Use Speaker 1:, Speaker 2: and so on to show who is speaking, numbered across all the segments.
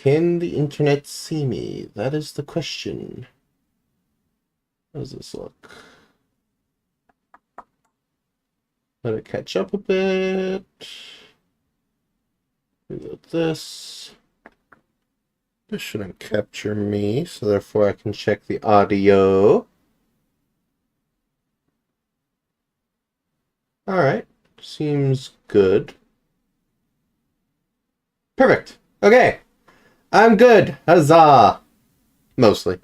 Speaker 1: Can the internet see me? That is the question. How does this look? Let it catch up a bit. Reload this. This shouldn't capture me, so therefore I can check the audio. Alright, seems good. Perfect. Okay, I'm good. Huzzah! Mostly.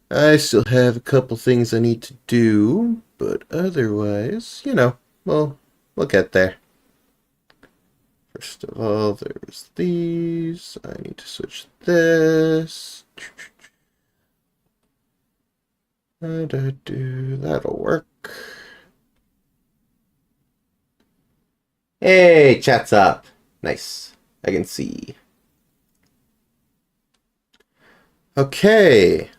Speaker 1: I still have a couple things I need to do, but otherwise, you know, we'll get there. First of all, there's these. I need to switch this. How'd I do? That'll work. Hey, chat's up. Nice. I can see. Okay.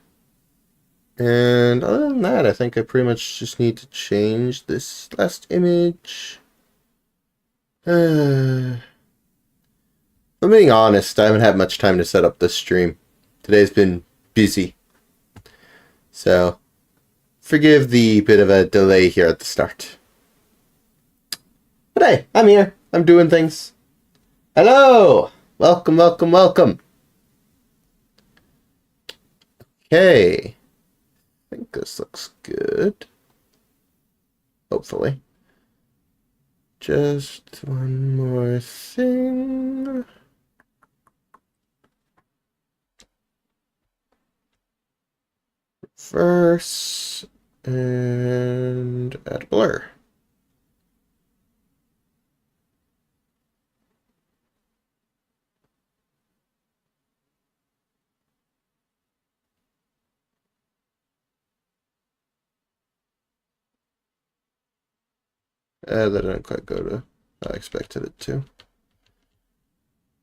Speaker 1: And other than that, I think I pretty much just need to change this last image. If I'm being honest, I haven't had much time to set up this stream. Today's been busy. So, forgive the bit of a delay here at the start. But hey, I'm here. I'm doing things. Hello! Welcome, welcome, welcome. Okay. I think this looks good. Hopefully. Just one more thing. Reverse and add a blur. That didn't quite go to how I expected it to.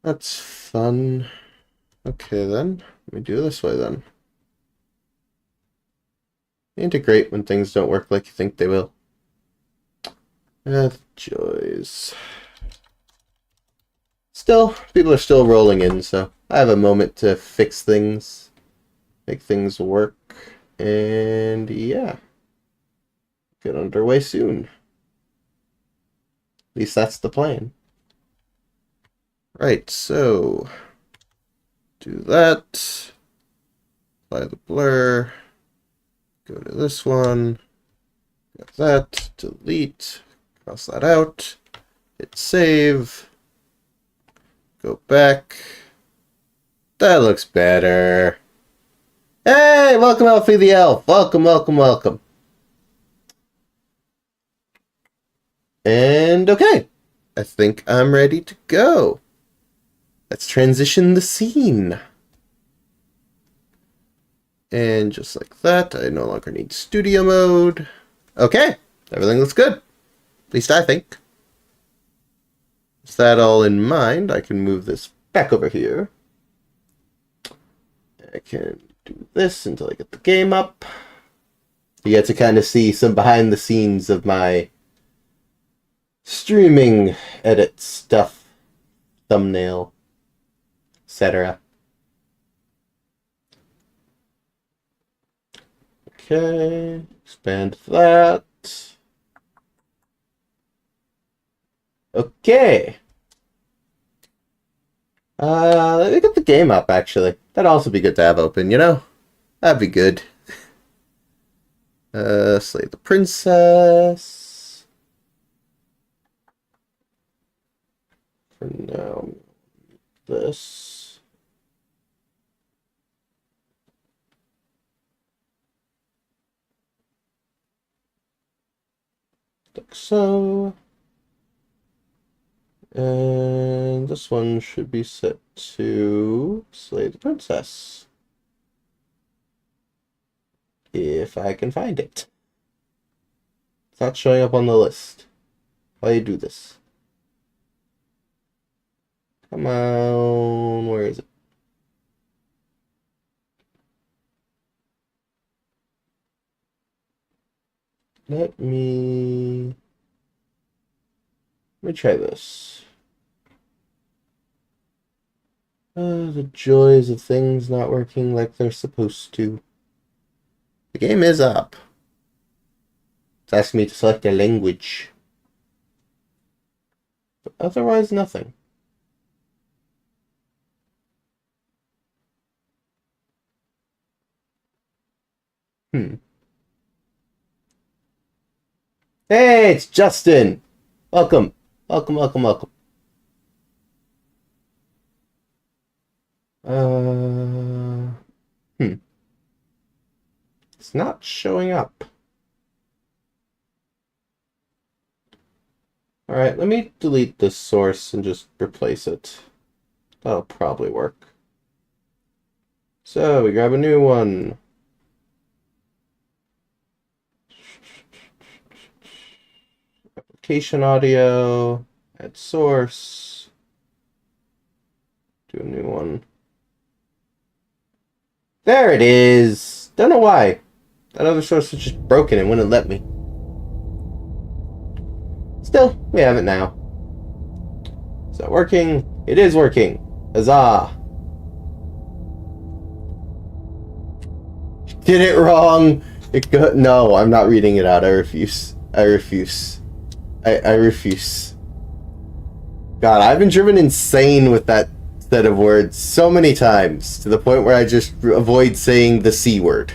Speaker 1: That's fun. Okay then, let me do it this way then. Integrate when things don't work like you think they will. The joys. Still, people are still rolling in, so I have a moment to fix things, make things work, and yeah, get underway soon. At least that's the plan. Right, so do that, apply the blur, go to this one, got that, delete, cross that out, hit save, go back. That looks better. Hey, welcome �奧𝗶𝘆. Welcome, welcome, welcome. And okay, I think I'm ready to go. Let's transition the scene. And just like that, I no longer need studio mode. Okay, everything looks good. At least I think. With that all in mind, I can move this back over here. I can do this until I get the game up. You get to kind of see some behind the scenes of my streaming edit stuff, thumbnail, etc. Okay, expand that. Okay. Let me get the game up, actually. That'd also be good to have open, you know? That'd be good. Slay the princess. For now, this. Like so. And this one should be set to Slay the Princess. If I can find it. It's not showing up on the list. How do you do this? Come on, where is it? Let me try this. The joys of things not working like they're supposed to. The game is up. It's asking me to select a language. But otherwise, nothing. Hey, it's Justin! Welcome. Welcome, welcome, welcome. It's not showing up. Alright, let me delete this source and just replace it. That'll probably work. So, we grab a new one. Application audio, add source, do a new one. There it is! Don't know why. That other source was just broken and wouldn't let me. Still, we have it now. Is that working? It is working! Huzzah! Did it wrong! No, I'm not reading it out. I refuse. I refuse. I refuse. God, I've been driven insane with that set of words so many times, to the point where I just avoid saying the C word.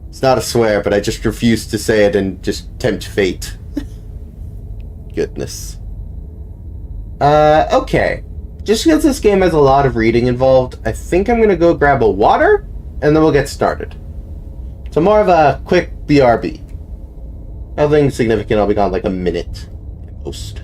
Speaker 1: It's not a swear, but I just refuse to say it and just tempt fate. Goodness. Okay. Just because this game has a lot of reading involved, I think I'm gonna go grab a water, and then we'll get started. So more of a quick BRB. Nothing significant, I'll be gone like a minute at most.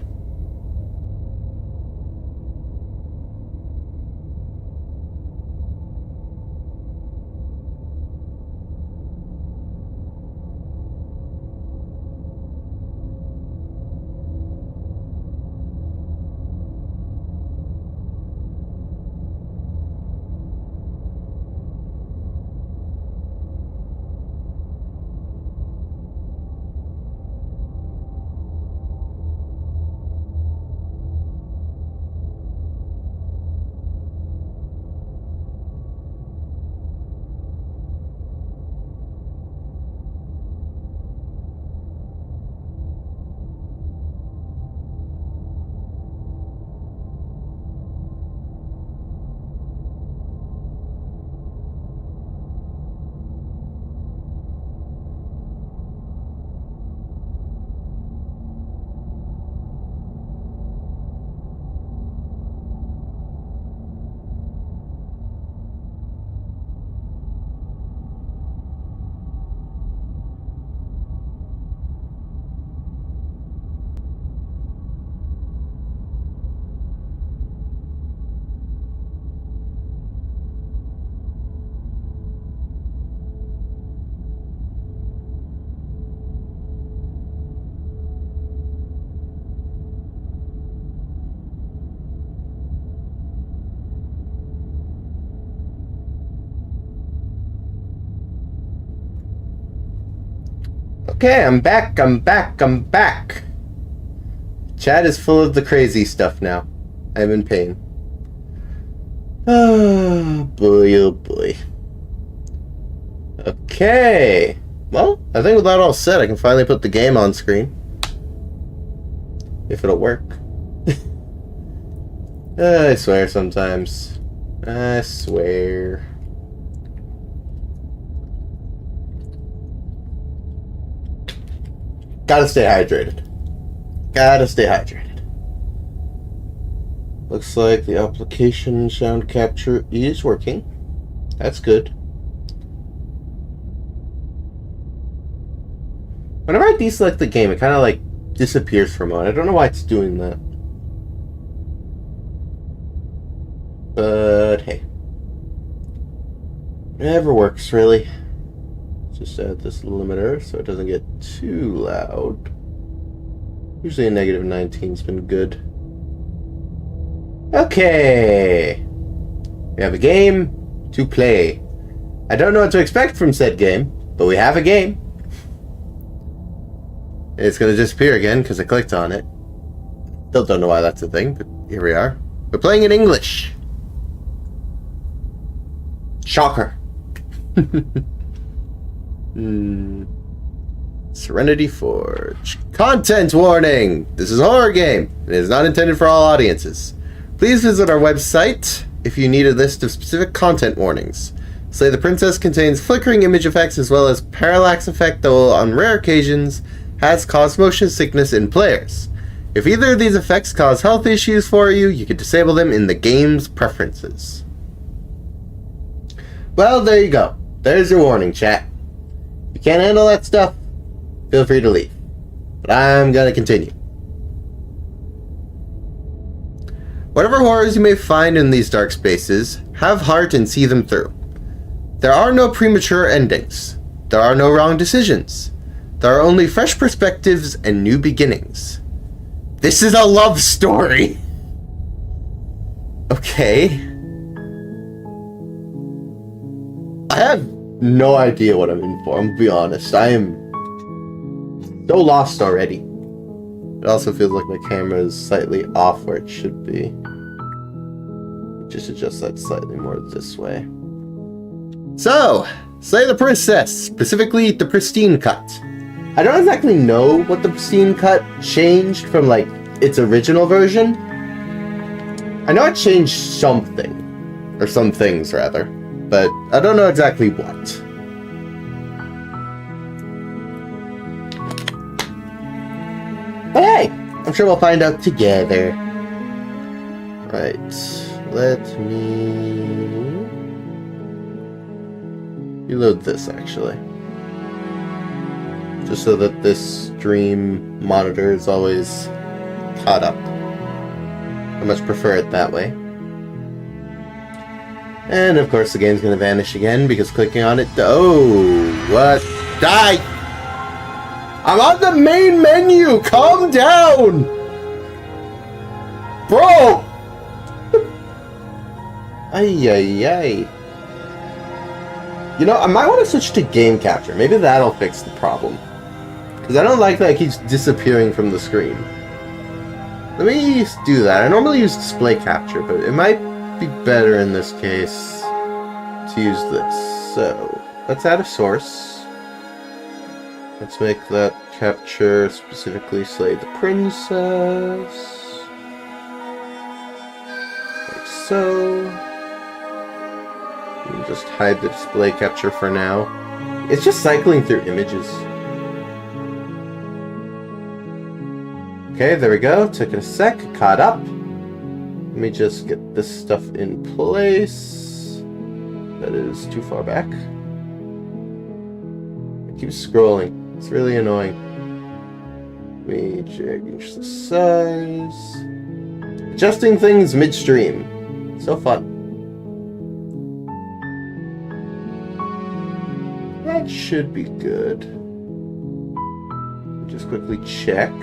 Speaker 1: Okay, I'm back, I'm back, I'm back. Chat is full of the crazy stuff now. I'm in pain. Oh boy, oh boy. Okay. Well, I think with that all said, I can finally put the game on screen. If it'll work. I swear sometimes. I swear. Gotta stay hydrated. Gotta stay hydrated. Looks like the application sound capture is working. That's good. Whenever I deselect the game, it kind of like disappears for a moment. I don't know why it's doing that. But hey. Never works, really. Just add this limiter so it doesn't get too loud. Usually a negative 19's been good. Okay. We have a game to play. I don't know what to expect from said game, but we have a game. It's going to disappear again because I clicked on it. Still don't know why that's a thing, but here we are. We're playing in English. Shocker. Serenity Forge. Content warning! This is a horror game, and it is not intended for all audiences. Please visit our website if you need a list of specific content warnings. Slay the Princess contains flickering image effects as well as parallax effect that will, on rare occasions, has caused motion sickness in players. If either of these effects cause health issues for you, you can disable them in the game's preferences. Well, there you go. There's your warning, chat. If you can't handle that stuff, feel free to leave. But I'm gonna continue. Whatever horrors you may find in these dark spaces, have heart and see them through. There are no premature endings. There are no wrong decisions. There are only fresh perspectives and new beginnings. This is a love story! Okay. I have no idea what I'm in for, I'm gonna be honest. I am so lost already. It also feels like my camera is slightly off where it should be. Just adjust that slightly more this way. So, Slay the Princess, specifically the pristine cut. I don't exactly know what the pristine cut changed from, like, its original version. I know it changed something, or some things rather, but I don't know exactly what. But hey, I'm sure we'll find out together. Right, let me reload this actually. Just so that this stream monitor is always caught up. I much prefer it that way. And of course the game's gonna vanish again because clicking on it... Oh, what? Die! I'm on the main menu! Calm down! Bro! Ay, ay, ay. You know, I might want to switch to game capture. Maybe that'll fix the problem. Because I don't like that it keeps disappearing from the screen. Let me do that. I normally use display capture, but it might be better in this case to use this. So, let's add a source. Let's make that capture specifically Slay the Princess. Like so. And just hide the display capture for now. It's just cycling through images. Okay, there we go. Took it a sec. Caught up. Let me just get this stuff in place. That is too far back. It keeps scrolling. It's really annoying. Let me change the size. Adjusting things midstream. So fun. That should be good. Just quickly check.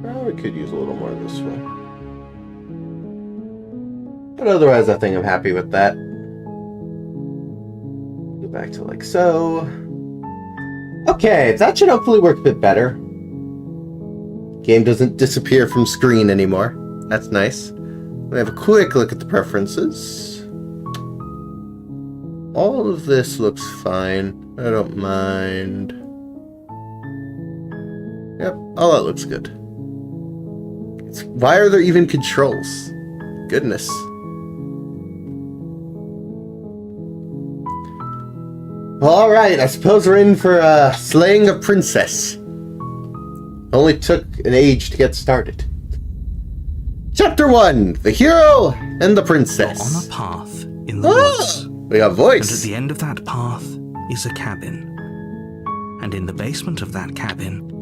Speaker 1: Well, we could use a little more this way. But otherwise, I think I'm happy with that. Go back to like so. Okay, that should hopefully work a bit better. Game doesn't disappear from screen anymore. That's nice. We have a quick look at the preferences. All of this looks fine. I don't mind. Yep, all that looks good. Why are there even controls? Goodness. Alright, I suppose we're in for slaying a princess. Only took an age to get started. Chapter 1, The Hero and the Princess.
Speaker 2: You're on a path in the woods.
Speaker 1: We got voice.
Speaker 2: And at the end of that path is a cabin. And in the basement of that cabin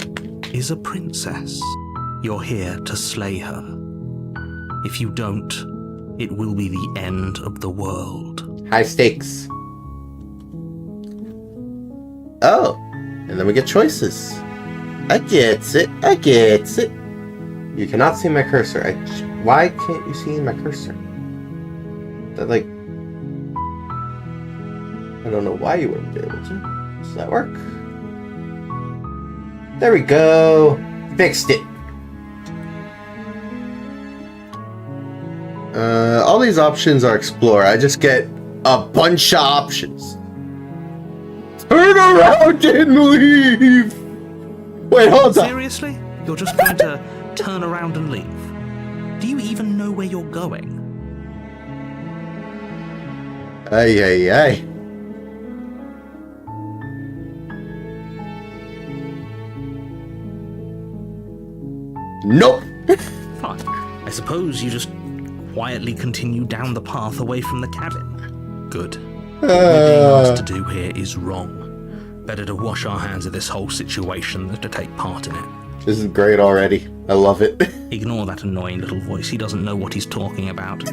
Speaker 2: is a princess. You're here to slay her. If you don't, it will be the end of the world.
Speaker 1: High stakes. Oh, and then we get choices. I get it. I get it. You cannot see my cursor. Why can't you see my cursor? That like... I don't know why you wouldn't be able to. Does that work? There we go. Fixed it. All these options are explore. I just get a bunch of options. Turn around and leave! Wait, hold on.
Speaker 2: Seriously? You're just going to turn around and leave? Do you even know where you're going?
Speaker 1: Ay, ay, ay. Nope.
Speaker 2: Fine. I suppose you just quietly continue down the path away from the cabin. Good. What we're being asked to do here is wrong. Better to wash our hands of this whole situation than to take part in it.
Speaker 1: This is great already. I love it.
Speaker 2: Ignore that annoying little voice. He doesn't know what he's talking about.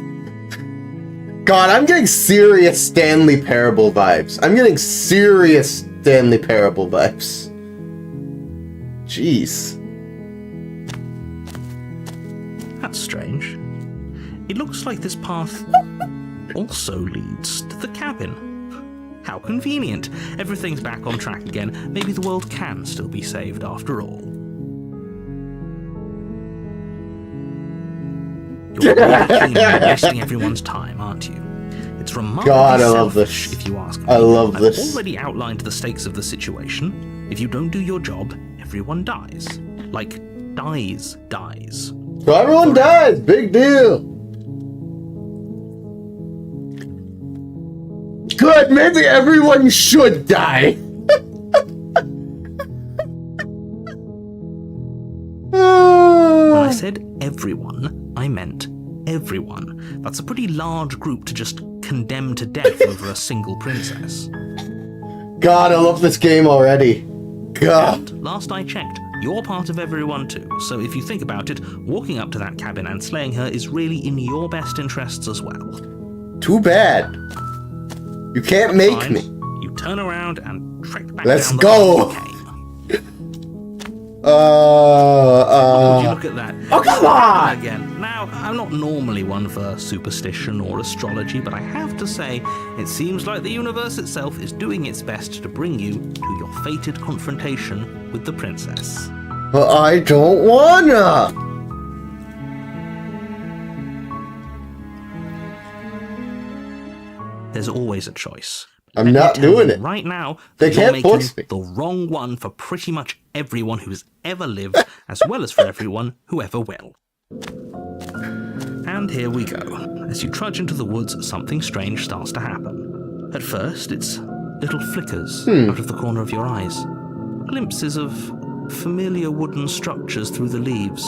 Speaker 1: God, I'm getting serious Stanley Parable vibes. I'm getting serious Stanley Parable vibes. Jeez.
Speaker 2: That's strange. It looks like this path also leads to the cabin. How convenient. Everything's back on track again. Maybe the world can still be saved after all. You're really keen on wasting everyone's time, aren't you? It's remarkably
Speaker 1: God, I love
Speaker 2: selfish,
Speaker 1: this.
Speaker 2: if you ask me.
Speaker 1: I love
Speaker 2: I've
Speaker 1: this.
Speaker 2: already outlined the stakes of the situation. If you don't do your job, everyone dies. Like, dies.
Speaker 1: So everyone dies. Big deal. Good, maybe everyone should die.
Speaker 2: When I said everyone, I meant everyone. That's a pretty large group to just condemn to death over a single princess.
Speaker 1: God, I love this game already. God.
Speaker 2: And last I checked, you're part of everyone too. So if you think about it, walking up to that cabin and slaying her is really in your best interests as well.
Speaker 1: Too bad. You can't make
Speaker 2: Fine.
Speaker 1: me.
Speaker 2: You turn around and trek back
Speaker 1: Let's
Speaker 2: down the
Speaker 1: go.
Speaker 2: path you came.
Speaker 1: Oh,
Speaker 2: Would you look at that?
Speaker 1: Oh, come on!
Speaker 2: Again. Now, I'm not normally one for superstition or astrology, but I have to say, it seems like the universe itself is doing its best to bring you to your fated confrontation with the princess.
Speaker 1: But I don't wanna.
Speaker 2: There's always a choice.
Speaker 1: I'm not doing it.
Speaker 2: Right now,
Speaker 1: They
Speaker 2: you're
Speaker 1: can't
Speaker 2: making
Speaker 1: force me.
Speaker 2: the wrong one for pretty much everyone who's ever lived, as well as for everyone who ever will. And here we go. As you trudge into the woods, something strange starts to happen. At first, it's little flickers out of the corner of your eyes. Glimpses of familiar wooden structures through the leaves.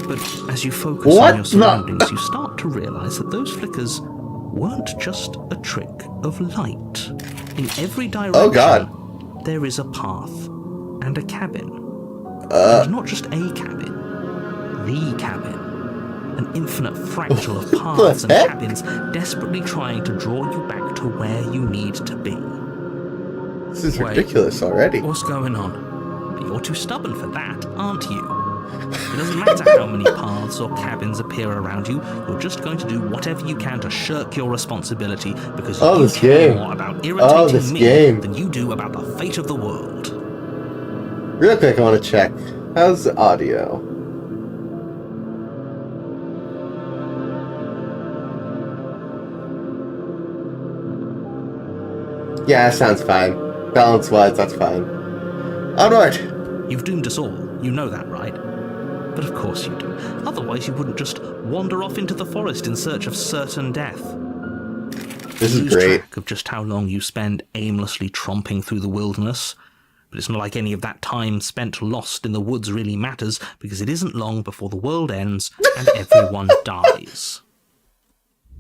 Speaker 2: But as you focus
Speaker 1: What
Speaker 2: on your
Speaker 1: the-
Speaker 2: surroundings, you start to realize that those flickers weren't just a trick of light. In every direction,
Speaker 1: Oh, God.
Speaker 2: there is a path and a cabin. And not just a cabin, the cabin. An infinite fractal of paths and
Speaker 1: heck?
Speaker 2: cabins desperately trying to draw you back to where you need to be.
Speaker 1: This is
Speaker 2: Wait.
Speaker 1: ridiculous already.
Speaker 2: What's going on? You're too stubborn for that, aren't you? It doesn't matter how many paths or cabins appear around you, you're just going to do whatever you can to shirk your responsibility because
Speaker 1: Oh,
Speaker 2: you
Speaker 1: this
Speaker 2: care
Speaker 1: game.
Speaker 2: more about
Speaker 1: Oh,
Speaker 2: irritating
Speaker 1: this
Speaker 2: me
Speaker 1: game.
Speaker 2: than you do about the fate of the world.
Speaker 1: Real quick, I want to check. How's the audio? Yeah, that sounds fine. Balance-wise, that's fine. Alright.
Speaker 2: You've doomed us all, you know that, right? But of course you do. Otherwise you wouldn't just wander off into the forest in search of certain death.
Speaker 1: This
Speaker 2: You
Speaker 1: is
Speaker 2: lose
Speaker 1: great.
Speaker 2: track of just how long you spend aimlessly tromping through the wilderness. But it's not like any of that time spent lost in the woods really matters, because it isn't long before the world ends and everyone dies.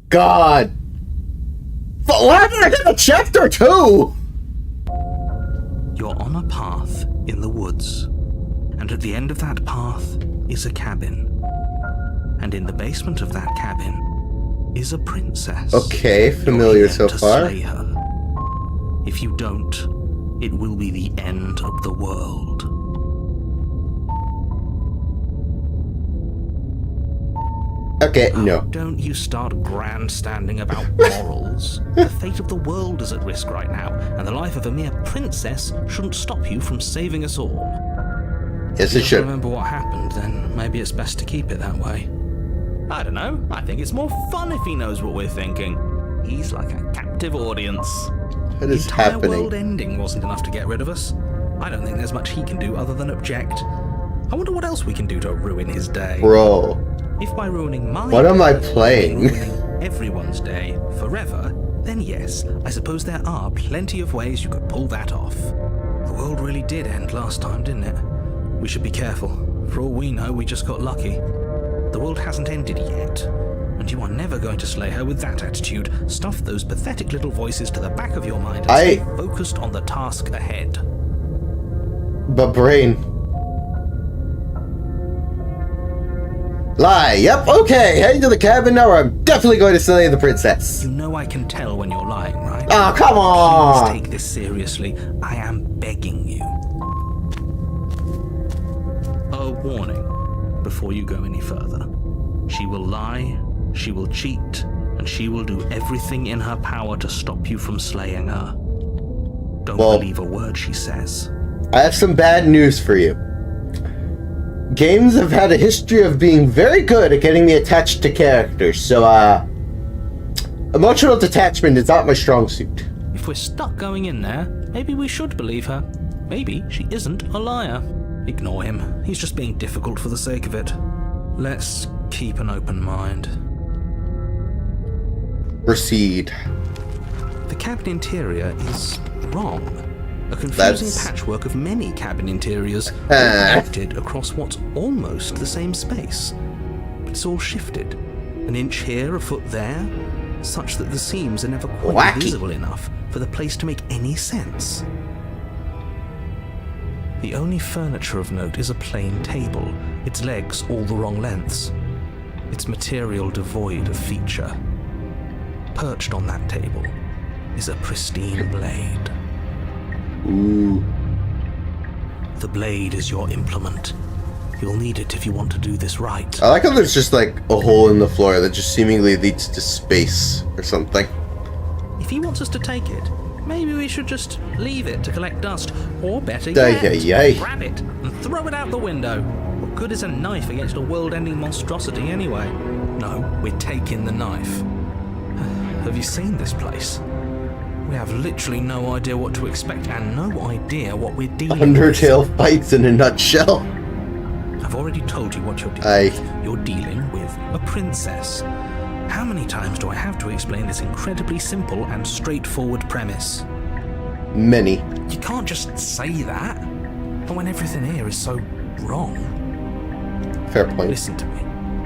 Speaker 1: God. But why haven't I got a chapter 2?
Speaker 2: You're on a path in the woods, and at the end of that path is a cabin. And in the basement of that cabin is a princess.
Speaker 1: Okay,
Speaker 2: You're
Speaker 1: familiar
Speaker 2: here
Speaker 1: so
Speaker 2: to
Speaker 1: far.
Speaker 2: slay her. If you don't, it will be the end of the world.
Speaker 1: Okay, no.
Speaker 2: Don't you start grandstanding about morals. The fate of the world is at risk right now, and the life of a mere princess shouldn't stop you from saving us all.
Speaker 1: Yes, it
Speaker 2: If you
Speaker 1: should.
Speaker 2: remember what happened, then maybe it's best to keep it that way. I don't know. I think it's more fun if he knows what we're thinking. He's like a captive audience.
Speaker 1: What is
Speaker 2: the entire
Speaker 1: happening?
Speaker 2: world ending wasn't enough to get rid of us. I don't think there's much he can do other than object. I wonder what else we can do to ruin his day.
Speaker 1: Bro.
Speaker 2: If by ruining my
Speaker 1: What am I
Speaker 2: day,
Speaker 1: playing?
Speaker 2: ruining everyone's day forever, then yes, I suppose there are plenty of ways you could pull that off. The world really did end last time, didn't it? We should be careful. For all we know, we just got lucky. The world hasn't ended yet, and you are never going to slay her with that attitude. Stuff those pathetic little voices to the back of your mind and stay focused on the task ahead.
Speaker 1: But brain. Lie. Yep, okay. Heading to the cabin now, or I'm definitely going to slay the princess.
Speaker 2: You know I can tell when you're lying, right?
Speaker 1: Oh, come on!
Speaker 2: Please take this seriously. I am begging you. A warning before you go any further. She will lie, she will cheat, and she will do everything in her power to stop you from slaying her. Don't believe a word she says.
Speaker 1: I have some bad news for you. Games have had a history of being very good at getting me attached to characters, so, emotional detachment is not my strong suit.
Speaker 2: If we're stuck going in there, maybe we should believe her. Maybe she isn't a liar. Ignore him. He's just being difficult for the sake of it. Let's keep an open mind.
Speaker 1: Proceed.
Speaker 2: The cabin interior is wrong. A confusing patchwork of many cabin interiors connected across what's almost the same space. But it's all shifted. An inch here, a foot there, such that the seams are never quite visible enough for the place to make any sense. The only furniture of note is a plain table, its legs all the wrong lengths, its material devoid of feature. Perched on that table is a pristine blade.
Speaker 1: Ooh.
Speaker 2: The blade is your implement. You'll need it if you want to do this right.
Speaker 1: I like how there's just like a hole in the floor that just seemingly leads to space or something.
Speaker 2: If he wants us to take it, maybe we should just leave it to collect dust, or better yet, grab it and throw it out the window. What good is a knife against a world-ending monstrosity anyway? No, we're taking the knife. Have you seen this place? We have literally no idea what to expect and no idea what we're dealing with.
Speaker 1: Undertale fights in a nutshell.
Speaker 2: I've already told you what you're dealing with. You're dealing with a princess. How many times do I have to explain this incredibly simple and straightforward premise?
Speaker 1: Many.
Speaker 2: You can't just say that. And when everything here is so wrong.
Speaker 1: Fair point.
Speaker 2: Listen to me.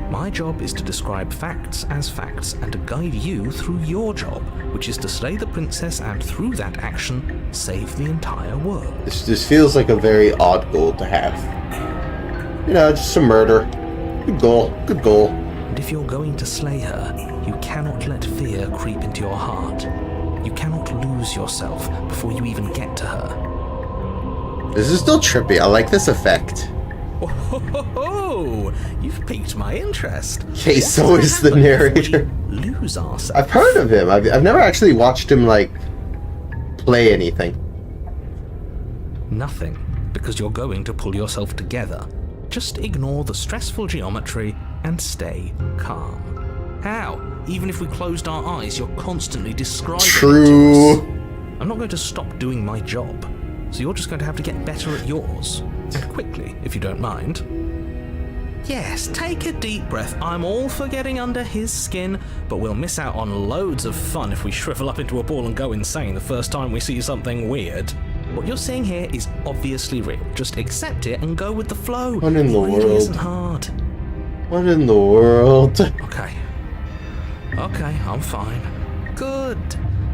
Speaker 2: My job is to describe facts as facts and to guide you through your job, which is to slay the princess and through that action, save the entire world.
Speaker 1: This feels like a very odd goal to have. You know, just some murder. Good goal. Good goal.
Speaker 2: And if you're going to slay her, you cannot let fear creep into your heart. You cannot lose yourself before you even get to her.
Speaker 1: This is still trippy. I like this effect.
Speaker 2: Oh, you've piqued my interest.
Speaker 1: Okay, so is the narrator.
Speaker 2: Lose ourselves.
Speaker 1: I've heard of him. I've never actually watched him, like, play anything.
Speaker 2: Nothing, because you're going to pull yourself together. Just ignore the stressful geometry and stay calm. How? Even if we closed our eyes, you're constantly describing it to us. I'm not going to stop doing my job, so you're just going to have to get better at yours. And quickly, if you don't mind. Yes, take a deep breath. I'm all for getting under his skin, but we'll miss out on loads of fun if we shrivel up into a ball and go insane the first time we see something weird. What you're seeing here is obviously real. Just accept it and go with the flow.
Speaker 1: What in the world?
Speaker 2: It isn't hard.
Speaker 1: What in the world?
Speaker 2: Okay, I'm fine. Good.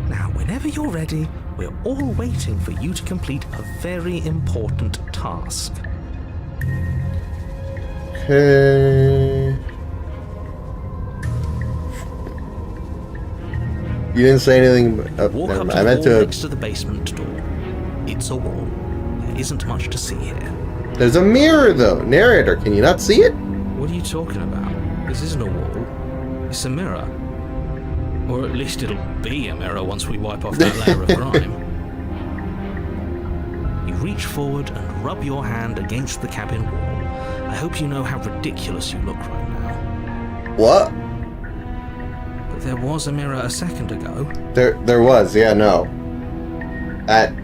Speaker 2: Now, whenever you're ready, we're all waiting for you to complete a very important task.
Speaker 1: Okay. You didn't say anything.
Speaker 2: Walk up to
Speaker 1: I meant
Speaker 2: the wall
Speaker 1: to.
Speaker 2: next to the basement door. It's a wall. There isn't much to see here.
Speaker 1: There's a mirror, though. Narrator, can you not see it?
Speaker 2: What are you talking about? This isn't a wall. It's a mirror. Or at least it'll be a mirror once we wipe off that layer of grime. You reach forward and rub your hand against the cabin wall. I hope you know how ridiculous you look right now.
Speaker 1: What?
Speaker 2: But there was a mirror a second ago.
Speaker 1: There was, yeah, no.
Speaker 2: And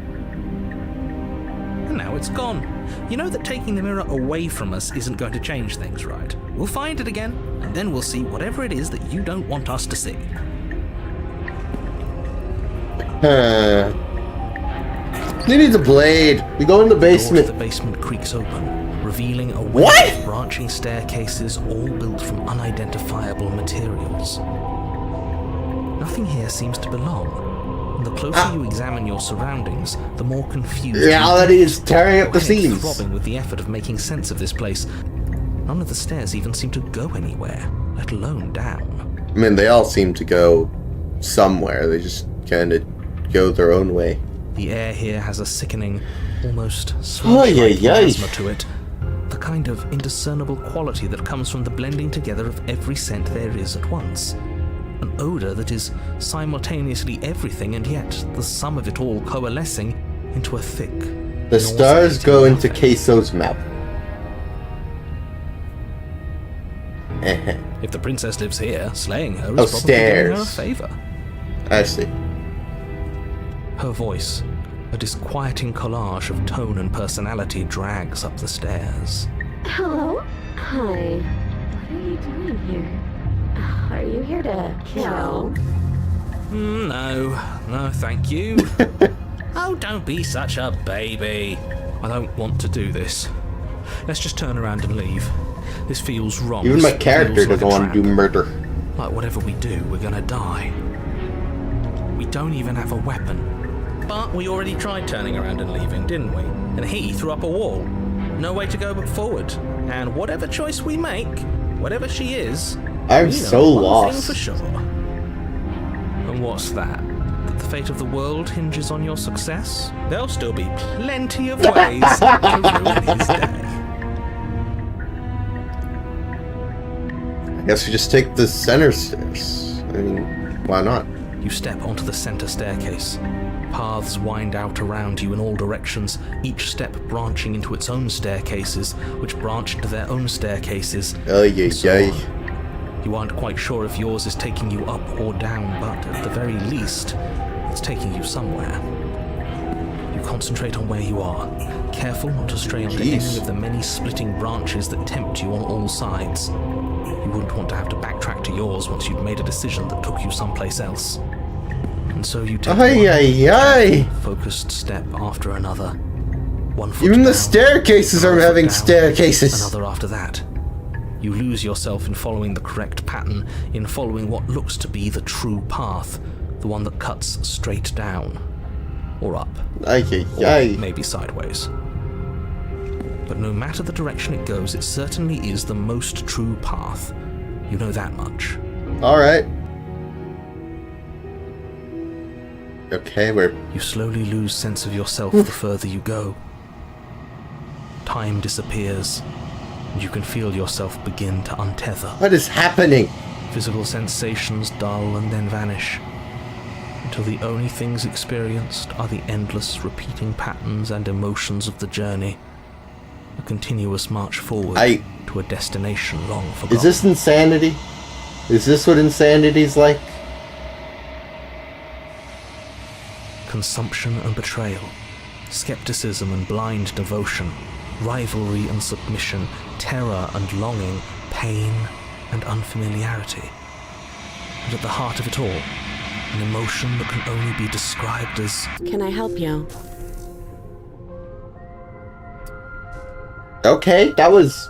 Speaker 2: now it's gone. You know that taking the mirror away from us isn't going to change things, right? We'll find it again, and then we'll see whatever it is that you don't want us to see.
Speaker 1: He needs a blade. We go in the
Speaker 2: The door
Speaker 1: basement.
Speaker 2: to the basement creaks open, revealing a
Speaker 1: What?
Speaker 2: web of branching staircases all built from unidentifiable materials. Nothing here seems to belong. And the closer you examine your surroundings, the more confused.
Speaker 1: Reality is tearing up the
Speaker 2: Your head
Speaker 1: seams.
Speaker 2: throbbing with the effort of making sense of this place. None of the stairs even seem to go anywhere, let alone down.
Speaker 1: I mean, they all seem to go somewhere. They just kind of go their own way.
Speaker 2: The air here has a sickening, almost sludge-like
Speaker 1: Ay, ay, ay.
Speaker 2: miasma to it. The kind of indiscernible quality that comes from the blending together of every scent there is at once. An odour that is simultaneously everything and yet the sum of it all coalescing into a thick...
Speaker 1: The stars
Speaker 2: nauseating
Speaker 1: go into
Speaker 2: mouthfeel.
Speaker 1: Queso's mouth.
Speaker 2: If the princess lives here, slaying her is
Speaker 1: Oh,
Speaker 2: probably doing her a
Speaker 1: stairs.
Speaker 2: favour.
Speaker 1: I see.
Speaker 2: Her voice, a disquieting collage of tone and personality, drags up the stairs.
Speaker 3: Hello? Hi. What are you doing here? Are you here to kill?
Speaker 2: No, thank you. Oh, don't be such a baby. I don't want to do this. Let's just turn around and leave. This feels wrong.
Speaker 1: Even my
Speaker 2: This
Speaker 1: character
Speaker 2: feels like
Speaker 1: doesn't
Speaker 2: a
Speaker 1: want to do
Speaker 2: trap.
Speaker 1: murder.
Speaker 2: Like whatever we do, we're gonna die. We don't even have a weapon. But we already tried turning around and leaving, didn't we? And he threw up a wall. No way to go but forward. And whatever choice we make, whatever she is,
Speaker 1: I'm
Speaker 2: we know
Speaker 1: so
Speaker 2: one
Speaker 1: lost.
Speaker 2: thing for sure. And what's that? That the fate of the world hinges on your success? There'll still be plenty of ways to ruin his day.
Speaker 1: I guess we just take the center stairs. I mean, why not?
Speaker 2: You step onto the center staircase. Paths wind out around you in all directions, each step branching into its own staircases, which branch into their own staircases.
Speaker 1: Ay,
Speaker 2: and so
Speaker 1: ay,
Speaker 2: on. You aren't quite sure if yours is taking you up or down, but at the very least, it's taking you somewhere. You concentrate on where you are, careful not to stray onto
Speaker 1: Jeez.
Speaker 2: any of the many splitting branches that tempt you on all sides. You wouldn't want to have to backtrack to yours once you'd made a decision that took you someplace else. And so you take
Speaker 1: Ay,
Speaker 2: one
Speaker 1: ay, ay.
Speaker 2: focused step after another. One foot
Speaker 1: Even the
Speaker 2: down,
Speaker 1: staircases are
Speaker 2: another foot
Speaker 1: having
Speaker 2: down,
Speaker 1: staircases.
Speaker 2: Another after that. You lose yourself in following the correct pattern, in following what looks to be the true path, the one that cuts straight down. Or up.
Speaker 1: Ay, ay,
Speaker 2: Or
Speaker 1: ay.
Speaker 2: maybe sideways. But no matter the direction it goes, it certainly is the most true path. You know that much.
Speaker 1: Alright. Okay, we're...
Speaker 2: You slowly lose sense of yourself the further you go. Time disappears, and you can feel yourself begin to untether.
Speaker 1: What is happening?
Speaker 2: Physical sensations dull and then vanish, until the only things experienced are the endless repeating patterns and emotions of the journey. A continuous march forward to a destination long forgotten.
Speaker 1: Is this insanity? Is this what insanity's like?
Speaker 2: Consumption and betrayal, skepticism and blind devotion, rivalry and submission, terror and longing, pain and unfamiliarity. And at the heart of it all, an emotion that can only be described as...
Speaker 3: Can I help you?
Speaker 1: Okay, that was...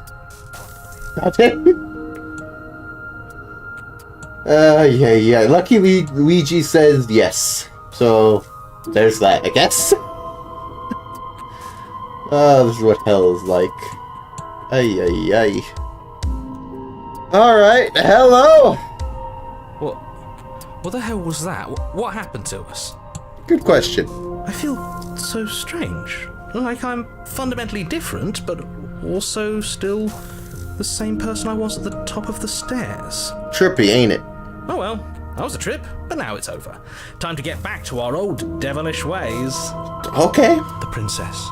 Speaker 1: Okay. Yeah. Lucky Luigi says yes. So, there's that, I guess. This is what hell is like. Ay. Alright, hello!
Speaker 2: What the hell was that? What happened to us?
Speaker 1: Good question.
Speaker 2: I feel so strange. Like I'm fundamentally different, but also still the same person I was at the top of the stairs.
Speaker 1: Trippy, ain't it?
Speaker 2: Oh well, that was a trip, but now it's over. Time to get back to our old devilish ways.
Speaker 1: Okay.
Speaker 2: The princess,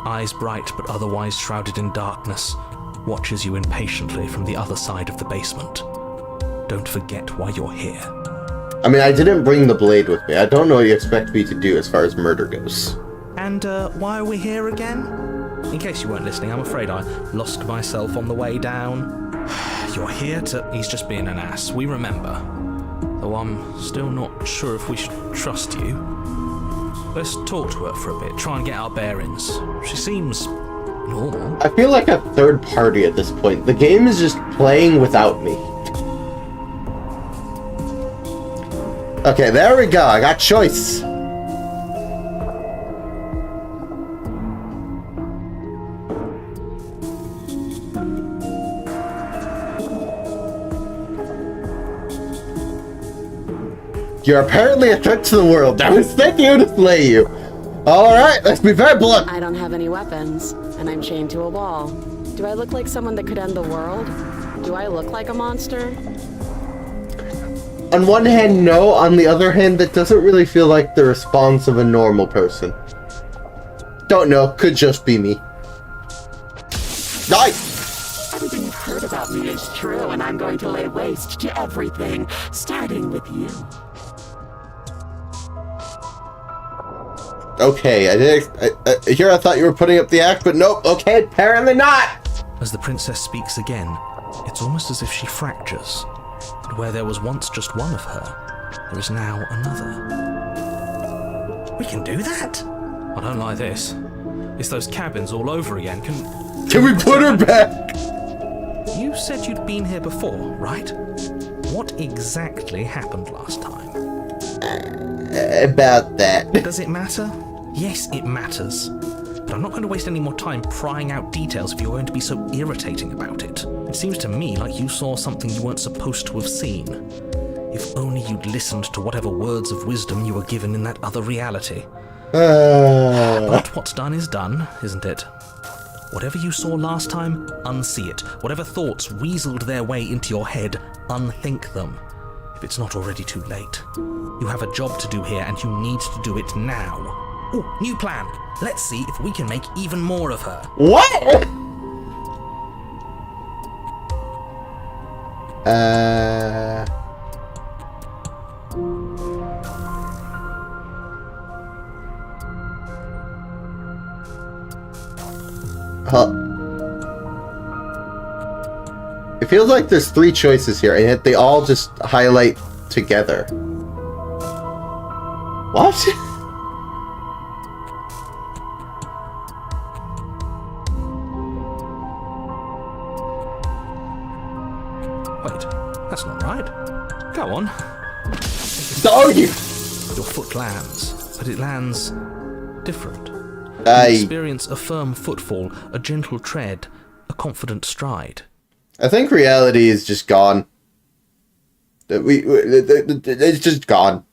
Speaker 2: eyes bright but otherwise shrouded in darkness, watches you impatiently from the other side of the basement. don't forget why you're here.
Speaker 1: I mean, I didn't bring the blade with me. I don't know what you expect me to do as far as murder goes.
Speaker 2: And why are we here again? In case you weren't listening, I'm afraid I lost myself on the way down. You're here to... He's just being an ass, we remember. Though I'm still not sure if we should trust you. Let's talk to her for a bit, try and get our bearings. She seems normal.
Speaker 1: I feel like a third party at this point. The game is just playing without me. Okay, there we go. I got choice. You're apparently a threat to the world. I was sent here to slay you. Alright, let's be very blunt.
Speaker 3: I don't have any weapons, and I'm chained to a wall. Do I look like someone that could end the world? Do I look like a monster?
Speaker 1: On one hand, no. On the other hand, that doesn't really feel like the response of a normal person. Don't know. Could just be me. Die!
Speaker 4: Everything you've heard about me is true, and I'm going to lay waste to everything, starting with you.
Speaker 1: Okay, here I thought you were putting up the act, but nope. Okay, apparently not!
Speaker 2: As the princess speaks again, it's almost as if she fractures. And where there was once just one of her, there is now another. We can do that? I don't like this. It's those cabins all over again.
Speaker 1: Can we put her back?
Speaker 2: You said you'd been here before, right? What exactly happened last time?
Speaker 1: About that.
Speaker 2: Does it matter? Yes, it matters. But I'm not going to waste any more time prying out details if you're going to be so irritating about it. It seems to me like you saw something you weren't supposed to have seen. If only you'd listened to whatever words of wisdom you were given in that other reality. But what's done is done, isn't it? Whatever you saw last time, unsee it. Whatever thoughts weaseled their way into your head, unthink them. If it's not already too late. You have a job to do here, and you need to do it now. Ooh, new plan. Let's see if we can make even more of her.
Speaker 1: What? It feels like there's 3 choices here, and yet they all just highlight together. What?
Speaker 2: Wait, that's not right. Go on.
Speaker 1: Oh, you!
Speaker 2: Your foot lands, but it lands different. You experience a firm footfall, a gentle tread, a confident stride.
Speaker 1: I think reality is just gone. It's just gone.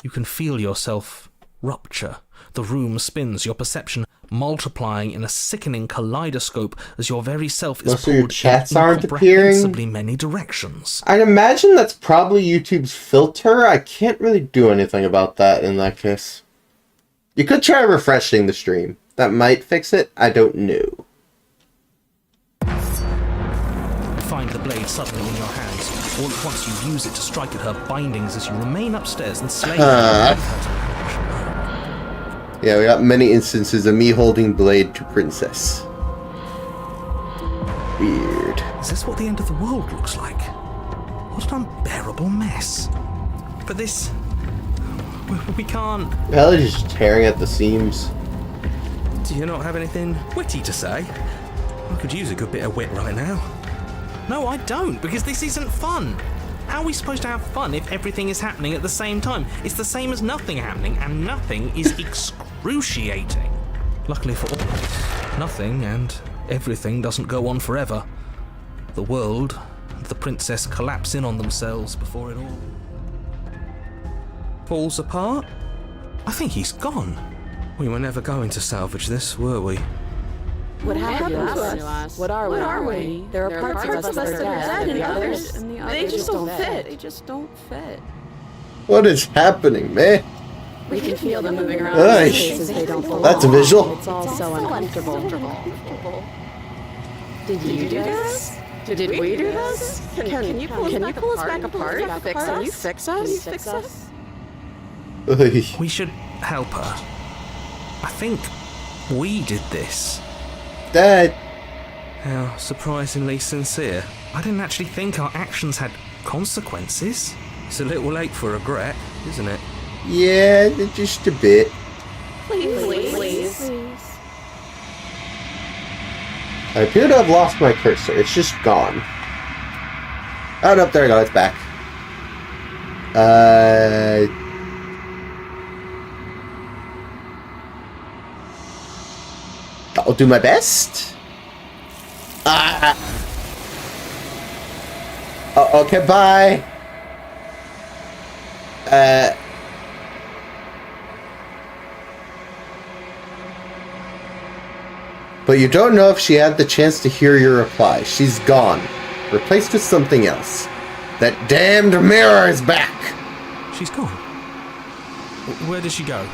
Speaker 2: You can feel yourself rupture. The room spins, your perception multiplying in a sickening kaleidoscope as your very self is
Speaker 1: So your chats aren't appearing?
Speaker 2: incomprehensibly many directions.
Speaker 1: I'd imagine that's probably YouTube's filter. I can't really do anything about that in that case. You could try refreshing the stream. That might fix it. I don't know.
Speaker 2: Find the blade suddenly in your hands. All at once you use it to strike at her bindings as you remain upstairs and slay her.
Speaker 1: Yeah, we got many instances of me holding blade to princess. Weird.
Speaker 2: Is this what the end of the world looks like? What an unbearable mess. But this... we can't...
Speaker 1: Hell, is just tearing at the seams.
Speaker 2: Do you not have anything witty to say? I could use a good bit of wit right now. No, I don't, because this isn't fun. How are we supposed to have fun if everything is happening at the same time? It's the same as nothing happening, and nothing is excruciating. Luckily for all of us, nothing and everything doesn't go on forever. The world and the princess collapse in on themselves before it all falls apart. I think he's gone. We were never going to salvage this, were we?
Speaker 3: What happened to us? What are we? There are parts of us that are dead, and the others they just don't fit. They just don't fit.
Speaker 1: What is happening, man?
Speaker 3: We can feel them moving around
Speaker 1: Ay.
Speaker 3: in places they don't belong.
Speaker 1: That's a visual.
Speaker 3: It's all so uncomfortable. Did you do this? Did we do this? Can you pull us back apart? Can you fix us?
Speaker 2: We should help her. I think we did this.
Speaker 1: Dad.
Speaker 2: How surprisingly sincere. I didn't actually think our actions had consequences. It's a little late for regret, isn't it?
Speaker 1: Yeah, just a bit.
Speaker 3: Please.
Speaker 1: I appear to have lost my cursor. It's just gone. Oh, no, there we go. It's back. I'll do my best. Okay, bye. But you don't know if she had the chance to hear your reply. She's gone. Replaced with something else. That damned mirror is back!
Speaker 2: She's gone. Where did she go?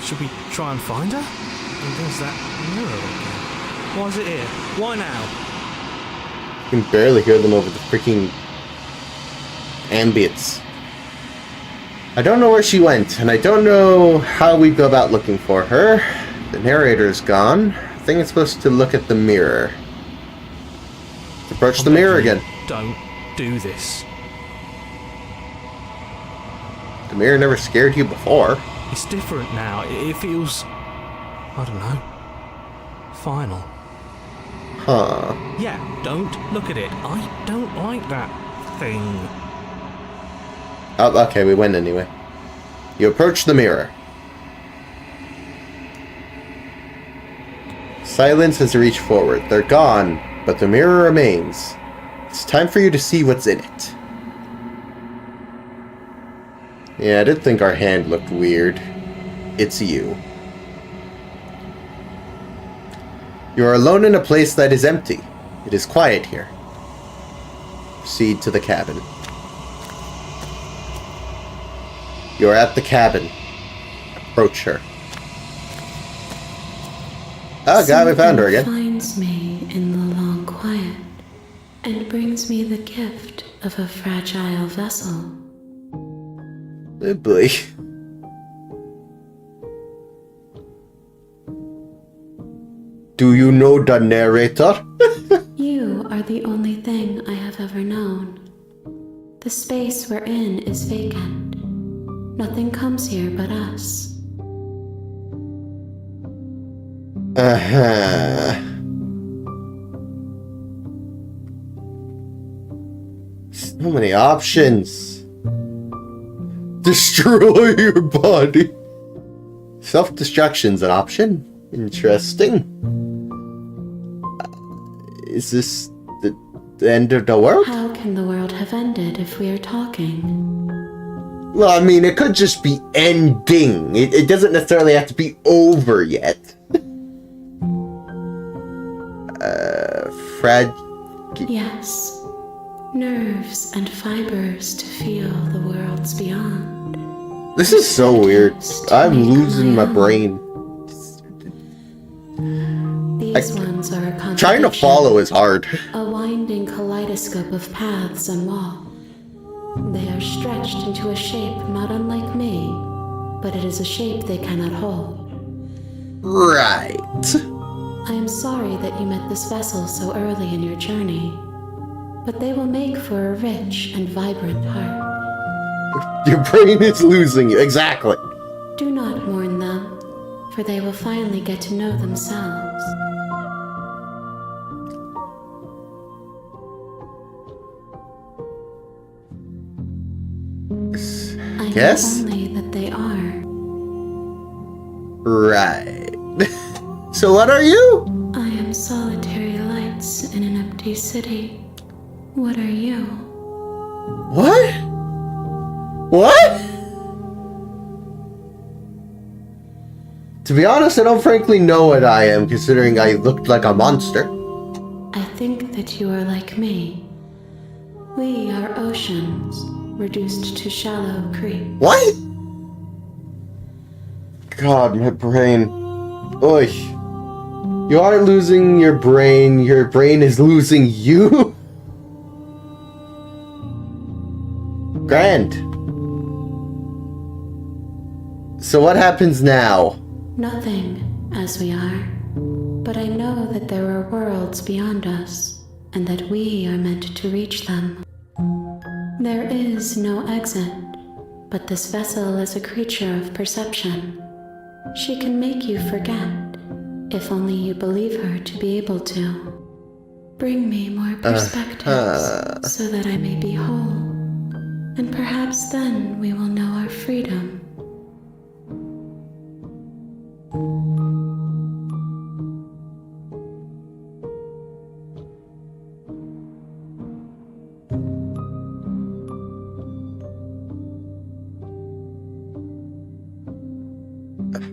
Speaker 2: Should we try and find her? And there's that mirror again. Why is it here? Why now?
Speaker 1: You can barely hear them over the freaking ambience. I don't know where she went, and I don't know how we go about looking for her. The narrator's gone. I think it's supposed to look at the mirror. Approach the mirror again.
Speaker 2: Don't do this.
Speaker 1: The mirror never scared you before.
Speaker 2: It's different now. It feels... I don't know. Final.
Speaker 1: Huh.
Speaker 2: Yeah, don't look at it. I don't like that thing.
Speaker 1: Oh, okay, we went anyway. You approach the mirror. Silence has reached forward. They're gone, but the mirror remains. It's time for you to see what's in it. Yeah, I did think our hand looked weird. It's you. You are alone in a place that is empty. It is quiet here. Proceed to the cabin. You are at the cabin. Approach her. Oh god, we found her again.
Speaker 5: Finds me in the long quiet and brings me the gift of a fragile vessel.
Speaker 1: Oh boy. Do you know the narrator?
Speaker 5: You are the only thing I have ever known. The space we're in is vacant. Nothing comes here but us.
Speaker 1: So many options. Destroy your body. Self-destruction's an option. Interesting. Is this the end of the world?
Speaker 5: How can the world have ended if we are talking?
Speaker 1: Well, I mean, it could just be ending. It doesn't necessarily have to be over yet.
Speaker 5: Yes. Nerves and fibers to feel the worlds beyond.
Speaker 1: This is so weird. I'm losing my brain.
Speaker 5: These ones are a contradiction.
Speaker 1: Trying to follow is hard.
Speaker 5: A winding kaleidoscope of paths and walls. They are stretched into a shape not unlike me, but it is a shape they cannot hold.
Speaker 1: Right.
Speaker 5: I am sorry that you met this vessel so early in your journey, but they will make for a rich and vibrant heart.
Speaker 1: Your brain is losing you. Exactly.
Speaker 5: Do not mourn them, for they will finally get to know themselves. I
Speaker 1: Yes?
Speaker 5: know only that they are.
Speaker 1: Right. So what are you?
Speaker 5: I am solitary lights in an empty city. What are you?
Speaker 1: What? What? To be honest, I don't frankly know what I am, considering I looked like a monster.
Speaker 5: I think that you are like me. We are oceans, reduced to shallow creeks.
Speaker 1: What? God, my brain. Oy. You are losing your brain is losing you? Grand. So what happens now?
Speaker 5: Nothing, as we are. But I know that there are worlds beyond us, and that we are meant to reach them. There is no exit, but this vessel is a creature of perception. She can make you forget, if only you believe her to be able to. Bring me more perspectives, so that I may be whole, and perhaps then we will know our freedom.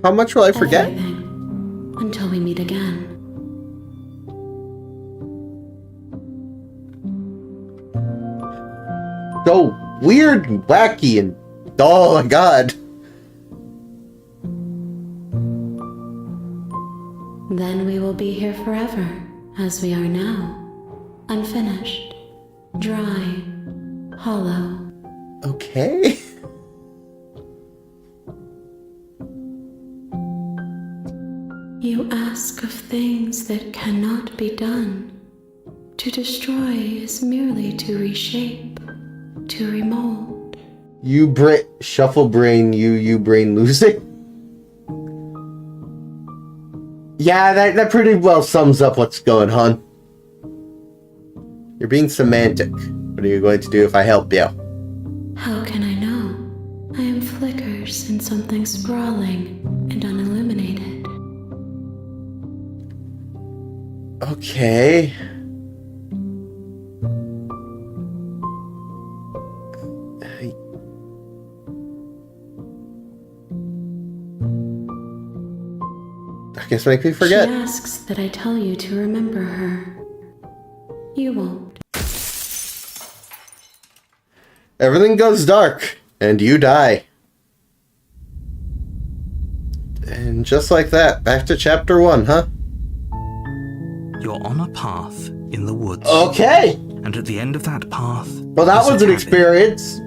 Speaker 1: How much will I forget?
Speaker 5: Everything, until we meet again.
Speaker 1: So weird and wacky and oh my god.
Speaker 5: Then we will be here forever, as we are now. Unfinished, dry, hollow.
Speaker 1: Okay.
Speaker 5: You ask of things that cannot be done. To destroy is merely to reshape, to remold.
Speaker 1: Shuffle brain, you brain losing. Yeah, that pretty well sums up what's going on. You're being semantic. What are you going to do if I help you?
Speaker 5: How can I know? I am flickers in something sprawling and unilluminated.
Speaker 1: Okay. I guess make me forget.
Speaker 5: She asks that I tell you to remember her. You won't.
Speaker 1: Everything goes dark, and you die. And just like that, back to chapter 1, huh?
Speaker 2: You're on a path in the woods.
Speaker 1: Okay!
Speaker 2: And at the end of that path...
Speaker 1: Well, that
Speaker 2: is a
Speaker 1: was an
Speaker 2: cabin.
Speaker 1: experience.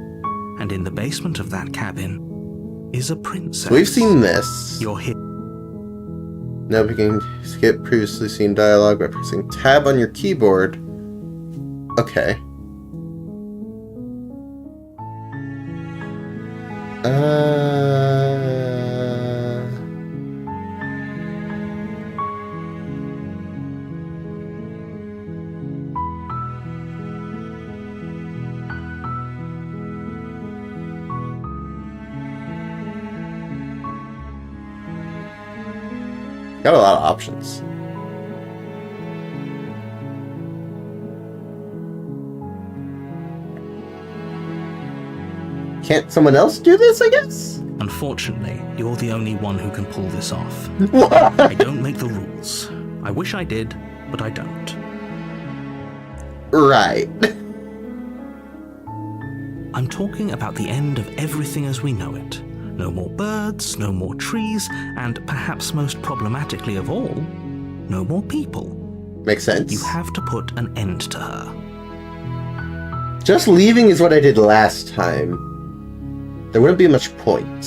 Speaker 2: And in the basement of that cabin is a princess.
Speaker 1: We've seen this.
Speaker 2: You're here.
Speaker 1: Now we can skip previously seen dialogue by pressing tab on your keyboard. Okay. Got a lot of options. Can't someone else do this, I guess?
Speaker 2: Unfortunately, you're the only one who can pull this off.
Speaker 1: What?
Speaker 2: I don't make the rules. I wish I did, but I don't.
Speaker 1: Right.
Speaker 2: I'm talking about the end of everything as we know it. No more birds, no more trees, and perhaps most problematically of all, no more people.
Speaker 1: Makes sense.
Speaker 2: You have to put an end to her.
Speaker 1: Just leaving is what I did last time. There wouldn't be much point.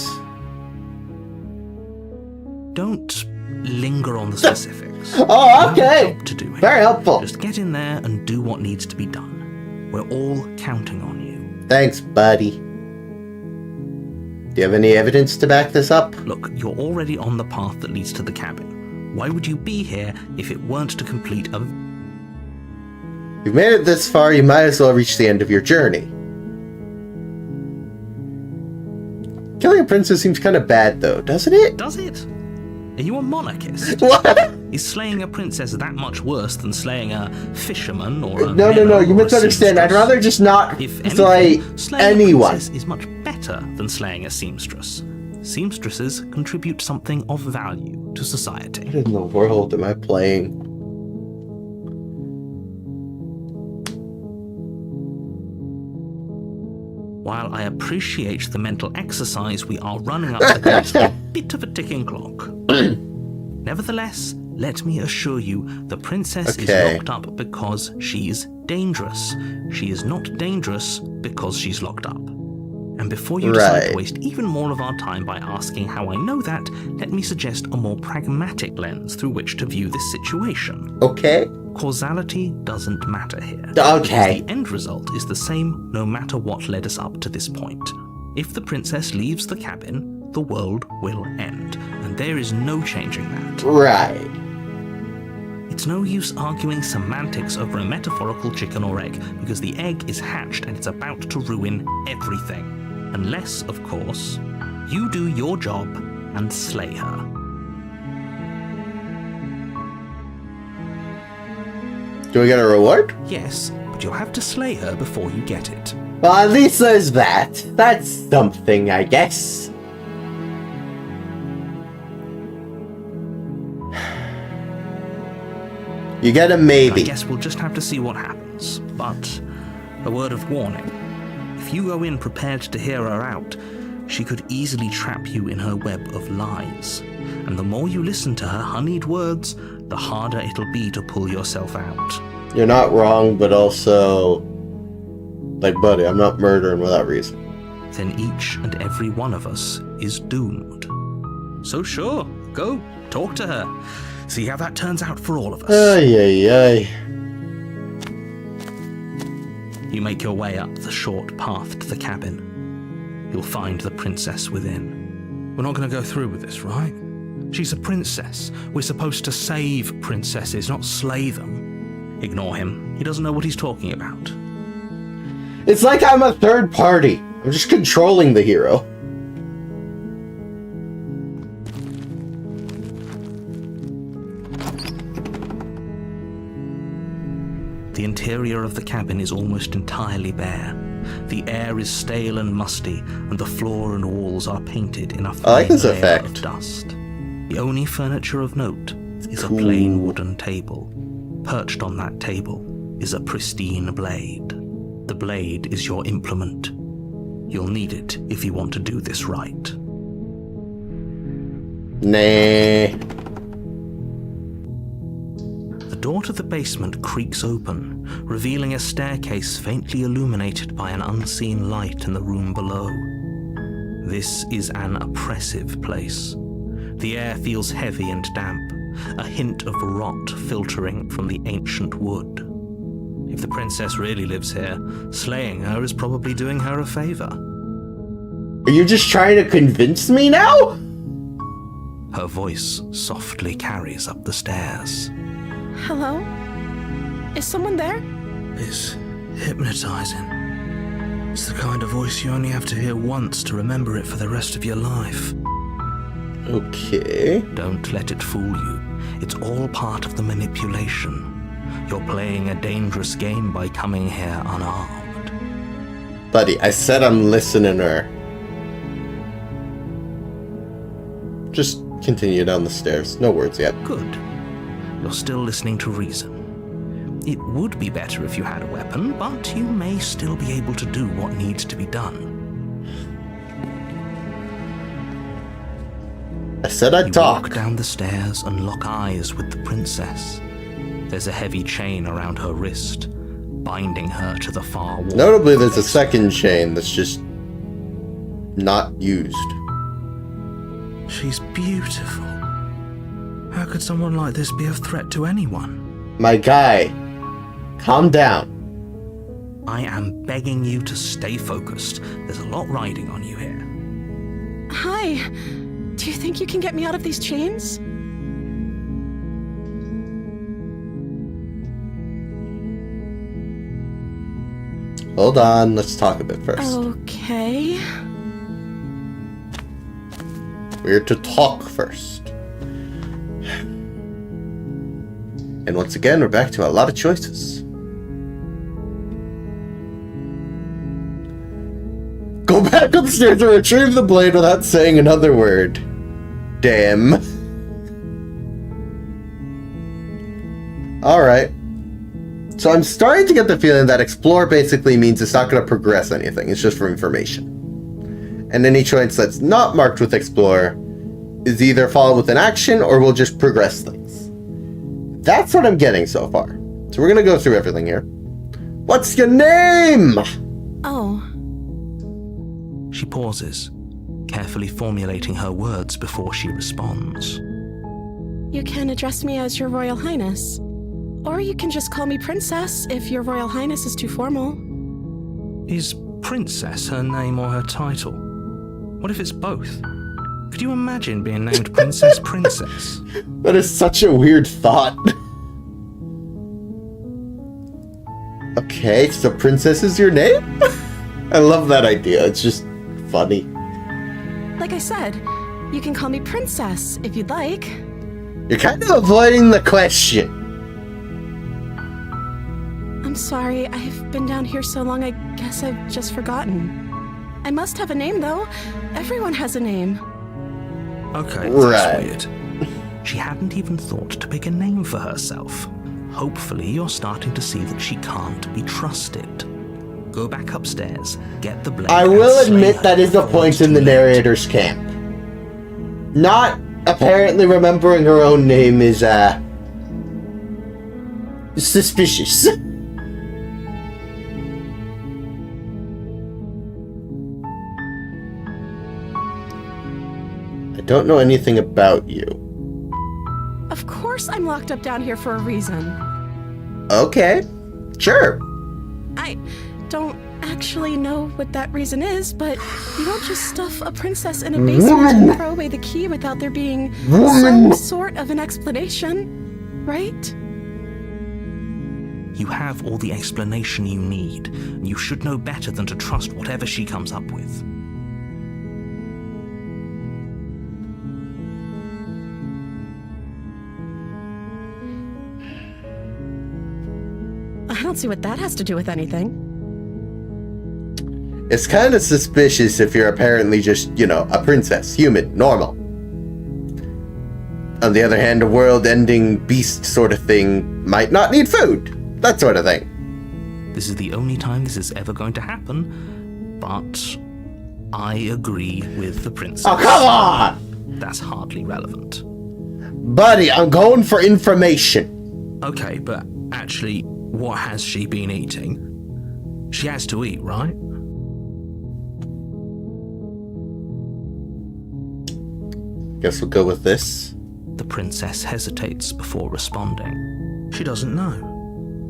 Speaker 2: Don't linger on the specifics.
Speaker 1: Oh,
Speaker 2: You have a
Speaker 1: okay.
Speaker 2: job to do here.
Speaker 1: Very helpful.
Speaker 2: Just get in there and do what needs to be done. We're all counting on you.
Speaker 1: Thanks, buddy. Do you have any evidence to back this up?
Speaker 2: Look, you're already on the path that leads to the cabin. Why would you be here if it weren't to complete a...
Speaker 1: You've made it this far, you might as well reach the end of your journey. Killing a princess seems kind of bad, though, doesn't it?
Speaker 2: Does it? Are you a monarchist?
Speaker 1: What?
Speaker 2: Is slaying a princess that much worse than slaying a fisherman or a
Speaker 1: No,
Speaker 2: miller
Speaker 1: you
Speaker 2: or a
Speaker 1: misunderstand. I'd
Speaker 2: seamstress?
Speaker 1: rather just not
Speaker 2: If
Speaker 1: slay
Speaker 2: anything, slaying
Speaker 1: anyone.
Speaker 2: a princess is much better than slaying a seamstress. Seamstresses contribute something of value to society.
Speaker 1: What in the world am I playing?
Speaker 2: While I appreciate the mental exercise, we are running up against a bit of a ticking clock. Nevertheless, Let me assure you, the princess is
Speaker 1: Okay.
Speaker 2: locked up because she's dangerous. She is not dangerous because she's locked up. And before you decide
Speaker 1: Right.
Speaker 2: to waste even more of our time by asking how I know that, let me suggest a more pragmatic lens through which to view this situation.
Speaker 1: Okay.
Speaker 2: Causality doesn't matter here.
Speaker 1: Okay.
Speaker 2: Because the end result is the same no matter what led us up to this point. If the princess leaves the cabin, the world will end, and there is no changing that.
Speaker 1: Right.
Speaker 2: It's no use arguing semantics over a metaphorical chicken or egg, because the egg is hatched and it's about to ruin everything. Unless, of course, you do your job and slay her.
Speaker 1: Do we get a reward?
Speaker 2: Yes, but you'll have to slay her before you get it.
Speaker 1: Well, at least there's that. That's something, I guess. You get a
Speaker 2: I
Speaker 1: maybe.
Speaker 2: guess we'll just have to see what happens. But a word of warning. If you go in prepared to hear her out, she could easily trap you in her web of lies. And the more you listen to her honeyed words, the harder it'll be to pull yourself out.
Speaker 1: You're not wrong, but also... Like, buddy, I'm not murdering without reason.
Speaker 2: Then each and every one of us is doomed. So sure, go, talk to her. See how that turns out for all of us.
Speaker 1: Ay, ay, ay.
Speaker 2: You make your way up the short path to the cabin. You'll find the princess within. We're not going to go through with this, right? She's a princess. We're supposed to save princesses, not slay them. Ignore him. He doesn't know what he's talking about.
Speaker 1: It's like I'm a third party. I'm just controlling the hero.
Speaker 2: The interior of the cabin is almost entirely bare. The air is stale and musty, and the floor and walls are painted in a
Speaker 1: I like
Speaker 2: fine
Speaker 1: this
Speaker 2: layer
Speaker 1: effect.
Speaker 2: of dust. The only furniture of note is
Speaker 1: Cool.
Speaker 2: a plain wooden table. Perched on that table is a pristine blade. The blade is your implement. You'll need it if you want to do this right.
Speaker 1: Nah.
Speaker 2: The door to the basement creaks open, revealing a staircase faintly illuminated by an unseen light in the room below. This is an oppressive place. The air feels heavy and damp, a hint of rot filtering from the ancient wood. If the princess really lives here, slaying her is probably doing her a favor.
Speaker 1: Are you just trying to convince me now?
Speaker 2: Her voice softly carries up the stairs.
Speaker 3: Hello? Is someone there?
Speaker 2: It's hypnotizing. It's the kind of voice you only have to hear once to remember it for the rest of your life.
Speaker 1: Okay.
Speaker 2: Don't let it fool you. It's all part of the manipulation. You're playing a dangerous game by coming here unarmed.
Speaker 1: Buddy, I said I'm listening to her. Just continue down the stairs. No words yet.
Speaker 2: Good. You're still listening to reason. It would be better if you had a weapon, but you may still be able to do what needs to be done.
Speaker 1: I said I'd
Speaker 2: You
Speaker 1: talk.
Speaker 2: walk down the stairs and lock eyes with the princess. There's a heavy chain around her wrist, binding her to the far wall.
Speaker 1: Notably, there's a second chain that's just not used.
Speaker 2: She's beautiful. How could someone like this be a threat to anyone?
Speaker 1: My guy, calm down.
Speaker 2: I am begging you to stay focused. There's a lot riding on you here.
Speaker 3: Hi. Do you think you can get me out of these chains?
Speaker 1: Hold on, let's talk a bit first.
Speaker 3: Okay.
Speaker 1: We're to talk first. And once again, we're back to a lot of choices. Go back upstairs and retrieve the blade without saying another word. Damn. Alright. So I'm starting to get the feeling that explore basically means it's not going to progress anything. It's just for information. And any choice that's not marked with explore is either followed with an action or will just progress things. That's what I'm getting so far. So we're gonna go through everything here. What's your name?
Speaker 3: Oh,
Speaker 2: She pauses, carefully formulating her words before she responds.
Speaker 3: you can address me as Your Royal Highness. Or you can just call me Princess if Your Royal Highness is too formal.
Speaker 2: Is Princess her name or her title? What if it's both? Could you imagine being named Princess Princess?
Speaker 1: That is such a weird thought. Okay, so Princess is your name? I love that idea. It's just funny.
Speaker 3: Like I said, you can call me Princess if you'd like.
Speaker 1: You're kind of avoiding the question.
Speaker 3: I'm sorry, I've been down here so long I guess I've just forgotten. I must have a name though. Everyone has a name.
Speaker 2: Okay,
Speaker 1: Right.
Speaker 2: that's weird. She hadn't even thought to pick a name for herself. Hopefully you're starting to see that she can't be trusted. Go back upstairs, get the blade.
Speaker 1: I
Speaker 2: and
Speaker 1: will
Speaker 2: slay
Speaker 1: admit
Speaker 2: her
Speaker 1: that is a
Speaker 2: before
Speaker 1: point
Speaker 2: it's
Speaker 1: in
Speaker 2: too
Speaker 1: the
Speaker 2: late.
Speaker 1: narrator's camp. Not apparently remembering her own name is, suspicious. I don't know anything about you.
Speaker 3: Of course I'm locked up down here for a reason.
Speaker 1: Okay, sure.
Speaker 3: I don't actually know what that reason is, but you don't just stuff a princess in a basement and throw away the key without there being some sort of an explanation, right?
Speaker 2: You have all the explanation you need, and you should know better than to trust whatever she comes up with.
Speaker 3: I don't see what that has to do with anything.
Speaker 1: It's kind of suspicious if you're apparently just, you know, a princess, human, normal. On the other hand, a world-ending beast sort of thing might not need food. That sort of thing.
Speaker 2: This is the only time this is ever going to happen, but I agree with the princess.
Speaker 1: Oh, come on!
Speaker 2: That's hardly relevant.
Speaker 1: Buddy, I'm going for information.
Speaker 2: Okay, but actually, what has she been eating? She has to eat, right?
Speaker 1: Guess we'll go with this.
Speaker 2: The princess hesitates before responding. She doesn't know.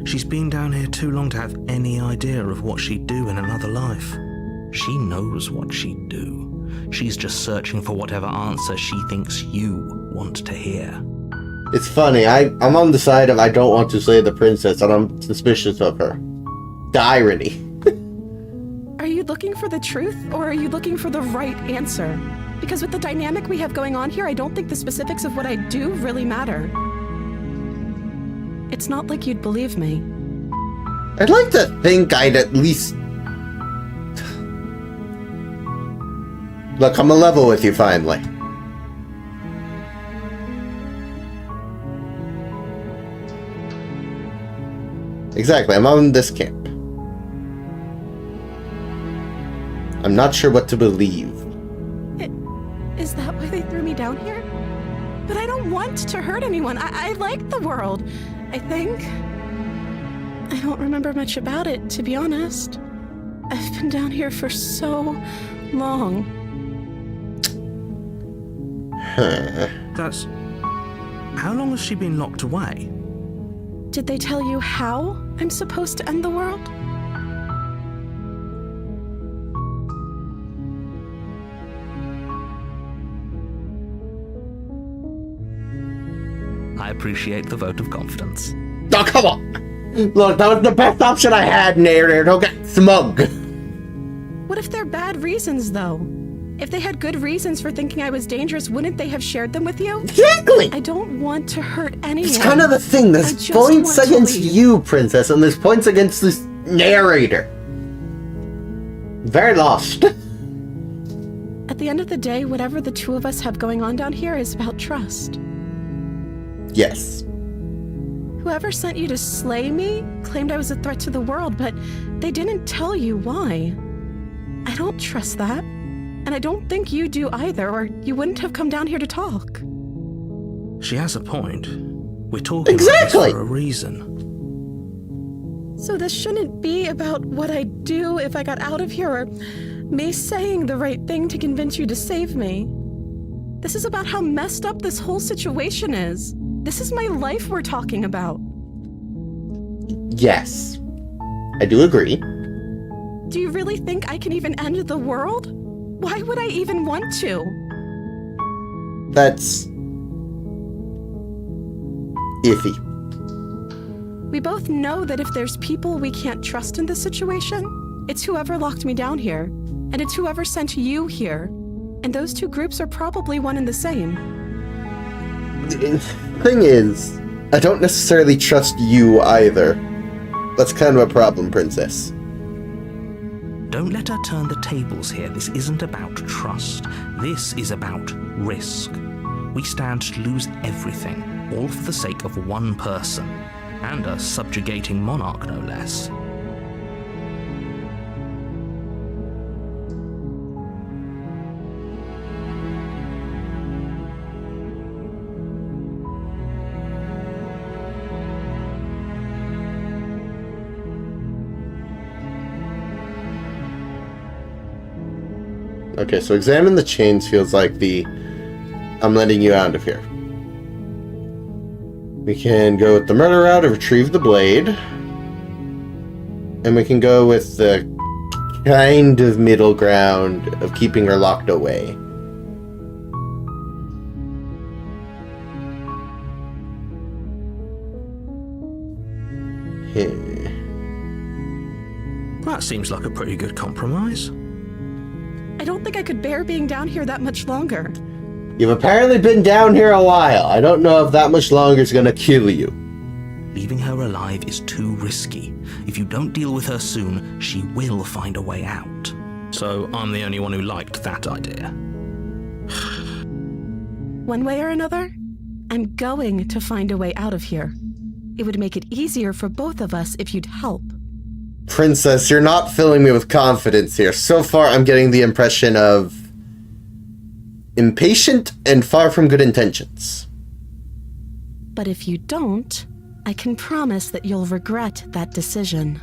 Speaker 2: She's been down here too long to have any idea of what she'd do in another life. She knows what she'd do. She's just searching for whatever answer she thinks you want to hear.
Speaker 1: It's funny, I'm on the side of I don't want to slay the princess, and I'm suspicious of her. The irony.
Speaker 3: Are you looking for the truth, or are you looking for the right answer? Because with the dynamic we have going on here, I don't think the specifics of what I do really matter. It's not like you'd believe me.
Speaker 1: I'd like to think I'd at least... Look, I'm a level with you finally. Exactly, I'm on this camp. I'm not sure what to believe.
Speaker 3: Is that why they threw me down here? But I don't want to hurt anyone. I like the world, I think. I don't remember much about it, to be honest. I've been down here for so long.
Speaker 2: That's... How long has she been locked away?
Speaker 3: Did they tell you how I'm supposed to end the world?
Speaker 2: I appreciate the vote of confidence.
Speaker 1: Oh, come on! Look, that was the best option I had, narrator. Don't get smug.
Speaker 3: What if they're bad reasons, though? If they had good reasons for thinking I was dangerous, wouldn't they have shared them with you?
Speaker 1: Exactly!
Speaker 3: I don't want to hurt anyone.
Speaker 1: It's kind of the thing.
Speaker 3: I
Speaker 1: There's
Speaker 3: just
Speaker 1: points
Speaker 3: want to
Speaker 1: against
Speaker 3: leave.
Speaker 1: you, princess, and there's points against this narrator. Very lost.
Speaker 3: At the end of the day, whatever the two of us have going on down here is about trust.
Speaker 1: Yes.
Speaker 3: Whoever sent you to slay me claimed I was a threat to the world, but they didn't tell you why. I don't trust that. And I don't think you do either, or you wouldn't have come down here to talk.
Speaker 2: She has a point. We're talking
Speaker 1: Exactly.
Speaker 2: about this for a reason.
Speaker 3: So this shouldn't be about what I'd do if I got out of here, or me saying the right thing to convince you to save me. This is about how messed up this whole situation is. This is my life we're talking about.
Speaker 1: Yes. I do agree.
Speaker 3: Do you really think I can even end the world? Why would I even want to?
Speaker 1: That's iffy.
Speaker 3: We both know that if there's people we can't trust in this situation, it's whoever locked me down here, and it's whoever sent you here. And those two groups are probably one and the same.
Speaker 1: The thing is, I don't necessarily trust you either. That's kind of a problem, Princess.
Speaker 2: Don't let her turn the tables here. This isn't about trust. This is about risk. We stand to lose everything, all for the sake of one person, and a subjugating monarch, no less.
Speaker 1: Okay, so examine the chains feels like the I'm letting you out of here. We can go with the murder route of retrieve the blade. And we can go with the kind of middle ground of keeping her locked away.
Speaker 2: That seems like a pretty good compromise.
Speaker 3: I don't think I could bear being down here that much longer.
Speaker 1: You've apparently been down here a while. I don't know if that much longer is gonna kill you.
Speaker 2: Leaving her alive is too risky. If you don't deal with her soon, she will find a way out. So I'm the only one who liked that idea.
Speaker 3: One way or another, I'm going to find a way out of here. It would make it easier for both of us if you'd help.
Speaker 1: Princess, you're not filling me with confidence here. So far, I'm getting the impression of impatient and far from good intentions.
Speaker 3: But if you don't, I can promise that you'll regret that decision.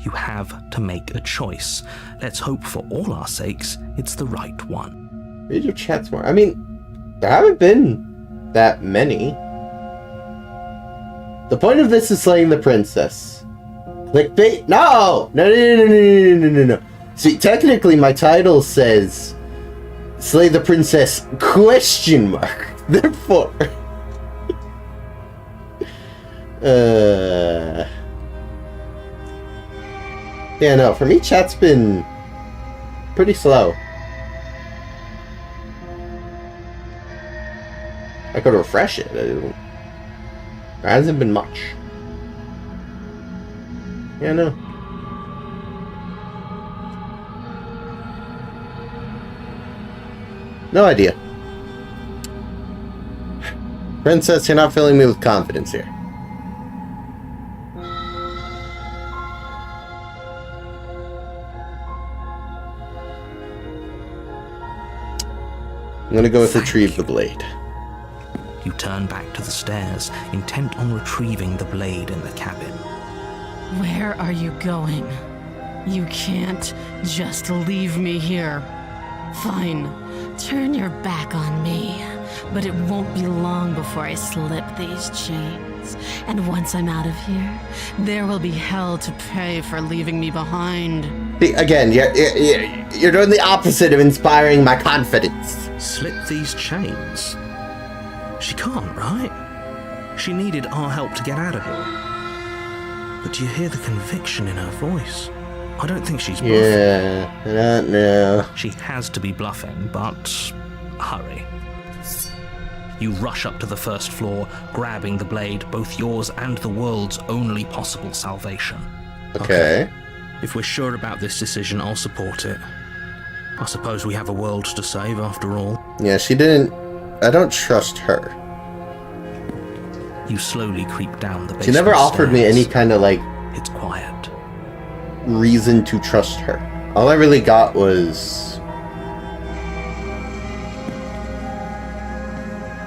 Speaker 2: You have to make a choice. Let's hope for all our sakes it's the right one.
Speaker 1: Read your chats more. I mean, there haven't been that many. The point of this is slaying the princess. Clickbait? No! No. See, technically my title says slay the princess ? Therefore. Yeah, no, for me chat's been pretty slow. I could refresh it. There hasn't been much. Yeah, no. No idea. Princess, you're not filling me with confidence here. I'm gonna go with retrieve the blade.
Speaker 2: You turn back to the stairs, intent on retrieving the blade in the cabin.
Speaker 3: Where are you going? You can't just leave me here. Fine, turn your back on me, but it won't be long before I slip these chains. And once I'm out of here, there will be hell to pay for leaving me behind.
Speaker 1: See, again, you're doing the opposite of inspiring my confidence.
Speaker 2: Slip these chains? She can't, right? She needed our help to get out of here. But do you hear the conviction in her voice? I don't think she's bluffing.
Speaker 1: Yeah, I don't know.
Speaker 2: She has to be bluffing, but hurry. You rush up to the first floor, grabbing the blade, both yours and the world's only possible salvation.
Speaker 1: Okay.
Speaker 2: If we're sure about this decision, I'll support it. I suppose we have a world to save after all.
Speaker 1: Yeah, she didn't... I don't trust her.
Speaker 2: You slowly creep down the basement
Speaker 1: She never offered me
Speaker 2: stairs.
Speaker 1: any kind of, like,
Speaker 2: It's quiet.
Speaker 1: reason to trust her. All I really got was...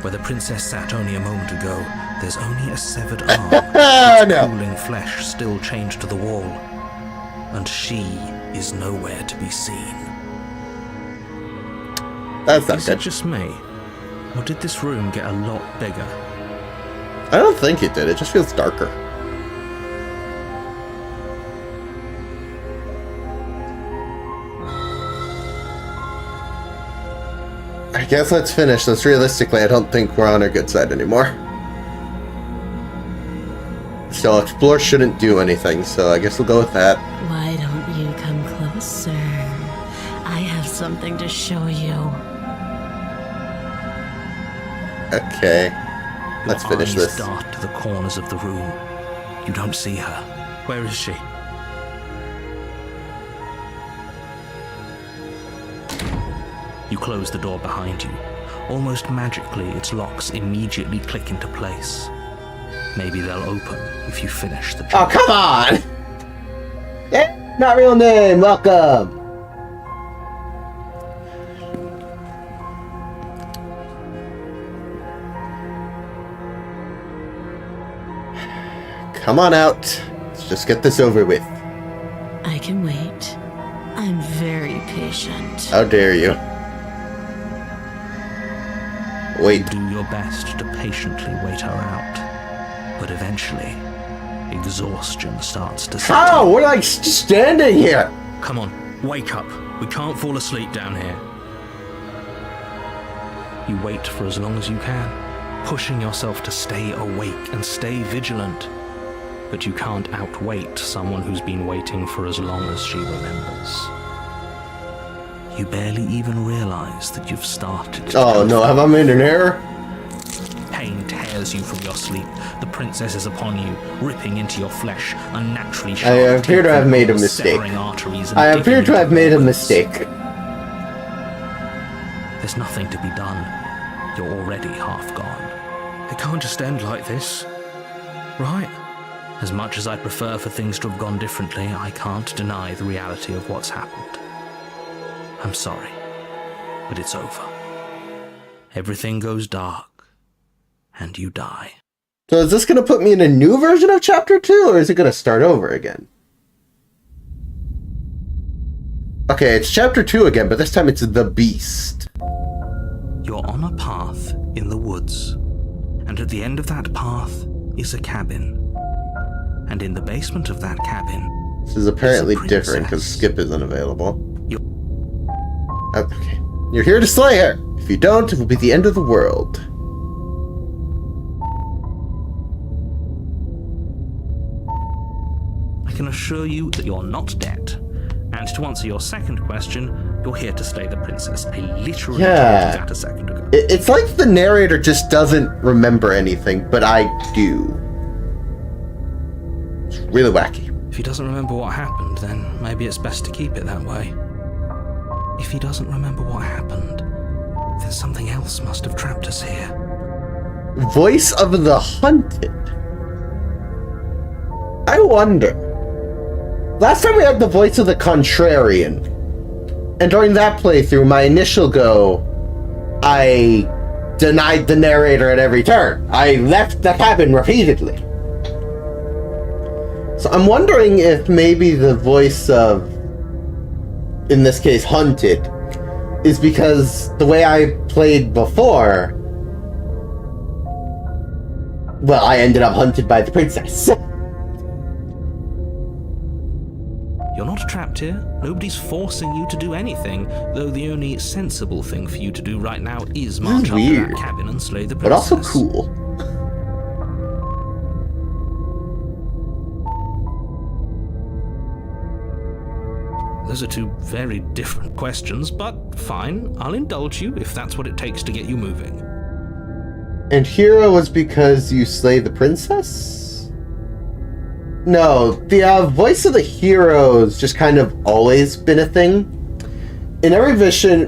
Speaker 2: Where the princess sat only a moment ago, there's only a severed arm.
Speaker 1: No.
Speaker 2: Cooling flesh still chained to the wall. And she is nowhere to be seen.
Speaker 1: That's not
Speaker 2: Is it
Speaker 1: good.
Speaker 2: just me? Or did this room get a lot bigger?
Speaker 1: I don't think it did. It just feels darker. I guess let's finish this. Realistically, I don't think we're on our good side anymore. So explore shouldn't do anything, so I guess we'll go with that.
Speaker 6: Why don't you come closer? I have something to show you.
Speaker 1: Okay. Let's
Speaker 2: Your
Speaker 1: finish
Speaker 2: eyes
Speaker 1: this.
Speaker 2: dart to the corners of the room. You don't see her. Where is she? You close the door behind you. Almost magically, its locks immediately click into place. Maybe they'll open if you finish the
Speaker 1: Oh,
Speaker 2: job.
Speaker 1: come on! Eh, not real name, welcome! Come on out. Let's just get this over with.
Speaker 6: I can wait. I'm very patient.
Speaker 1: How dare you? Wait.
Speaker 2: Do your best to patiently wait her out. But eventually, exhaustion starts to set in.
Speaker 1: How? We're like just standing here.
Speaker 2: Come on, wake up. We can't fall asleep down here. You wait for as long as you can, pushing yourself to stay awake and stay vigilant. But you can't outwait someone who's been waiting for as long as she remembers. You barely even realize that you've started to
Speaker 1: Oh no, have I made an error?
Speaker 2: Pain tears you from your sleep. The princess is upon you, ripping into your flesh, unnaturally sharp.
Speaker 1: I appear to have made a
Speaker 2: teeth,
Speaker 1: mistake.
Speaker 2: severing arteries and
Speaker 1: I appear
Speaker 2: digging
Speaker 1: to have
Speaker 2: into
Speaker 1: made a
Speaker 2: organs.
Speaker 1: mistake.
Speaker 2: There's nothing to be done. You're already half gone. It can't just end like this, right? As much as I'd prefer for things to have gone differently, I can't deny the reality of what's happened. I'm sorry, but it's over. Everything goes dark, and you die.
Speaker 1: So is this going to put me in a new version of Chapter 2, or is it going to start over again? Okay, it's Chapter 2 again, but this time it's the Beast.
Speaker 2: You're on a path in the woods, and at the end of that path is a cabin. And in the basement of that cabin...
Speaker 1: This is apparently
Speaker 2: It's a
Speaker 1: different because
Speaker 2: princess.
Speaker 1: Skip isn't available.
Speaker 2: You're
Speaker 1: Okay. You're here to slay her. If you don't, it will be the end of the world.
Speaker 2: I can assure you that you're not dead. And to answer your second question, you're here to slay the princess. I literally
Speaker 1: Yeah.
Speaker 2: told you that a second ago.
Speaker 1: It's like the narrator just doesn't remember anything, but I do. It's really wacky.
Speaker 2: If he doesn't remember what happened, then maybe it's best to keep it that way. If he doesn't remember what happened, then something else must have trapped us here.
Speaker 1: Voice of the Hunted. I wonder. Last time we had the voice of the Contrarian. And during that playthrough, my initial go, I denied the narrator at every turn. I left the cabin repeatedly. So I'm wondering if maybe the voice of, in this case, Hunted, is because the way I played before, well, I ended up hunted by the princess.
Speaker 2: You're not trapped here. Nobody's forcing you to do anything, though the only sensible thing for you to do right now is march up to
Speaker 1: weird,
Speaker 2: that cabin and slay the
Speaker 1: but
Speaker 2: princess.
Speaker 1: also cool.
Speaker 2: Those are two very different questions, but fine. I'll indulge you if that's what it takes to get you moving.
Speaker 1: And hero was because you slay the princess? No, the voice of the hero's just kind of always been a thing. In every version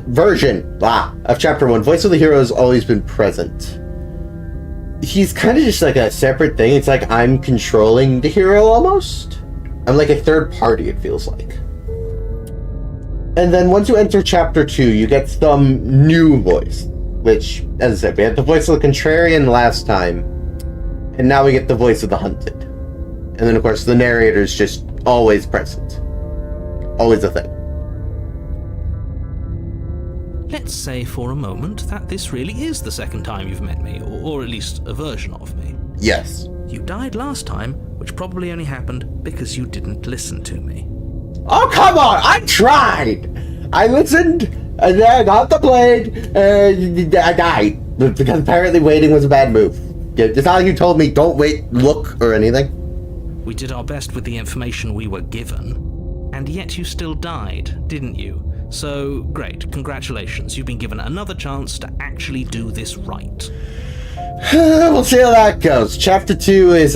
Speaker 1: of Chapter 1, voice of the hero has always been present. He's kind of just like a separate thing. It's like I'm controlling the hero almost. I'm like a third party, it feels like. And then once you enter chapter 2, you get some new voice. Which, as I said, we had the voice of the contrarian last time. And now we get the voice of the hunted. And then, of course, the narrator is just always present. Always a thing.
Speaker 2: Let's say for a moment that this really is the second time you've met me, or at least a version of me.
Speaker 1: Yes.
Speaker 2: You died last time, which probably only happened because you didn't listen to me.
Speaker 1: Oh, come on! I tried! I listened, and then I got the blade, and I died. Because apparently waiting was a bad move. It's not like you told me, don't wait, look, or anything.
Speaker 2: We did our best with the information we were given, and yet you still died, didn't you? So, great, congratulations, you've been given another chance to actually do this right.
Speaker 1: We'll see how that goes. Chapter 2 is,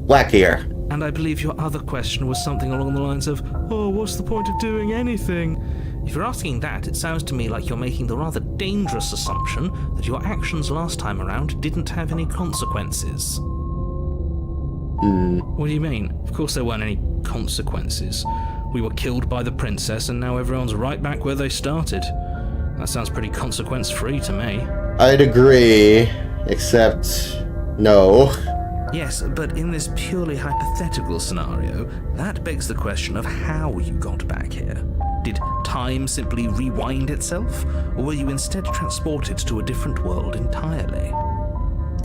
Speaker 1: wackier.
Speaker 2: And I believe your other question was something along the lines of, oh, what's the point of doing anything? If you're asking that, it sounds to me like you're making the rather dangerous assumption that your actions last time around didn't have any consequences. What do you mean? Of course there weren't any consequences. We were killed by the princess and now everyone's right back where they started. That sounds pretty consequence-free to me.
Speaker 1: I'd agree, except no.
Speaker 2: Yes, but in this purely hypothetical scenario, that begs the question of how you got back here. Did time simply rewind itself, or were you instead transported to a different world entirely?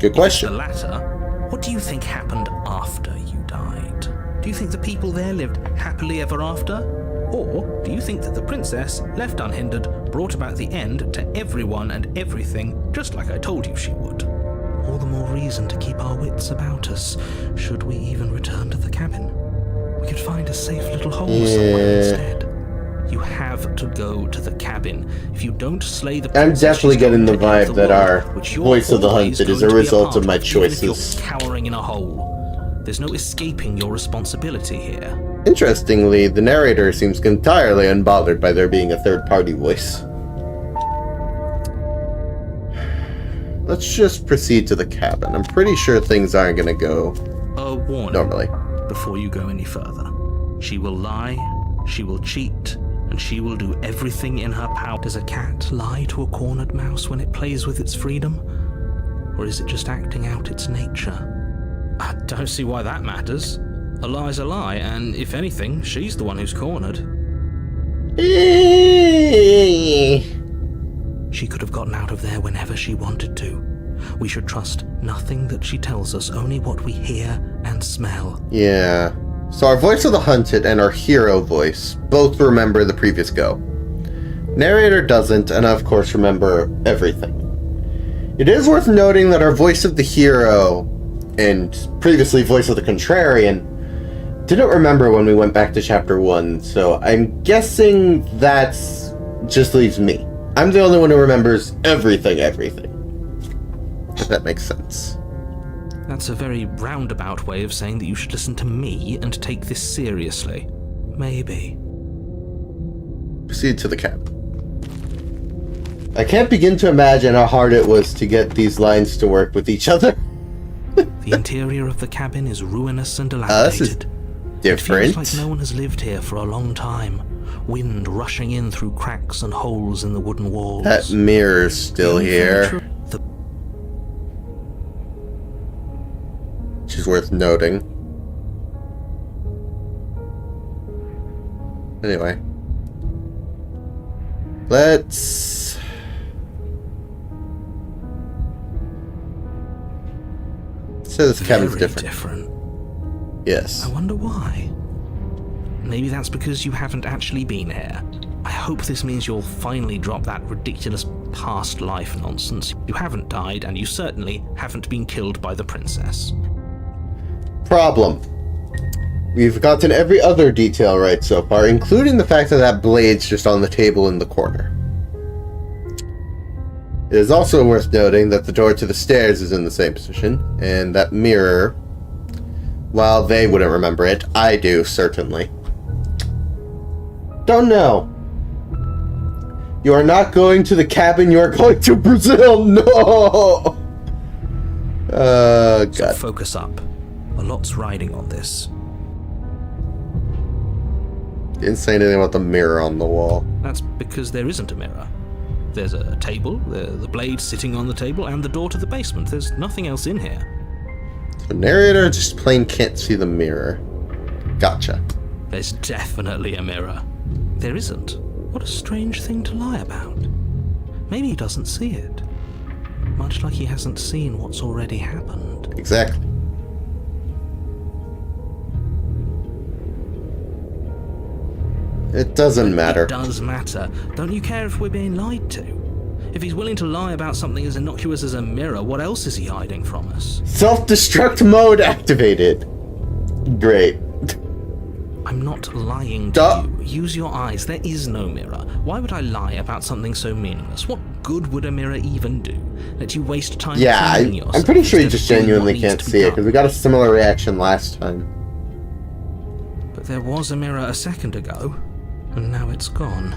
Speaker 1: Good question.
Speaker 2: If it's the latter, what do you think happened after you died? Do you think the people there lived happily ever after? Or do you think that the princess, left unhindered, brought about the end to everyone and everything, just like I told you she would? All the more reason to keep our wits about us, should we even return to the cabin. We could find a safe little hole somewhere instead. You have to go to the cabin. If you don't slay the princess,
Speaker 1: I'm definitely getting the vibe that our voice of the hunted is a result of my choices.
Speaker 2: Cowering in a hole. There's no escaping your responsibility here.
Speaker 1: Interestingly, the narrator seems entirely unbothered by there being a third-party voice. Let's just proceed to the cabin. I'm pretty sure things aren't gonna go
Speaker 2: A warning
Speaker 1: normally.
Speaker 2: before you go any further. She will lie, she will cheat, and she will do everything in her power. Does a cat lie to a cornered mouse when it plays with its freedom? Or is it just acting out its nature? I don't see why that matters. A lie's a lie, and if anything, she's the one who's cornered. She could have gotten out of there whenever she wanted to. We should trust nothing that she tells us, only what we hear and smell.
Speaker 1: Yeah. So our voice of the hunted and our hero voice both remember the previous go. Narrator doesn't, and I of course remember everything. It is worth noting that our voice of the hero, and previously voice of the contrarian, didn't remember when we went back to chapter 1, so I'm guessing that's just leaves me. I'm the only one who remembers everything. If that makes sense.
Speaker 2: That's a very roundabout way of saying that you should listen to me and take this seriously. Maybe.
Speaker 1: Proceed to the cabin. I can't begin to imagine how hard it was to get these lines to work with each other.
Speaker 2: The interior of the cabin is ruinous and dilapidated.
Speaker 1: This is different.
Speaker 2: It feels like no one has lived here for a long time. Wind rushing in through cracks and holes in the wooden walls.
Speaker 1: That mirror's still here. Which is worth noting. Anyway. Let's... So this cabin's different. Yes.
Speaker 2: I wonder why. Maybe that's because you haven't actually been here. I hope this means you'll finally drop that ridiculous past life nonsense. You haven't died, and you certainly haven't been killed by the princess.
Speaker 1: Problem. We've gotten every other detail right so far, including the fact that that blade's just on the table in the corner. It is also worth noting that the door to the stairs is in the same position, and that mirror, while they wouldn't remember it, I do, certainly. Don't know. You are not going to the cabin, you are going to Brazil! No! God.
Speaker 2: So focus up. A lot's riding on this.
Speaker 1: Didn't say anything about the mirror on the wall.
Speaker 2: That's because there isn't a mirror. There's a table, the blade sitting on the table, and the door to the basement. There's nothing else in here.
Speaker 1: The narrator just plain can't see the mirror. Gotcha.
Speaker 2: There's definitely a mirror. There isn't. What a strange thing to lie about. Maybe he doesn't see it. Much like he hasn't seen what's already happened.
Speaker 1: Exactly. It doesn't matter.
Speaker 2: It does matter. Don't you care if we're being lied to? If he's willing to lie about something as innocuous as a mirror, what else is he hiding from us?
Speaker 1: Self-destruct mode activated. Great.
Speaker 2: I'm not lying to you. Use your eyes. There is no mirror. Why would I lie about something so meaningless? What good would a mirror even do? Let you waste time cleaning yourself.
Speaker 1: I'm pretty sure you just
Speaker 2: instead of doing
Speaker 1: genuinely
Speaker 2: what needs
Speaker 1: can't
Speaker 2: to be
Speaker 1: see it,
Speaker 2: done.
Speaker 1: because we got a similar reaction last time.
Speaker 2: But there was a mirror a second ago, and now it's gone.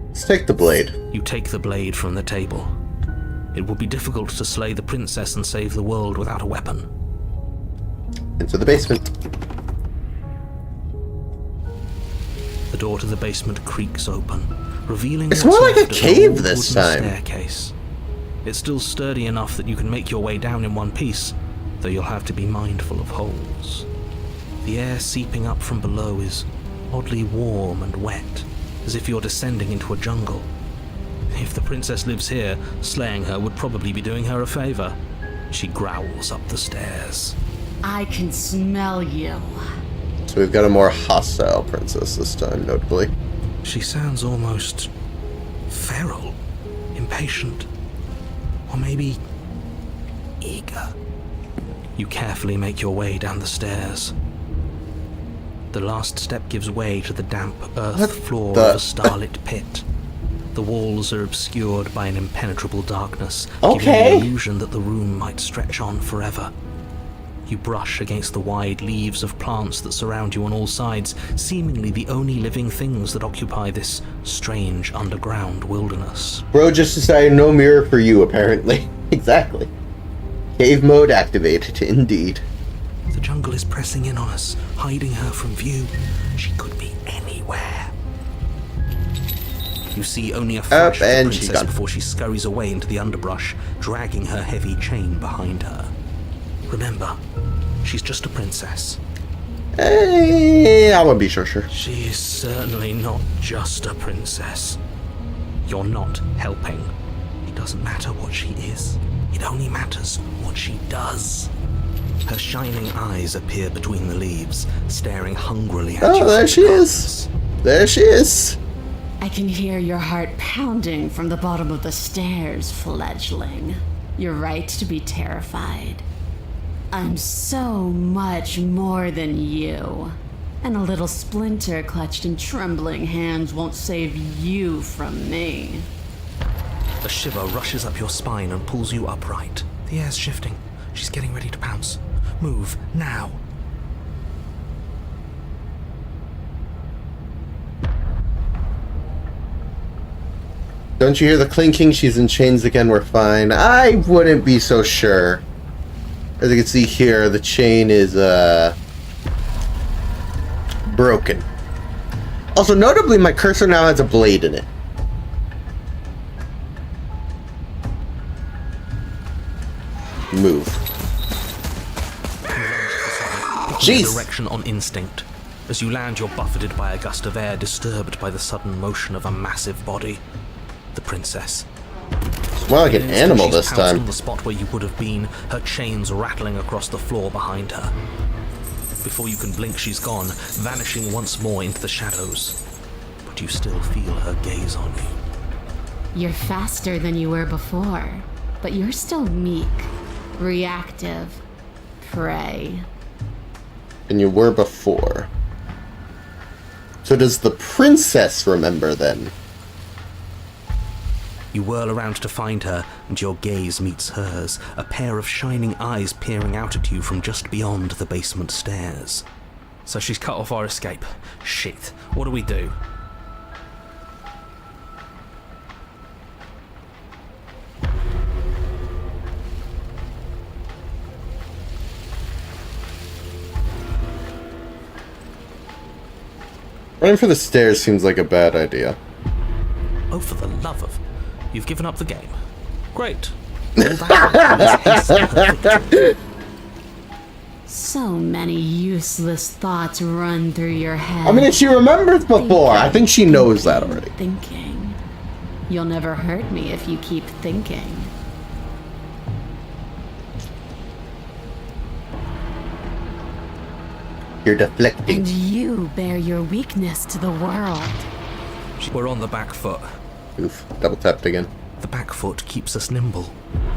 Speaker 1: Let's take the blade.
Speaker 2: You take the blade from the table. It would be difficult to slay the princess and save the world without a weapon.
Speaker 1: Into the basement.
Speaker 2: The door to the basement creaks open, revealing
Speaker 1: It's
Speaker 2: what's
Speaker 1: more like a
Speaker 2: left of an
Speaker 1: cave
Speaker 2: old
Speaker 1: this
Speaker 2: wooden
Speaker 1: time.
Speaker 2: Staircase. It's still sturdy enough that you can make your way down in one piece, though you'll have to be mindful of holes. The air seeping up from below is oddly warm and wet, as if you're descending into a jungle. If the princess lives here, slaying her would probably be doing her a favor. She growls up the stairs.
Speaker 6: I can smell you.
Speaker 1: So we've got a more hostile princess this time, notably.
Speaker 2: She sounds almost feral, impatient, or maybe eager. You carefully make your way down the stairs. The last step gives way to the damp earth floor of a starlit pit. The walls are obscured by an impenetrable darkness, giving the illusion that the room might stretch on forever. You brush against the wide leaves of plants that surround you on all sides, seemingly the only living things that occupy this strange underground wilderness.
Speaker 1: Bro just decided no mirror for you, apparently. Exactly. Cave mode activated, indeed.
Speaker 2: The jungle is pressing in on us, hiding her from view. She could be anywhere. You see only a flash of the
Speaker 1: and she's
Speaker 2: princess
Speaker 1: gone.
Speaker 2: before she scurries away into the underbrush, dragging her heavy chain behind her. Remember, she's just a princess.
Speaker 1: Hey, I wouldn't be so sure.
Speaker 2: She is certainly not just a princess. You're not helping. It doesn't matter what she is. It only matters what she does. Her shining eyes appear between the leaves, staring hungrily at you.
Speaker 1: Oh, there
Speaker 2: from
Speaker 1: she
Speaker 2: the
Speaker 1: is.
Speaker 2: darkness.
Speaker 1: There she is.
Speaker 6: I can hear your heart pounding from the bottom of the stairs, fledgling. You're right to be terrified. I'm so much more than you. And a little splinter clutched in trembling hands won't save you from me.
Speaker 2: A shiver rushes up your spine and pulls you upright. The air's shifting. She's getting ready to pounce. Move, now.
Speaker 1: Don't you hear the clinking? She's in chains again. We're fine. I wouldn't be so sure. As you can see here, the chain is broken. Also, notably, my cursor now has a blade in it. Move. Jeez.
Speaker 2: Direction on instinct. As you land, you're buffeted by a gust of air, disturbed by the sudden motion of a massive body. The princess.
Speaker 1: It's more like an
Speaker 2: In an
Speaker 1: animal
Speaker 2: instant,
Speaker 1: this
Speaker 2: she's pounced
Speaker 1: time.
Speaker 2: on the spot where you would have been, her chains rattling across the floor behind her. Before you can blink, she's gone, vanishing once more into the shadows. But you still feel her gaze on you.
Speaker 6: You're faster than you were before, but you're still meek, reactive, prey.
Speaker 1: And you were before. So does the princess remember then?
Speaker 2: You whirl around to find her, and your gaze meets hers, a pair of shining eyes peering out at you from just beyond the basement stairs. So she's cut off our escape. Shit, what do we do?
Speaker 1: Running for the stairs seems like a bad idea.
Speaker 2: Oh, for the love of... You've given up the game. Great. All that hasten her victory.
Speaker 6: So many useless thoughts run through your head.
Speaker 1: I mean, she remembers before. I think she knows that already.
Speaker 6: Thinking. You'll never hurt me if you keep thinking.
Speaker 1: You're deflecting.
Speaker 6: And you bear your weakness to the world.
Speaker 2: We're on the back foot.
Speaker 1: Oof. Double tapped again.
Speaker 2: The back foot keeps us nimble,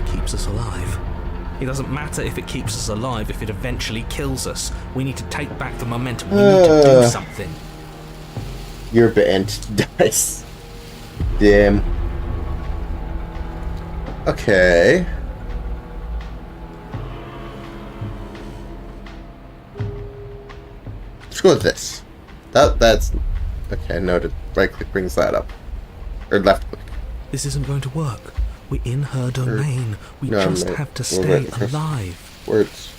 Speaker 2: keeps us alive. It doesn't matter if it keeps us alive, if it eventually kills us. We need to take back the momentum. We need to do something.
Speaker 1: Your bent dice. Damn. Okay. Let's go with this. That's okay. Noted. Right click brings that up, or left click.
Speaker 2: This isn't going to work. We're in her domain. We
Speaker 1: No,
Speaker 2: just
Speaker 1: no,
Speaker 2: have to
Speaker 1: we're
Speaker 2: stay
Speaker 1: right.
Speaker 2: alive.
Speaker 1: Words.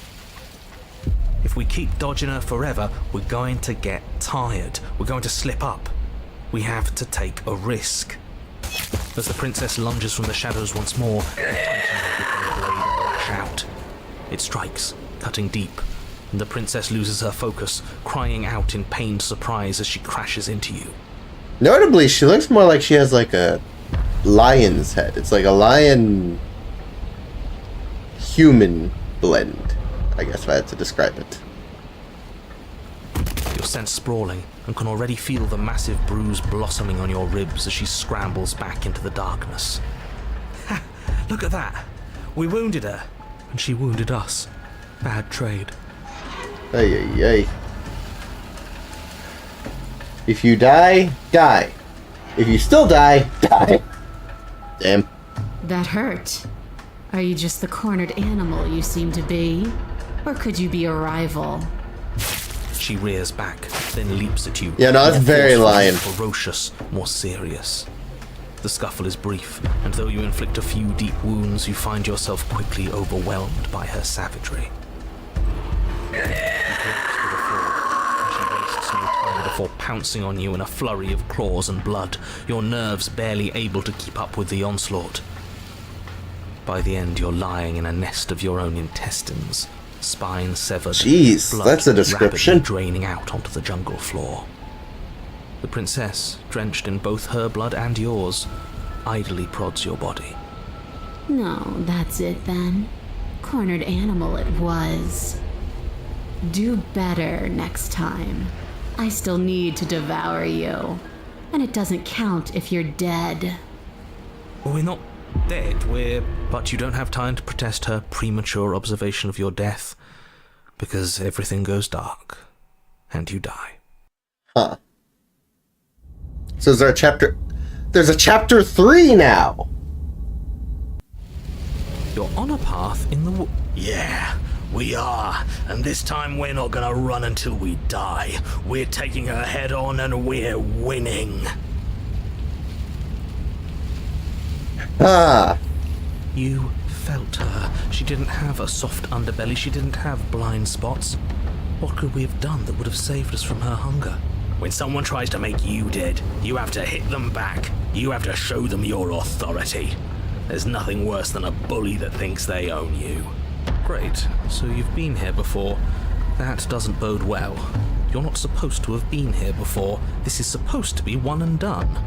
Speaker 2: If we keep dodging her forever, we're going to get tired. We're going to slip up. We have to take a risk. As the princess lunges from the shadows once more, the titan blade lash out. It strikes, cutting deep, and the princess loses her focus, crying out in pained surprise as she crashes into you.
Speaker 1: Notably, she looks more like she has like a lion's head. It's like a lion human blend, I guess if I had to describe it.
Speaker 2: You're sent sprawling and can already feel the massive bruise blossoming on your ribs as she scrambles back into the darkness. Ha! Look at that! We wounded her, and she wounded us. Bad trade.
Speaker 1: Ay, ay, ay. If you die, die. If you still die, die. Damn.
Speaker 6: That hurt. Are you just the cornered animal you seem to be? Or could you be a rival?
Speaker 2: She rears back, then leaps at you.
Speaker 1: Yeah, no, that's
Speaker 2: more
Speaker 1: very
Speaker 2: forceful,
Speaker 1: lion.
Speaker 2: Ferocious, more serious. The scuffle is brief, and though you inflict a few deep wounds, you find yourself quickly overwhelmed by her savagery. You collapse to the floor, and she wastes no time before pouncing on you in a flurry of claws and blood, your nerves barely able to keep up with the onslaught. By the end, you're lying in a nest of your own intestines, spine severed,
Speaker 1: Jeez,
Speaker 2: blood
Speaker 1: that's a description.
Speaker 2: rapidly draining out onto the jungle floor. The princess, drenched in both her blood and yours, idly prods your body.
Speaker 6: No, that's it then. Cornered animal it was. Do better next time. I still need to devour you. And it doesn't count if you're dead.
Speaker 2: Well, we're not dead, but you don't have time to protest her premature observation of your death, because everything goes dark, and you die.
Speaker 1: Huh. So is there a chapter... There's a chapter 3 now!
Speaker 2: You're on a path in the Yeah, we are. And this time we're not gonna run until we die. We're taking her head on and we're winning.
Speaker 1: Ah.
Speaker 2: You felt her. She didn't have a soft underbelly. She didn't have blind spots. What could we have done that would have saved us from her hunger? When someone tries to make you dead, you have to hit them back. You have to show them your authority. There's nothing worse than a bully that thinks they own you. Great. So you've been here before. That doesn't bode well. You're not supposed to have been here before. This is supposed to be one and done.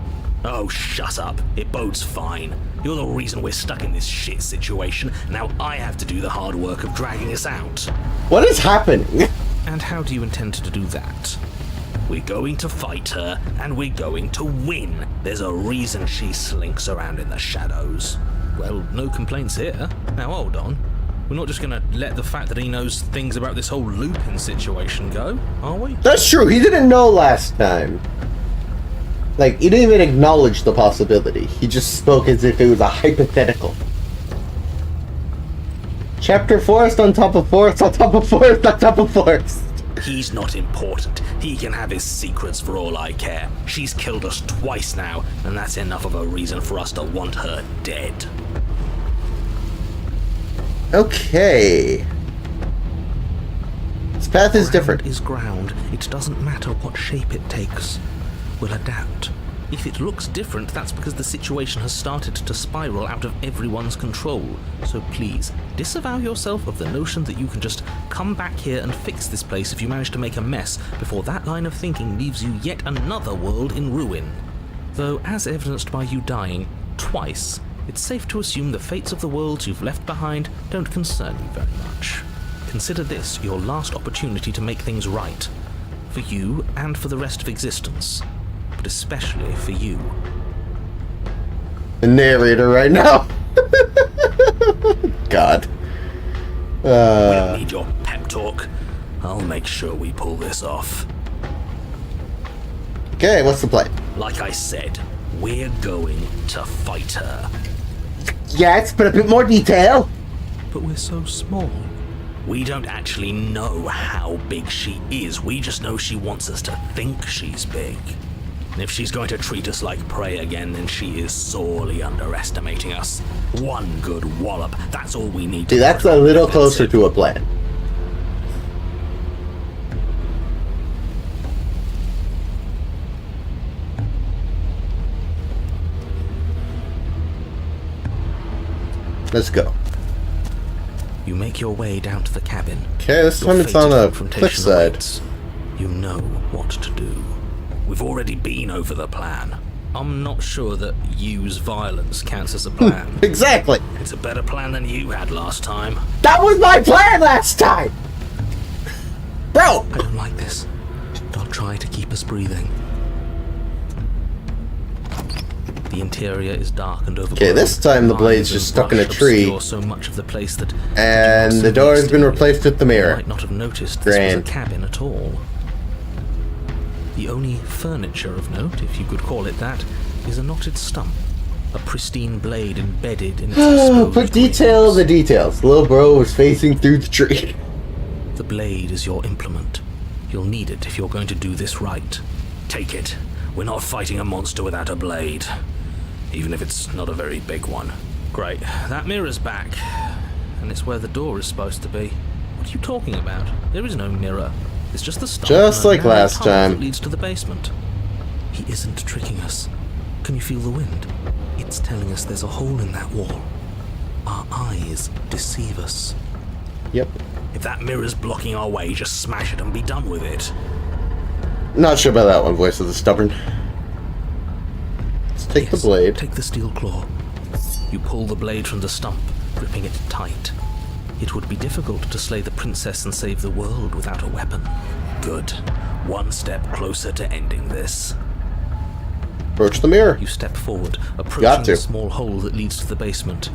Speaker 2: Oh, shut up. It bodes fine. You're the reason we're stuck in this shit situation. Now I have to do the hard work of dragging us out.
Speaker 1: What is happening?
Speaker 2: And how do you intend to do that? We're going to fight her, and we're going to win. There's a reason she slinks around in the shadows. Well, no complaints here. Now hold on. We're not just gonna let the fact that he knows things about this whole Lupin situation go, are we?
Speaker 1: That's true, he didn't know last time. Like, he didn't even acknowledge the possibility. He just spoke as if it was a hypothetical. Chapter forest on top of forest on top of forest on top of forest.
Speaker 2: He's not important. He can have his secrets for all I care. She's killed us twice now, and that's enough of a reason for us to want her dead.
Speaker 1: Its path is different.
Speaker 2: Ground is ground. It doesn't matter what shape it takes. We'll adapt. If it looks different, that's because the situation has started to spiral out of everyone's control. So please, disavow yourself of the notion that you can just come back here and fix this place if you manage to make a mess before that line of thinking leaves you yet another world in ruin. Though, as evidenced by you dying twice, it's safe to assume the fates of the worlds you've left behind don't concern you very much. Consider this your last opportunity to make things right. For you and for the rest of existence. But especially for you.
Speaker 1: The narrator right now. God.
Speaker 2: We don't need your pep talk. I'll make sure we pull this off.
Speaker 1: Okay, what's the plan?
Speaker 2: Like I said, we're going to fight her.
Speaker 1: Yes, but a bit more detail.
Speaker 2: But we're so small. We don't actually know how big she is. We just know she wants us to think she's big. And if she's going to treat us like prey again, then she is sorely underestimating us. One good wallop, that's all we need to
Speaker 1: See, that's a little closer to a plan. Let's go.
Speaker 2: You make your way down to the cabin.
Speaker 1: Okay, this
Speaker 2: Your
Speaker 1: time it's
Speaker 2: fated
Speaker 1: on a
Speaker 2: confrontation
Speaker 1: cliff side.
Speaker 2: awaits. You know what to do. We've already been over the plan. I'm not sure that use violence counts as a plan.
Speaker 1: Exactly.
Speaker 2: It's a better plan than you had last time.
Speaker 1: That was my plan last time. Bro.
Speaker 2: I don't like this. I'll try to keep us breathing. The interior is dark and overgrown.
Speaker 1: Okay, this time the blade's
Speaker 2: Vines
Speaker 1: just
Speaker 2: and
Speaker 1: stuck in a
Speaker 2: brush
Speaker 1: tree.
Speaker 2: obscure so much of the place that
Speaker 1: And the door has been replaced with the
Speaker 2: You
Speaker 1: mirror.
Speaker 2: might not have noticed this
Speaker 1: Grand.
Speaker 2: was a cabin at all. The only furniture of note, if you could call it that, is a knotted stump. A pristine blade embedded in its exposed
Speaker 1: Put detail
Speaker 2: wings.
Speaker 1: the details. Little bro was facing through the tree.
Speaker 2: The blade is your implement. You'll need it if you're going to do this right. Take it. We're not fighting a monster without a blade. Even if it's not a very big one. Great. That mirror's back. And it's where the door is supposed to be. What are you talking about? There is no mirror. It's just the stump.
Speaker 1: Just
Speaker 2: and a
Speaker 1: like
Speaker 2: narrow
Speaker 1: last
Speaker 2: tunnel
Speaker 1: time.
Speaker 2: that leads to the basement. He isn't tricking us. Can you feel the wind? It's telling us there's a hole in that wall. Our eyes deceive us.
Speaker 1: Yep.
Speaker 2: If that mirror's blocking our way, just smash it and be done with it.
Speaker 1: Not sure about that one, voice of the stubborn. Let's take the
Speaker 2: Yes,
Speaker 1: blade.
Speaker 2: Take the steel claw. You pull the blade from the stump, gripping it tight. It would be difficult to slay the princess and save the world without a weapon. Good. One step closer to ending this.
Speaker 1: Approach the mirror.
Speaker 2: You step forward,
Speaker 1: Got
Speaker 2: approaching
Speaker 1: to.
Speaker 2: the small hole that leads to the basement,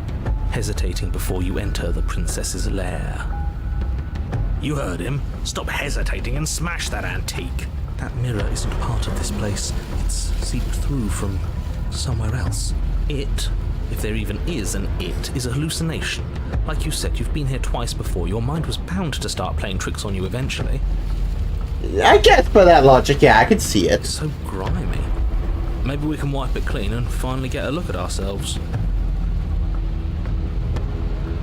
Speaker 2: hesitating before you enter the princess's lair. You heard him. Stop hesitating and smash that antique. That mirror isn't part of this place. It's seeped through from somewhere else. It, if there even is an it, is a hallucination. Like you said, you've been here twice before. Your mind was bound to start playing tricks on you eventually.
Speaker 1: I guess by that logic, yeah, I could see it.
Speaker 2: It's so grimy. Maybe we can wipe it clean and finally get a look at ourselves.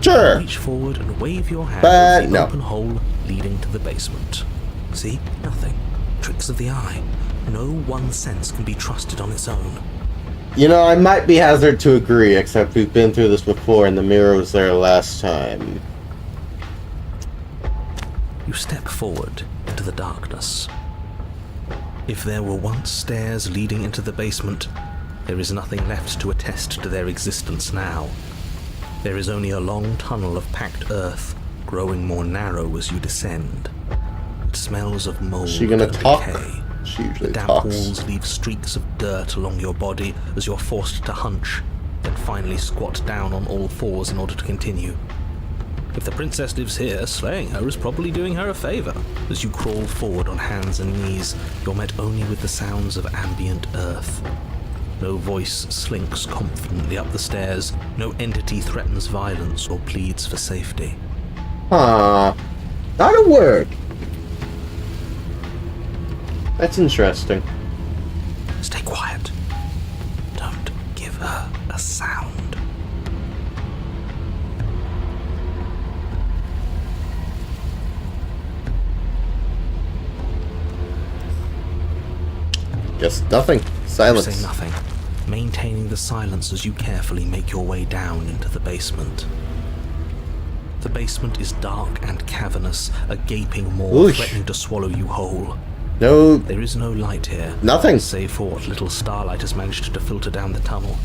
Speaker 1: Sure.
Speaker 2: Reach forward and wave your hand
Speaker 1: But
Speaker 2: over the
Speaker 1: no.
Speaker 2: open hole leading to the basement. See? Nothing. Tricks of the eye. No one sense can be trusted on its own.
Speaker 1: You know, I might be hazard to agree, except we've been through this before and the mirror was there last time.
Speaker 2: You step forward into the darkness. If there were once stairs leading into the basement, there is nothing left to attest to their existence now. There is only a long tunnel of packed earth, growing more narrow as you descend. It smells of mold
Speaker 1: Is she gonna
Speaker 2: and
Speaker 1: talk?
Speaker 2: decay.
Speaker 1: She usually
Speaker 2: The damp
Speaker 1: talks.
Speaker 2: walls leave streaks of dirt along your body as you're forced to hunch, then finally squat down on all fours in order to continue. If the princess lives here, slaying her is probably doing her a favor. As you crawl forward on hands and knees, you're met only with the sounds of ambient earth. No voice slinks confidently up the stairs, no entity threatens violence or pleads for safety.
Speaker 1: Huh. Not a word. That's interesting.
Speaker 2: Stay quiet. Don't give her a sound.
Speaker 1: Guess nothing. Silence.
Speaker 2: You say nothing, maintaining the silence as you carefully make your way down into the basement. The basement is dark and cavernous, a gaping maw
Speaker 1: Oosh.
Speaker 2: threatening to swallow you whole.
Speaker 1: No.
Speaker 2: There is no light here.
Speaker 1: Nothing.
Speaker 2: Save for what little starlight has managed to filter down the tunnel.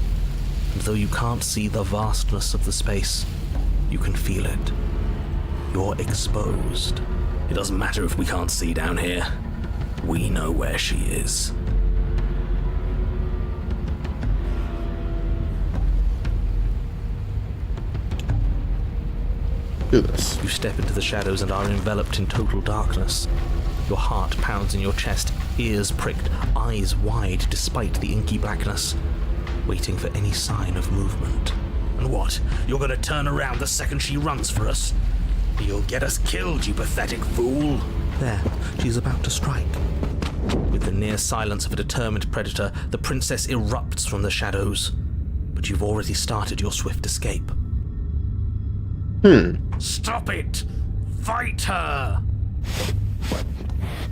Speaker 2: And though you can't see the vastness of the space, you can feel it. You're exposed. It doesn't matter if we can't see down here. We know where she is.
Speaker 1: Do this.
Speaker 2: You step into the shadows and are enveloped in total darkness. Your heart pounds in your chest, ears pricked, eyes wide despite the inky blackness, waiting for any sign of movement. And what? You're gonna turn around the second she runs for us? You'll get us killed, you pathetic fool! There, she's about to strike. With the near silence of a determined predator, the princess erupts from the shadows. But you've already started your swift escape. Stop it! Fight her!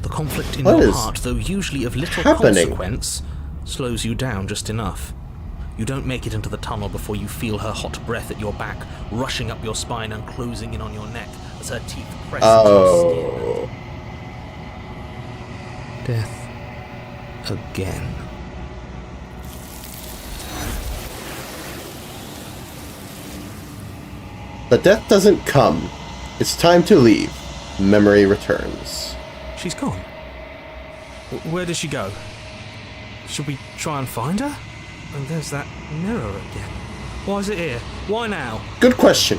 Speaker 2: The conflict in
Speaker 1: What
Speaker 2: your
Speaker 1: is
Speaker 2: heart, though usually of little
Speaker 1: happening?
Speaker 2: consequence, slows you down just enough. You don't make it into the tunnel before you feel her hot breath at your back, rushing up your spine and closing in on your neck as her teeth press into your skin. Death. Again.
Speaker 1: But death doesn't come. It's time to leave. Memory returns.
Speaker 2: She's gone. Where did she go? Should we try and find her? And there's that mirror again. Why is it here? Why now?
Speaker 1: Good question.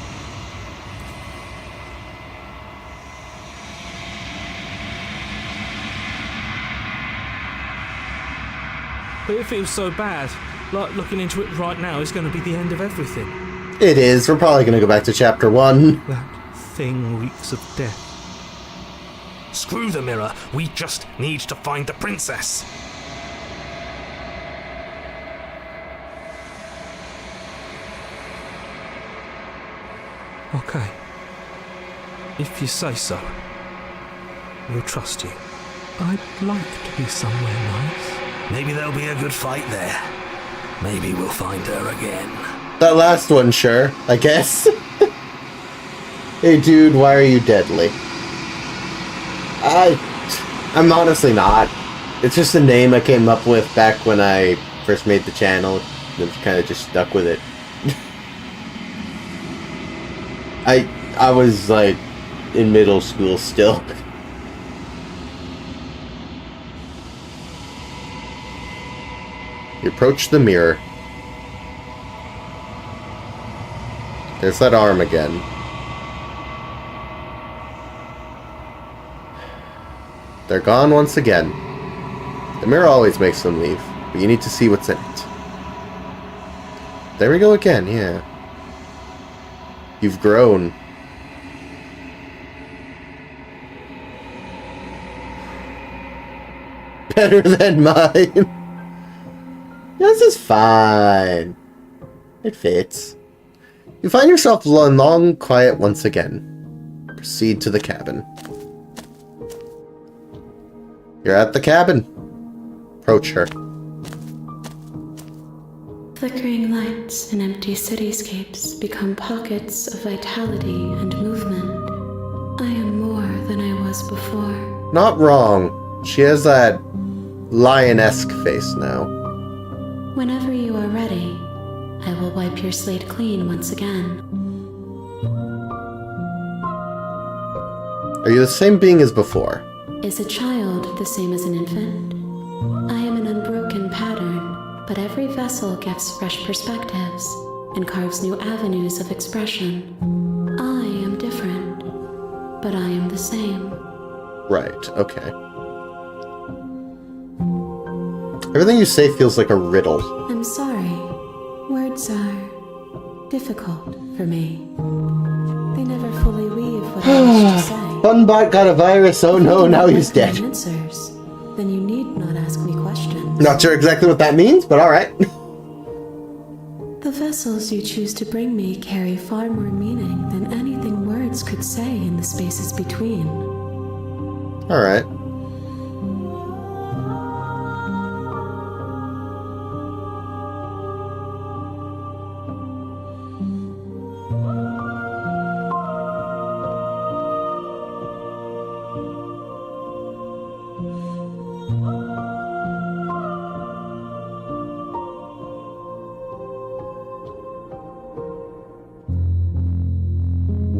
Speaker 2: But it feels so bad. Like looking into it right now is going to be the end of everything.
Speaker 1: It is. We're probably going to go back to chapter 1.
Speaker 2: That thing reeks of death. Screw the mirror. We just need to find the princess. Okay. If you say so, we'll trust you. I'd like to be somewhere nice. Maybe there'll be a good fight there. Maybe we'll find her again.
Speaker 1: That last one, sure, I guess. Hey dude, why are you deadly? I'm honestly not. It's just a name I came up with back when I first made the channel. And kind of just stuck with it. I was like in middle school still. You approach the mirror. There's that arm again. They're gone once again. The mirror always makes them leave, but you need to see what's in it. There we go again, yeah. You've grown. Better than mine. This is fine. It fits. You find yourself in long quiet once again. Proceed to the cabin. You're at the cabin. Approach her.
Speaker 5: Flickering lights and empty cityscapes become pockets of vitality and movement. I am more than I was before.
Speaker 1: Not wrong. She has that lion-esque face now.
Speaker 5: Whenever you are ready, I will wipe your slate clean once again.
Speaker 1: Are you the same being as before?
Speaker 5: Is a child the same as an infant? I am an unbroken pattern, but every vessel gives fresh perspectives and carves new avenues of expression. I am different, but I am the same.
Speaker 1: Right, okay. Everything you say feels like a riddle.
Speaker 5: I'm sorry. Words are difficult for me. They never fully weave what I wish to say.
Speaker 1: Funbot got a virus, oh no, now he's dead.
Speaker 5: Answers, then you need not ask me questions.
Speaker 1: Not sure exactly what that means, but alright.
Speaker 5: The vessels you choose to bring me carry far more meaning than anything words could say in the spaces between.
Speaker 1: Alright.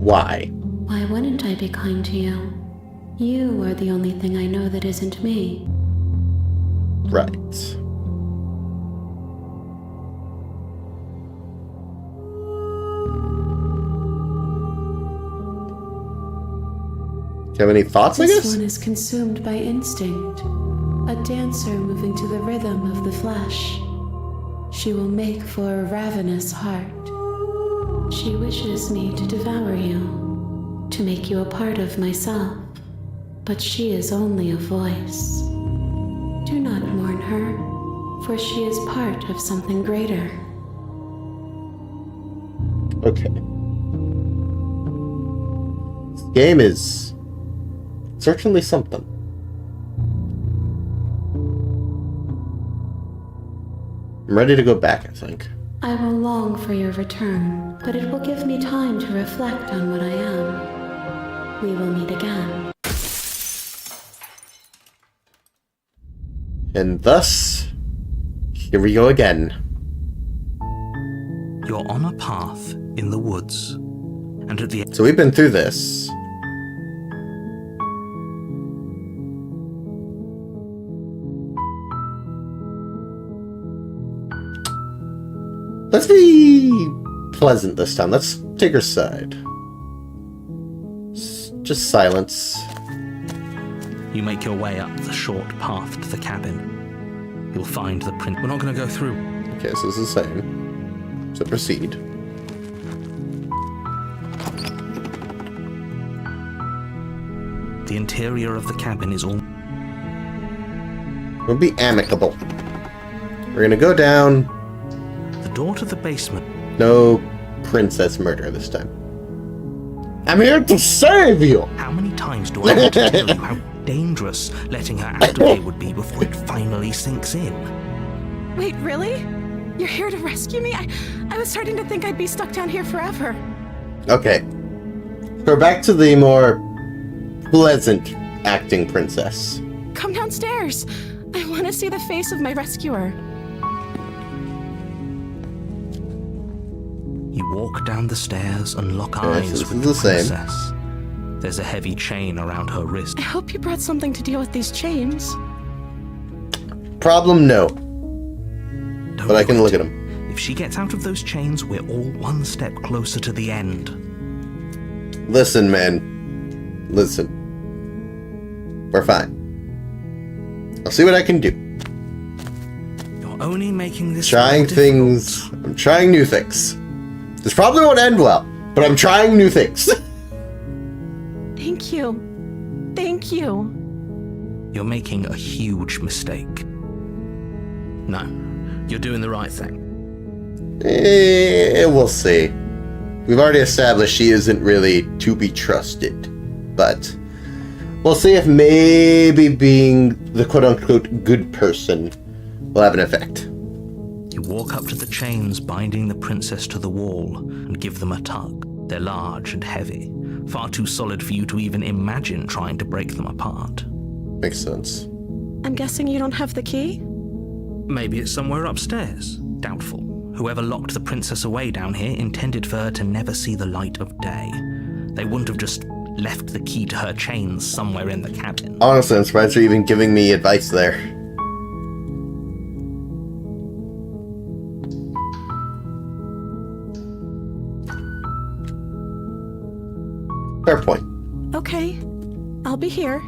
Speaker 1: Why?
Speaker 5: Why wouldn't I be kind to you? You are the only thing I know that isn't me.
Speaker 1: Right. Do you have any thoughts, I
Speaker 5: This
Speaker 1: guess?
Speaker 5: one is consumed by instinct, a dancer moving to the rhythm of the flesh. She will make for a ravenous heart. She wishes me to devour you, to make you a part of myself, but she is only a voice. Do not mourn her, for she is part of something greater.
Speaker 1: Okay. This game is certainly something. I'm ready to go back, I think.
Speaker 5: I will long for your return, but it will give me time to reflect on what I am. We will meet again.
Speaker 1: And thus, here we go again.
Speaker 2: You're on a path in the woods, and at the
Speaker 1: So we've been through this. Let's be pleasant this time. Let's take her side. Just silence.
Speaker 2: You make your way up the short path to the cabin. You'll find the print. We're not going to go through.
Speaker 1: Okay, so it's the same. So proceed.
Speaker 2: The interior of the cabin is all...
Speaker 1: We'll be amicable. We're gonna go down.
Speaker 2: The door to the basement.
Speaker 1: No princess murder this time. I'm here to save you!
Speaker 2: How many times do I have to tell you how dangerous letting her out of here would be before it finally sinks in?
Speaker 3: Wait, really? You're here to rescue me? I was starting to think I'd be stuck down here forever.
Speaker 1: Okay. So back to the more pleasant acting princess.
Speaker 3: Come downstairs. I want to see the face of my rescuer.
Speaker 2: You walk down the stairs and lock
Speaker 1: Yes,
Speaker 2: eyes
Speaker 1: this
Speaker 2: with
Speaker 1: is
Speaker 2: the
Speaker 1: the same.
Speaker 2: princess. There's a heavy chain around her wrist.
Speaker 3: I hope you brought something to deal with these chains.
Speaker 1: Problem, no.
Speaker 2: Don't
Speaker 1: But I can
Speaker 2: do
Speaker 1: look
Speaker 2: it.
Speaker 1: at him.
Speaker 2: If she gets out of those chains, we're all one step closer to the end.
Speaker 1: Listen, man. Listen. We're fine. I'll see what I can do.
Speaker 2: You're only making this
Speaker 1: Trying
Speaker 2: more difficult.
Speaker 1: things. I'm trying new things. This probably won't end well, but I'm trying new things.
Speaker 3: Thank you. Thank you.
Speaker 2: You're making a huge mistake. No, you're doing the right thing.
Speaker 1: We'll see. We've already established she isn't really to be trusted. But we'll see if maybe being the quote-unquote good person will have an effect.
Speaker 2: You walk up to the chains binding the princess to the wall and give them a tug. They're large and heavy, far too solid for you to even imagine trying to break them apart.
Speaker 1: Makes sense.
Speaker 3: I'm guessing you don't have the key?
Speaker 2: Maybe it's somewhere upstairs. Doubtful. Whoever locked the princess away down here intended for her to never see the light of day. They wouldn't have just left the key to her chains somewhere in the cabin.
Speaker 1: Honestly, I'm surprised you're even giving me advice there. Fair point.
Speaker 3: Okay. I'll be here.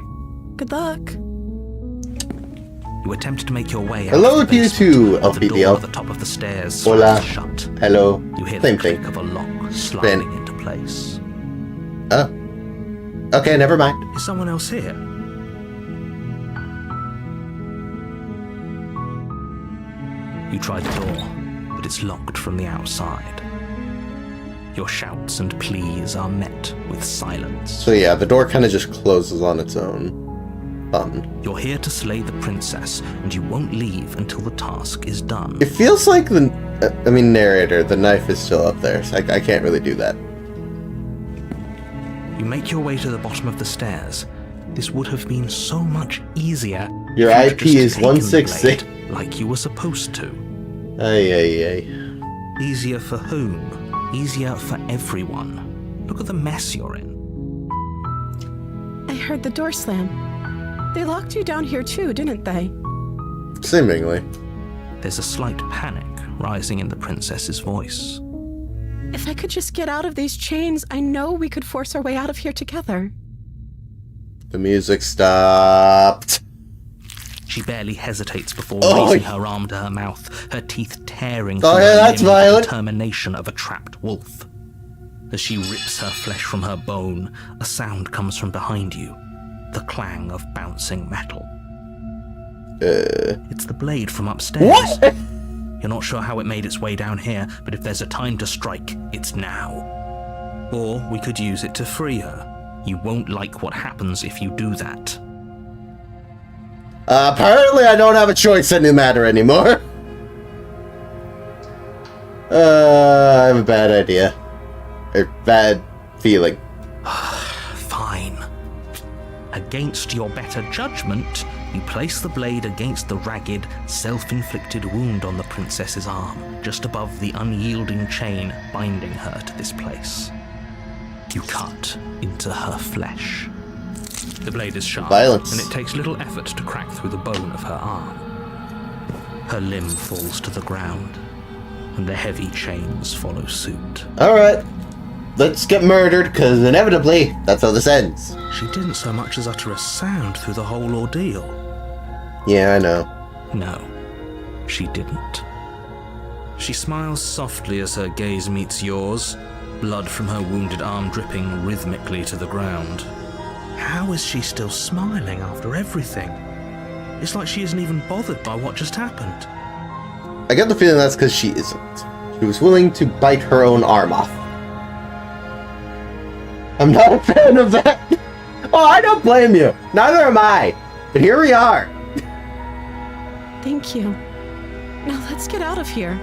Speaker 3: Good luck.
Speaker 2: You attempt to make your way out
Speaker 1: Hello
Speaker 2: of the
Speaker 1: to you
Speaker 2: basement.
Speaker 1: too,
Speaker 2: The door
Speaker 1: 𝗣𝗶𝘆.
Speaker 2: at the top of the stairs
Speaker 1: Hola.
Speaker 2: slams shut.
Speaker 1: Hello.
Speaker 2: You hear
Speaker 1: Same
Speaker 2: the
Speaker 1: thing.
Speaker 2: click of a lock sliding into place.
Speaker 1: Oh. Okay, never mind.
Speaker 2: Is someone else here? You try the door, but it's locked from the outside. Your shouts and pleas are met with silence.
Speaker 1: So yeah, the door kind of just closes on its own. Fun.
Speaker 2: You're here to slay the princess, and you won't leave until the task is done.
Speaker 1: It feels like the... narrator, the knife is still up there, so I can't really do that.
Speaker 2: You make your way to the bottom of the stairs. This would have been so much easier.
Speaker 1: Your
Speaker 2: if you'd
Speaker 1: IP
Speaker 2: just
Speaker 1: is
Speaker 2: taken the
Speaker 1: 166.
Speaker 2: blade like you were supposed to.
Speaker 1: Ay.
Speaker 2: Easier for whom? Easier for everyone. Look at the mess you're in.
Speaker 3: I heard the door slam. They locked you down here too, didn't they?
Speaker 1: Seemingly.
Speaker 2: There's a slight panic rising in the princess's voice.
Speaker 3: If I could just get out of these chains, I know we could force our way out of here together.
Speaker 1: The music stopped.
Speaker 2: She barely hesitates before
Speaker 1: Oh.
Speaker 2: raising her arm to her mouth, her teeth tearing
Speaker 1: Oh,
Speaker 2: through
Speaker 1: yeah,
Speaker 2: her
Speaker 1: that's
Speaker 2: limb with the
Speaker 1: violent.
Speaker 2: determination of a trapped wolf. As she rips her flesh from her bone, a sound comes from behind you, the clang of bouncing metal. It's the blade from upstairs.
Speaker 1: What?
Speaker 2: You're not sure how it made its way down here, but if there's a time to strike, it's now. Or we could use it to free her. You won't like what happens if you do that.
Speaker 1: Apparently I don't have a choice in the matter anymore. I have a bad idea. Or bad feeling.
Speaker 2: Fine. Against your better judgment, you place the blade against the ragged, self-inflicted wound on the princess's arm, just above the unyielding chain binding her to this place. You cut into her flesh. The blade is sharp,
Speaker 1: Violence.
Speaker 2: and it takes little effort to crack through the bone of her arm. Her limb falls to the ground, and the heavy chains follow suit.
Speaker 1: Alright. Let's get murdered, because inevitably, that's how this ends.
Speaker 2: She didn't so much as utter a sound through the whole ordeal.
Speaker 1: Yeah, I know.
Speaker 2: No, she didn't. She smiles softly as her gaze meets yours, blood from her wounded arm dripping rhythmically to the ground. How is she still smiling after everything? It's like she isn't even bothered by what just happened.
Speaker 1: I get the feeling that's because she isn't. She was willing to bite her own arm off. I'm not a fan of that. Oh, I don't blame you. Neither am I. But here we are.
Speaker 3: Thank you. Now let's get out of here.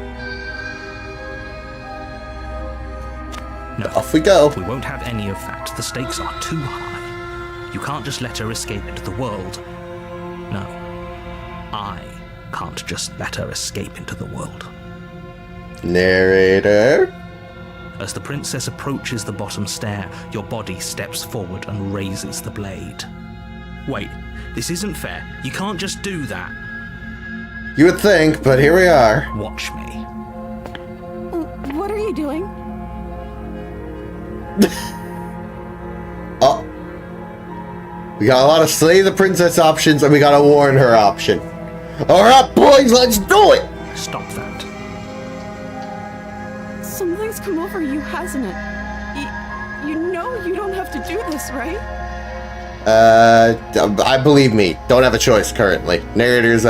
Speaker 2: No,
Speaker 1: Off we go.
Speaker 2: we won't have any of that. The stakes are too high. You can't just let her escape into the world. No, I can't just let her escape into the world.
Speaker 1: Narrator.
Speaker 2: As the princess approaches the bottom stair, your body steps forward and raises the blade. Wait, this isn't fair. You can't just do that.
Speaker 1: You would think, but here we are.
Speaker 2: Watch me.
Speaker 3: What are you doing?
Speaker 1: Oh. We got a lot of slay the princess options, and we got a warn her option. Alright, boys, let's do it!
Speaker 2: Stop that.
Speaker 3: Something's come over you, hasn't it? You know you don't have to do this, right?
Speaker 1: I believe me. Don't have a choice currently. Narrator's,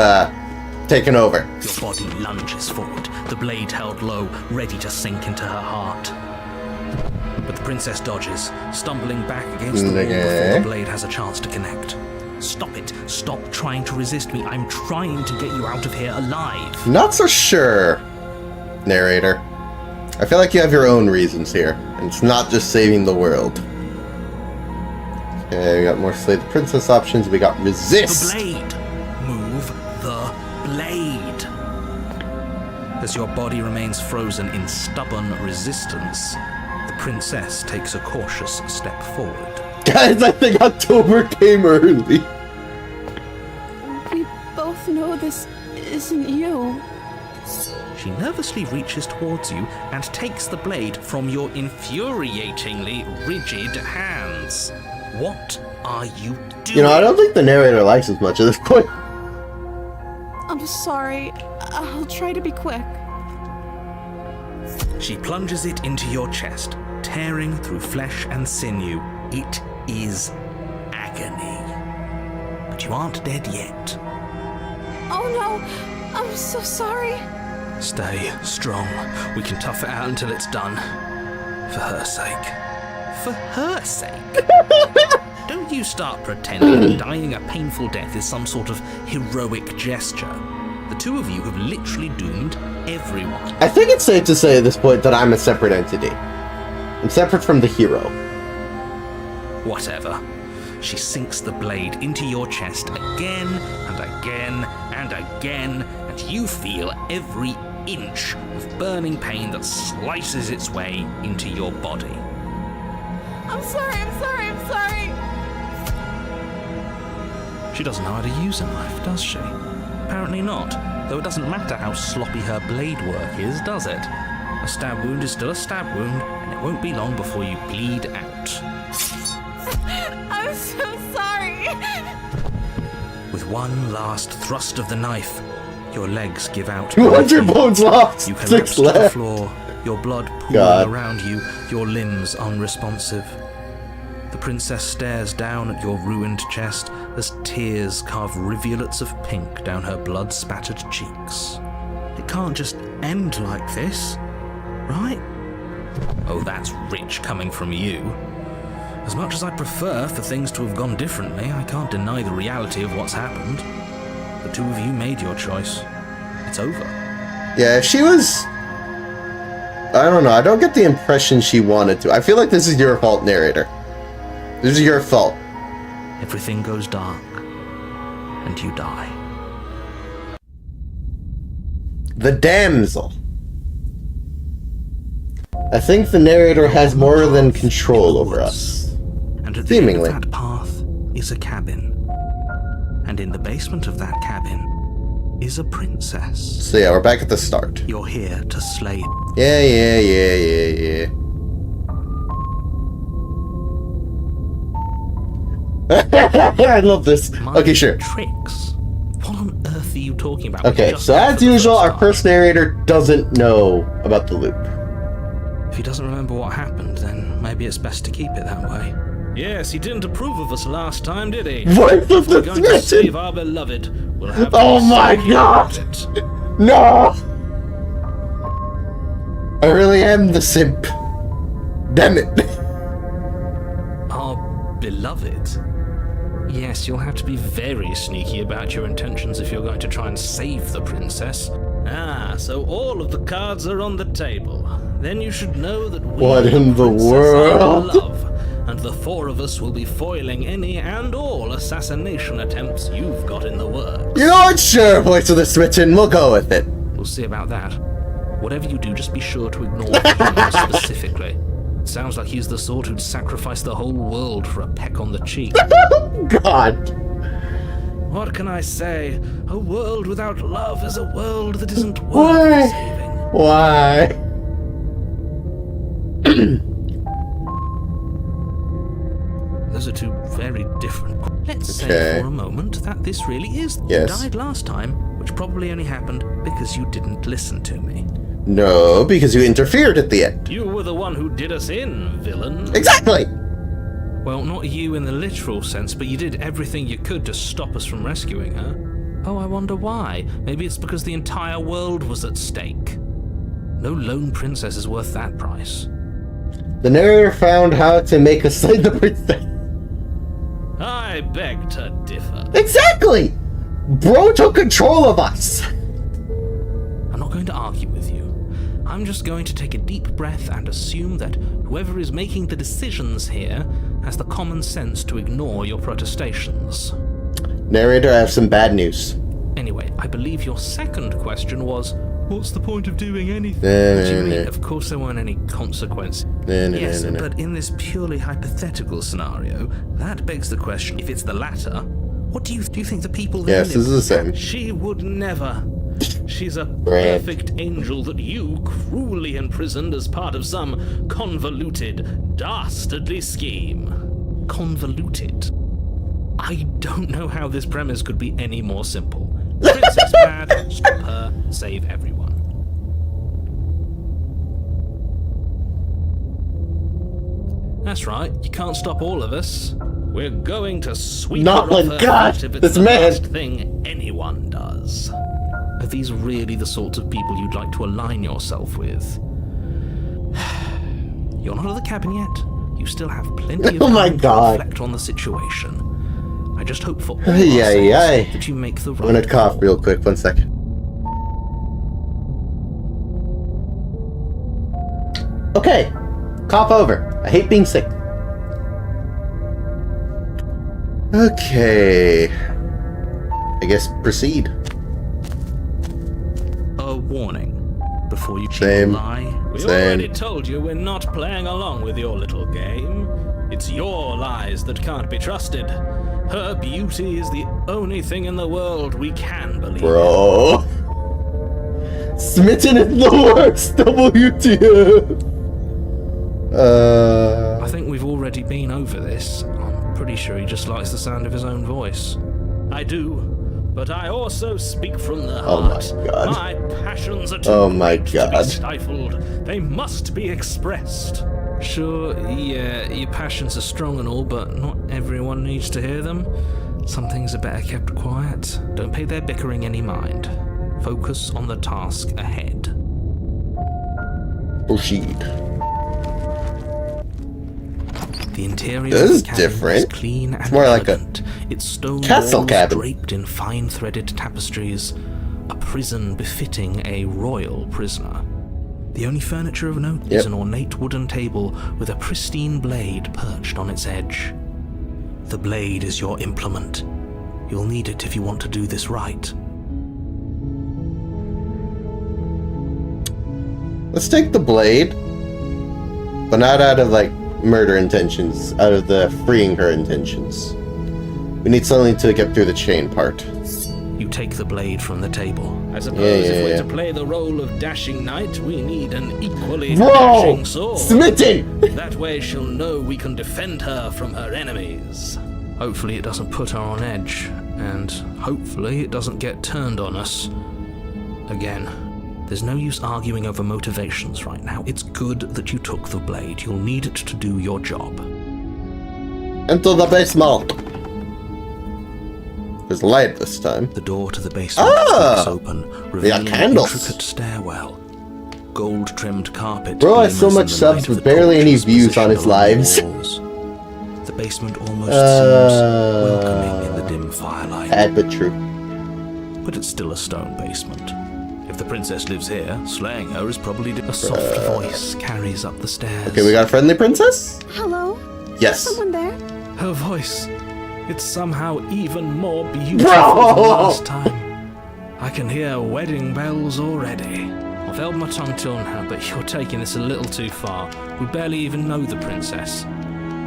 Speaker 1: taken over.
Speaker 2: Your body lunges forward, the blade held low, ready to sink into her heart. But the princess dodges, stumbling back against the wall before the blade has a chance to connect. Stop it. Stop trying to resist me. I'm trying to get you out of here alive.
Speaker 1: Not so sure, narrator. I feel like you have your own reasons here, and it's not just saving the world. Okay, we got more slay the princess options. We got resist.
Speaker 2: The blade. Move the blade. As your body remains frozen in stubborn resistance, the princess takes a cautious step forward.
Speaker 1: Guys, I think October came early.
Speaker 3: We both know this isn't you.
Speaker 2: She nervously reaches towards you and takes the blade from your infuriatingly rigid hands. What are you doing?
Speaker 1: You know, I don't think the narrator likes as much at this point.
Speaker 3: I'm sorry. I'll try to be quick.
Speaker 2: She plunges it into your chest, tearing through flesh and sinew. It is agony. But you aren't dead yet.
Speaker 3: Oh no! I'm so sorry.
Speaker 2: Stay strong. We can tough it out until it's done. For her sake. For her sake? Don't you start pretending that dying a painful death is some sort of heroic gesture. The two of you have literally doomed everyone.
Speaker 1: I think it's safe to say at this point that I'm a separate entity. I'm separate from the hero.
Speaker 2: Whatever. She sinks the blade into your chest again and again and again, and you feel every inch of burning pain that slices its way into your body.
Speaker 3: I'm sorry, I'm sorry, I'm sorry.
Speaker 2: She doesn't know how to use a knife, does she? Apparently not, though it doesn't matter how sloppy her blade work is, does it? A stab wound is still a stab wound, and it won't be long before you bleed out.
Speaker 3: I'm so sorry.
Speaker 2: With one last thrust of the knife, your legs give out.
Speaker 1: 200 bones lost!
Speaker 2: You
Speaker 1: 6
Speaker 2: collapse to the
Speaker 1: left!
Speaker 2: floor, your blood pooling
Speaker 1: God.
Speaker 2: around you, your limbs unresponsive. The princess stares down at your ruined chest as tears carve rivulets of pink down her blood-spattered cheeks. It can't just end like this, right? Oh, that's rich coming from you. As much as I prefer for things to have gone differently, I can't deny the reality of what's happened. The two of you made your choice. It's over.
Speaker 1: Yeah, if she was... I don't know, I don't get the impression she wanted to. I feel like this is your fault, narrator. This is your fault.
Speaker 2: Everything goes dark, and you die.
Speaker 1: The damsel. I think the narrator has more than control over us.
Speaker 2: And at the
Speaker 1: Seemingly.
Speaker 2: end of that path is a cabin. And in the basement of that cabin is a princess.
Speaker 1: So yeah, we're back at the start.
Speaker 2: You're here to slay.
Speaker 1: Yeah. I love this.
Speaker 2: My
Speaker 1: Okay, sure.
Speaker 2: Tricks. What on earth are you talking about?
Speaker 1: Okay,
Speaker 2: Just
Speaker 1: so
Speaker 2: met
Speaker 1: as
Speaker 2: for the
Speaker 1: usual,
Speaker 2: first
Speaker 1: our
Speaker 2: time.
Speaker 1: first narrator doesn't know about the loop.
Speaker 2: If he doesn't remember what happened, then maybe it's best to keep it that way. Yes, he didn't approve of us last time, did he?
Speaker 1: Voice of the
Speaker 2: We're going to
Speaker 1: Smitten!
Speaker 2: save our beloved. We'll have
Speaker 1: Oh
Speaker 2: to
Speaker 1: my
Speaker 2: save you
Speaker 1: God!
Speaker 2: about it.
Speaker 1: No! I really am the simp. Damn it.
Speaker 2: Our beloved? Yes, you'll have to be very sneaky about your intentions if you're going to try and save the princess. Ah, so all of the cards are on the table. Then you should know that we
Speaker 1: What in the
Speaker 2: princess
Speaker 1: world?
Speaker 2: are love, and the four of us will be foiling any and all assassination attempts you've got in the works.
Speaker 1: You know what? Sure, Voice of the Smitten. We'll go with it.
Speaker 2: We'll see about that. Whatever you do, just be sure to ignore him specifically. Sounds like he's the sort who'd sacrifice the whole world for a peck on the cheek.
Speaker 1: God.
Speaker 2: What can I say? A world without love is a world that isn't worth
Speaker 1: Why?
Speaker 2: saving.
Speaker 1: Why?
Speaker 2: Those are two very different. Let's
Speaker 1: Okay.
Speaker 2: say for a moment that this really is.
Speaker 1: Yes.
Speaker 2: You died last time, which probably only happened because you didn't listen to me.
Speaker 1: No, because you interfered at the end.
Speaker 2: You were the one who did us in, villain.
Speaker 1: Exactly.
Speaker 2: Well, not you in the literal sense, but you did everything you could to stop us from rescuing her. Oh, I wonder why. Maybe it's because the entire world was at stake. No lone princess is worth that price.
Speaker 1: The narrator found how to make us slay the princess.
Speaker 2: I beg to differ.
Speaker 1: Exactly. Bro took control of us.
Speaker 2: I'm not going to argue with you. I'm just going to take a deep breath and assume that whoever is making the decisions here has the common sense to ignore your protestations.
Speaker 1: Narrator, I have some bad news.
Speaker 2: Anyway, I believe your second question was, what's the point of doing anything?
Speaker 1: No,
Speaker 2: What do you
Speaker 1: no,
Speaker 2: mean?
Speaker 1: no.
Speaker 2: Of course there weren't any consequences.
Speaker 1: No,
Speaker 2: Yes,
Speaker 1: no.
Speaker 2: but in this purely hypothetical scenario, that begs the question, if it's the latter, what do you think the people there
Speaker 1: Yes, this is the same.
Speaker 2: She would never. She's a
Speaker 1: Right.
Speaker 2: perfect angel that you cruelly imprisoned as part of some convoluted, dastardly scheme. Convoluted? I don't know how this premise could be any more simple. Princess bad, stop her, save everyone. That's right, you can't stop all of us. We're going to sweep
Speaker 1: No,
Speaker 2: her off her
Speaker 1: God,
Speaker 2: feet if it's
Speaker 1: this
Speaker 2: the
Speaker 1: man.
Speaker 2: last thing anyone does. Are these really the sorts of people you'd like to align yourself with? You're not at the cabin yet. You still have plenty of
Speaker 1: Oh my
Speaker 2: time
Speaker 1: God.
Speaker 2: to reflect on the situation. I just hope for all our
Speaker 1: Ay,
Speaker 2: sakes
Speaker 1: ay, ay.
Speaker 2: that you make the
Speaker 1: I'm gonna
Speaker 2: right
Speaker 1: cough
Speaker 2: call.
Speaker 1: real quick. 1 second. Okay. Cough over. I hate being sick. Okay. I guess proceed.
Speaker 2: A warning. Before you cheat
Speaker 1: Same.
Speaker 2: or lie,
Speaker 7: We already told you we're not playing along with your little game. It's your lies that can't be trusted. Her beauty is the only thing in the world we can believe.
Speaker 1: Bro. Smitten is the worst. WTF.
Speaker 2: I think we've already been over this. I'm pretty sure he just likes the sound of his own voice.
Speaker 7: I do, but I also speak from the
Speaker 1: Oh my
Speaker 7: heart.
Speaker 1: God.
Speaker 7: My passions are too
Speaker 1: Oh my
Speaker 7: great to
Speaker 1: God.
Speaker 7: be stifled. They must be expressed.
Speaker 2: Sure, yeah, your passions are strong and all, but not everyone needs to hear them. Some things are better kept quiet. Don't pay their bickering any mind. Focus on the task ahead.
Speaker 1: Proceed.
Speaker 2: The interior
Speaker 1: This
Speaker 2: of
Speaker 1: is
Speaker 2: the cabin
Speaker 1: different.
Speaker 2: is clean and
Speaker 1: more like a
Speaker 2: elegant. Its stone
Speaker 1: castle
Speaker 2: walls
Speaker 1: cabin.
Speaker 2: draped in fine-threaded tapestries. A prison befitting a royal prisoner. The only furniture of note is an ornate wooden table with a pristine blade perched on its edge. The blade is your implement. You'll need it if you want to do this right.
Speaker 1: Let's take the blade, but not out of like murder intentions, out of the freeing her intentions. We need something to get through the chain part.
Speaker 2: You take the blade from the table.
Speaker 7: I suppose if we're
Speaker 1: yeah.
Speaker 7: to play the role of dashing knight, we need an equally
Speaker 1: Bro!
Speaker 7: dashing sword.
Speaker 1: Smitten!
Speaker 7: That way she'll know we can defend her from her enemies.
Speaker 2: Hopefully it doesn't put her on edge, and hopefully it doesn't get turned on us. Again, there's no use arguing over motivations right now. It's good that you took the blade. You'll need it to do your job.
Speaker 1: Into the basement. There's light this time.
Speaker 2: The door to the basement creaks open, revealing an
Speaker 1: candles.
Speaker 2: intricate stairwell. Gold-trimmed carpet.
Speaker 1: Bro has so
Speaker 2: glimmers in
Speaker 1: much
Speaker 2: the
Speaker 1: subs
Speaker 2: light of
Speaker 1: with
Speaker 2: the
Speaker 1: barely any
Speaker 2: torches
Speaker 1: views on
Speaker 2: positioned
Speaker 1: his
Speaker 2: along the
Speaker 1: lives.
Speaker 2: walls. The basement almost seems welcoming in the dim firelight.
Speaker 1: Bad but true.
Speaker 2: But it's still a stone basement. If the princess lives here, slaying her is probably a soft voice carries up the stairs.
Speaker 1: Okay, we got a friendly princess?
Speaker 3: Hello?
Speaker 1: Yes.
Speaker 3: Someone there?
Speaker 7: Her voice, it's somehow even more beautiful
Speaker 1: Bro!
Speaker 7: than last time. I can hear wedding bells already. I've held my tongue till now, but you're taking this a little too far. We barely even know the princess.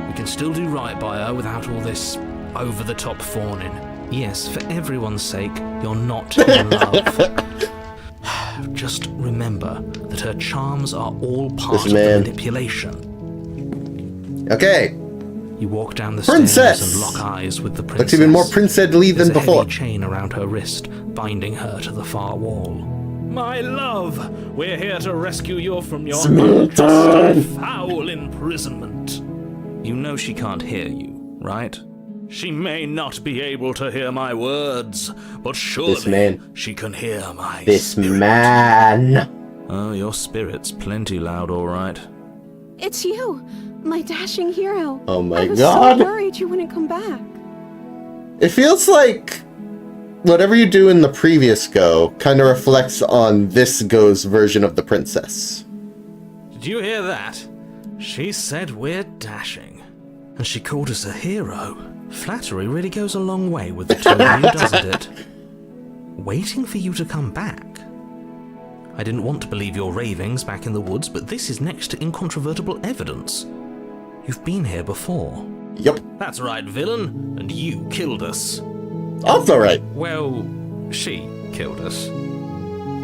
Speaker 7: We can still do right by her without all this over-the-top fawning.
Speaker 2: Yes, for everyone's sake, you're not in love. Just remember that her charms are all part of the manipulation.
Speaker 1: Okay.
Speaker 2: You walk down the
Speaker 1: Princess!
Speaker 2: stairs and lock eyes with the princess.
Speaker 1: Looks even more princess-ly than
Speaker 2: There's a
Speaker 1: before.
Speaker 2: heavy chain around her wrist, binding her to the far wall.
Speaker 7: My love, we're here to rescue you from your unjust and foul imprisonment.
Speaker 2: You know she can't hear you, right?
Speaker 7: She may not be able to hear my words, but surely she can hear my spirit.
Speaker 1: Man.
Speaker 2: Oh, your spirit's plenty loud, all right.
Speaker 3: It's you, my dashing hero.
Speaker 1: Oh my
Speaker 3: I was
Speaker 1: God.
Speaker 3: so worried you wouldn't come back.
Speaker 1: It feels like whatever you do in the previous Go kind of reflects on this Go's version of the princess.
Speaker 7: Did you hear that? She said we're dashing.
Speaker 2: And she called us a hero. Flattery really goes a long way with the two of you, doesn't it? Waiting for you to come back. I didn't want to believe your ravings back in the woods, but this is next to incontrovertible evidence. You've been here before.
Speaker 1: Yep.
Speaker 7: That's right, villain, and you killed us.
Speaker 1: Also right.
Speaker 7: Well, she killed us.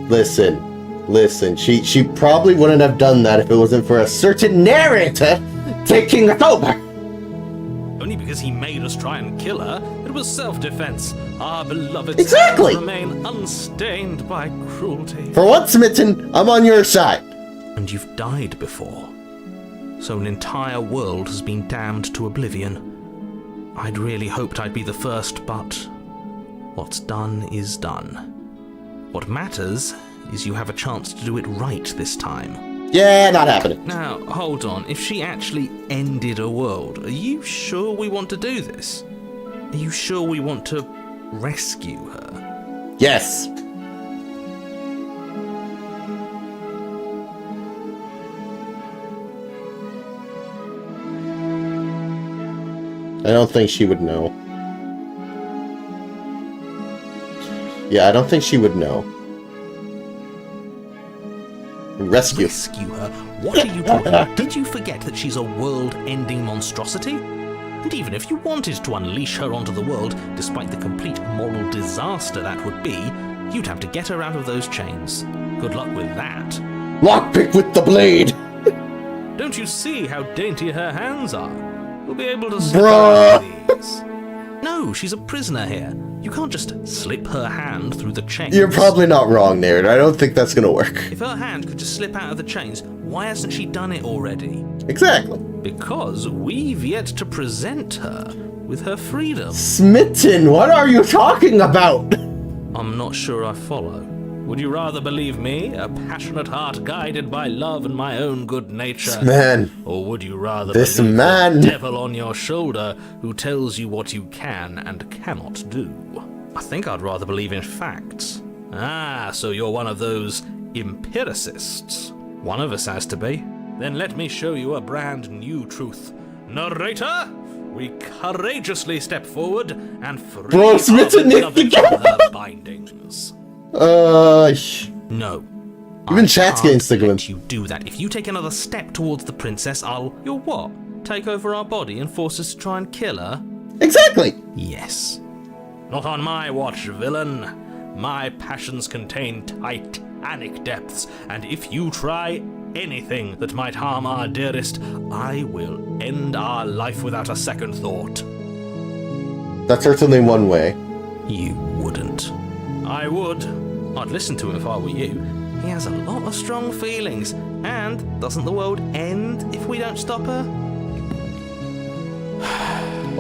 Speaker 1: Listen. She probably wouldn't have done that if it wasn't for a certain narrator taking it over.
Speaker 7: Only because he made us try and kill her. It was self-defense. Our beloved
Speaker 1: Exactly.
Speaker 7: remain unstained by cruelty.
Speaker 1: For once, Smitten, I'm on your side.
Speaker 2: And you've died before. So an entire world has been damned to oblivion. I'd really hoped I'd be the first, but what's done is done. What matters is you have a chance to do it right this time.
Speaker 1: Yeah, not happening.
Speaker 2: Now, hold on. If she actually ended a world, are you sure we want to do this? Are you sure we want to rescue her?
Speaker 1: Yes. I don't think she would know. Yeah, I don't think she would know. Rescue.
Speaker 2: Rescue her? What are you talking about? Did you forget that she's a world-ending monstrosity? And even if you wanted to unleash her onto the world, despite the complete moral disaster that would be, you'd have to get her out of those chains. Good luck with that.
Speaker 1: Lockpick with the blade!
Speaker 7: Don't you see how dainty her hands are? You'll be able to
Speaker 1: Bruh.
Speaker 7: slip these.
Speaker 2: No, she's a prisoner here. You can't just slip her hand through the chains.
Speaker 1: You're probably not wrong there. I don't think that's gonna work.
Speaker 2: If her hand could just slip out of the chains, why hasn't she done it already?
Speaker 1: Exactly.
Speaker 2: Because we've yet to present her with her freedom.
Speaker 1: Smitten, what are you talking about?
Speaker 7: I'm not sure I follow. Would you rather believe me, a passionate heart guided by love and my own good nature?
Speaker 1: Man.
Speaker 7: Or would you rather
Speaker 1: This
Speaker 7: believe
Speaker 1: man.
Speaker 7: the devil on your shoulder who tells you what you can and cannot do? I think I'd rather believe in facts. Ah, so you're one of those empiricists. One of us has to be. Then let me show you a brand new truth. Narrator, we courageously step forward and free
Speaker 1: Bro,
Speaker 7: our
Speaker 1: Smitten,
Speaker 7: beloved from her bindings. No.
Speaker 1: Even
Speaker 2: I
Speaker 1: chat's
Speaker 2: can't
Speaker 1: getting sick of him.
Speaker 2: let you do that. If you take another step towards the princess,
Speaker 7: You'll what? Take over our body and force us to try and kill her?
Speaker 1: Exactly.
Speaker 2: Yes.
Speaker 7: Not on my watch, villain. My passions contain titanic depths, and if you try anything that might harm our dearest, I will end our life without a second thought.
Speaker 1: That's certainly one way.
Speaker 2: You wouldn't.
Speaker 7: I would. I'd listen to him if I were you. He has a lot of strong feelings, and doesn't the world end if we don't stop her?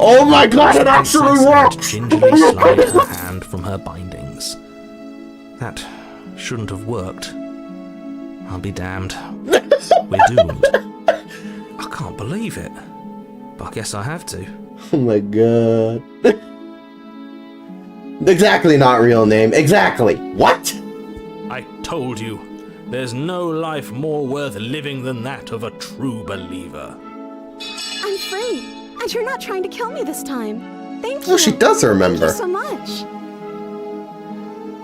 Speaker 1: Oh my god, it actually
Speaker 2: Princess had
Speaker 1: works!
Speaker 2: gingerly slide her hand from her bindings. That shouldn't have worked. I'll be damned. We're doomed. I can't believe it. But I guess I have to.
Speaker 1: Oh my god. Exactly not real name. Exactly. What?
Speaker 7: I told you, there's no life more worth living than that of a true believer.
Speaker 3: I'm free, and you're not trying to kill me this time. Thank you.
Speaker 1: Oh, she does remember.
Speaker 3: Thank you so much.